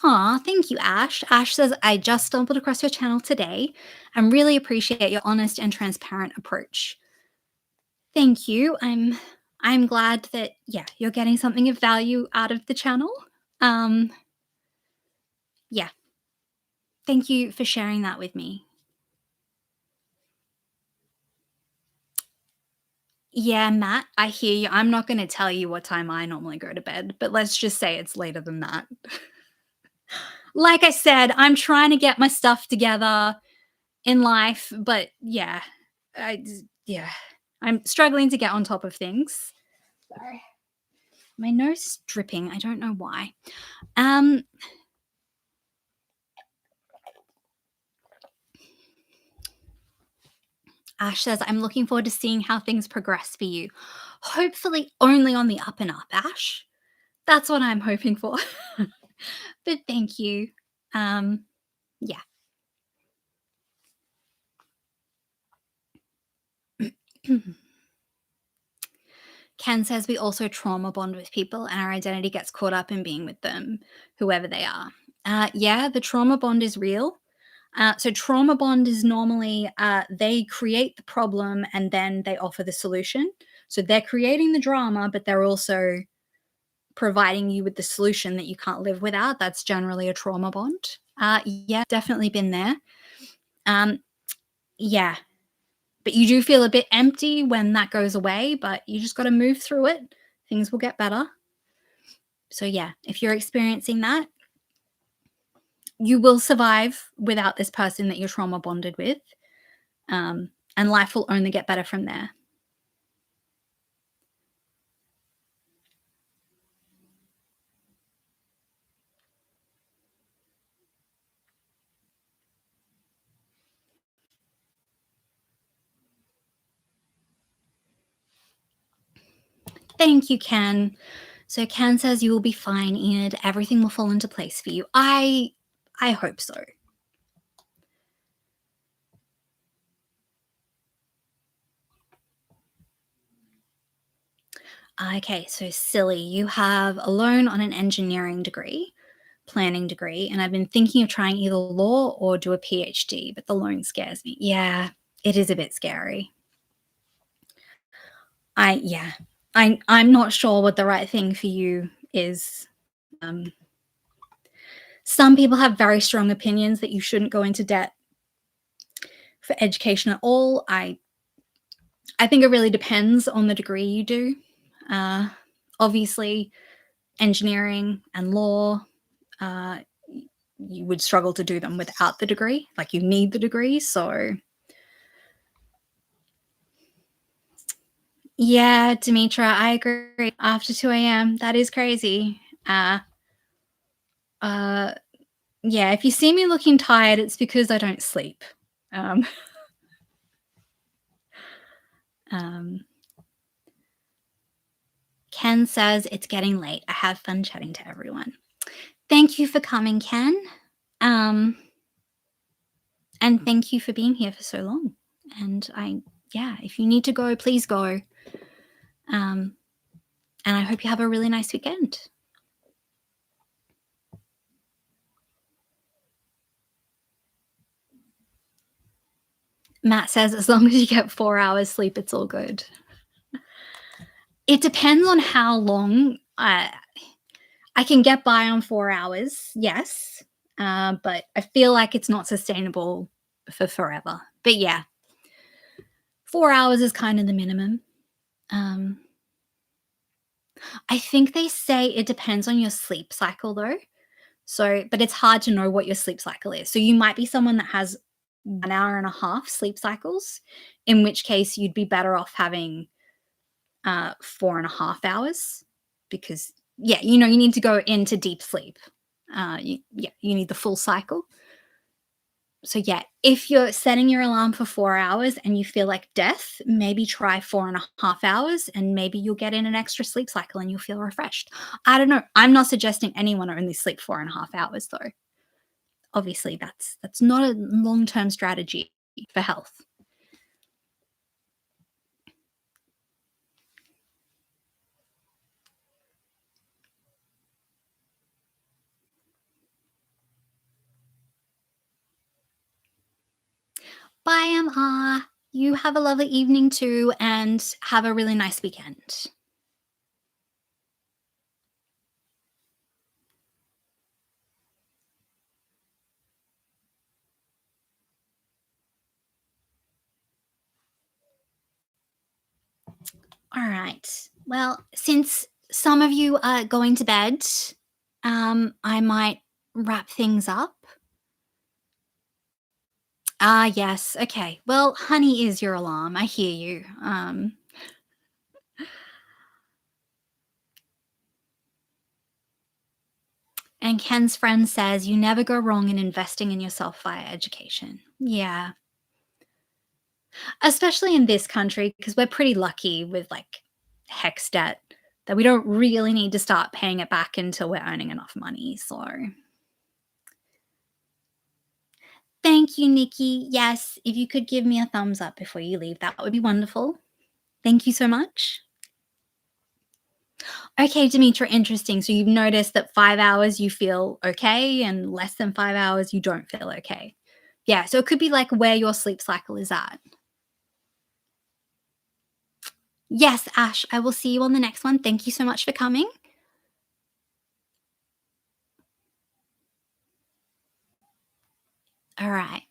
Aw, thank you, Ash. Ash says, I just stumbled across your channel today and really appreciate your honest and transparent approach. Thank you. I'm glad that yeah, you're getting something of value out of the channel. Um yeah, thank you for sharing that with me. Yeah, Matt, I hear you. I'm not going to tell you what time I normally go to bed, but let's just say it's later than that. Like I said, I'm trying to get my stuff together in life, but yeah, yeah, I'm struggling to get on top of things. Sorry. My nose is dripping. I don't know why. Um, Ash says, I'm looking forward to seeing how things progress for you. Hopefully, only on the up and up, Ash. That's what I'm hoping for. But thank you. Um, yeah. Ken says we also trauma bond with people and our identity gets caught up in being with them, whoever they are. Yeah, the trauma bond is real. So, trauma bond is normally they create the problem and then they offer the solution. So, they're creating the drama, but they're also providing you with the solution that you can't live without. That's generally a trauma bond. Yeah, definitely been there. Um, yeah, but you do feel a bit empty when that goes away, but you just got to move through it. Things will get better. So, yeah, if you're experiencing that, you will survive without this person that you're trauma bonded with. And life will only get better from there. Thank you, Ken. So Ken says you will be fine, Enid. Everything will fall into place for you. I hope so. Okay, so silly. You have a loan on an engineering degree, planning degree, and I've been thinking of trying either law or do a PhD, but the loan scares me. Yeah, it is a bit scary. Yeah. I'm not sure what the right thing for you is. Um, some people have very strong opinions that you shouldn't go into debt for education at all. I think it really depends on the degree you do. Uh, Obviously, engineering and law, uh, you would struggle to do them without the degree. Like you need the degree. So, yeah, Demetra, I agree. After 2 a.m., that is crazy. Uh, yeah, if you see me looking tired, it's because I don't sleep. Um, um, Ken says it's getting late. I have fun chatting to everyone. Thank you for coming, Ken. Um, and thank you for being here for so long. And yeah, if you need to go, please go. Um, and I hope you have a really nice weekend. Matt says, as long as you get 4 hours sleep, it's all good. It depends on how long I can get by on 4 hours, yes. But I feel like it's not sustainable for forever. But yeah, 4 hours is kind of the minimum. Um, I think they say it depends on your sleep cycle though. So, but it's hard to know what your sleep cycle is. So you might be someone that has 1 hour and a half sleep cycles, in which case you'd be better off having 4.5 hours because, yeah, you need to go into deep sleep. Yeah, you need the full cycle. So, yeah, if you're setting your alarm for 4 hours and you feel like death, maybe try 4.5 hours and maybe you'll get in an extra sleep cycle and you'll feel refreshed. I don't know. I'm not suggesting anyone only sleep 4.5 hours though. Obviously, that's not a long term strategy for health. Bye, Emma. You have a lovely evening too, and have a really nice weekend. All right. Well, since some of you are going to bed, I might wrap things up. Ah, yes. Okay. Well, honey is your alarm. I hear you. And Ken's friend says you never go wrong in investing in yourself via education. Yeah. Especially in this country, because we're pretty lucky with, like, HEX debt that we don't really need to start paying it back until we're earning enough money, so thank you, Nikki. Yes, if you could give me a thumbs up before you leave, that would be wonderful. Thank you so much. Okay, Demetra, interesting. So you've noticed that 5 hours you feel okay and less than 5 hours you don't feel okay. Yeah, so it could be like where your sleep cycle is at. Yes, Ash, I will see you on the next one. Thank you so much for coming. All right.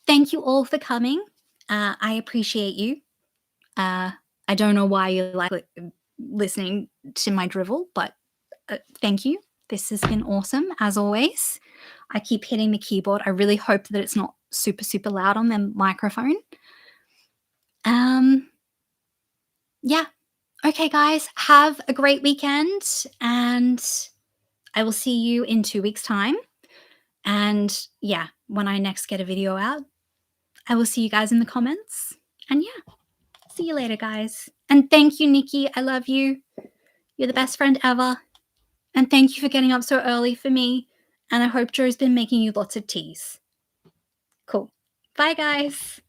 Thank you all for coming. I appreciate you. Uh, I don't know why you like listening to my drivel, but thank you. This has been awesome as always. I keep hitting the keyboard. I really hope that it's not super, super loud on the microphone. Um, yeah. Okay, guys, have a great weekend, and I will see you in 2 weeks' time. And yeah, when I next get a video out, I will see you guys in the comments. And yeah, see you later, guys. And thank you, Nikki. I love you. You're the best friend ever. And thank you for getting up so early for me. And I hope Joe's been making you lots of teas. Cool. Bye, guys.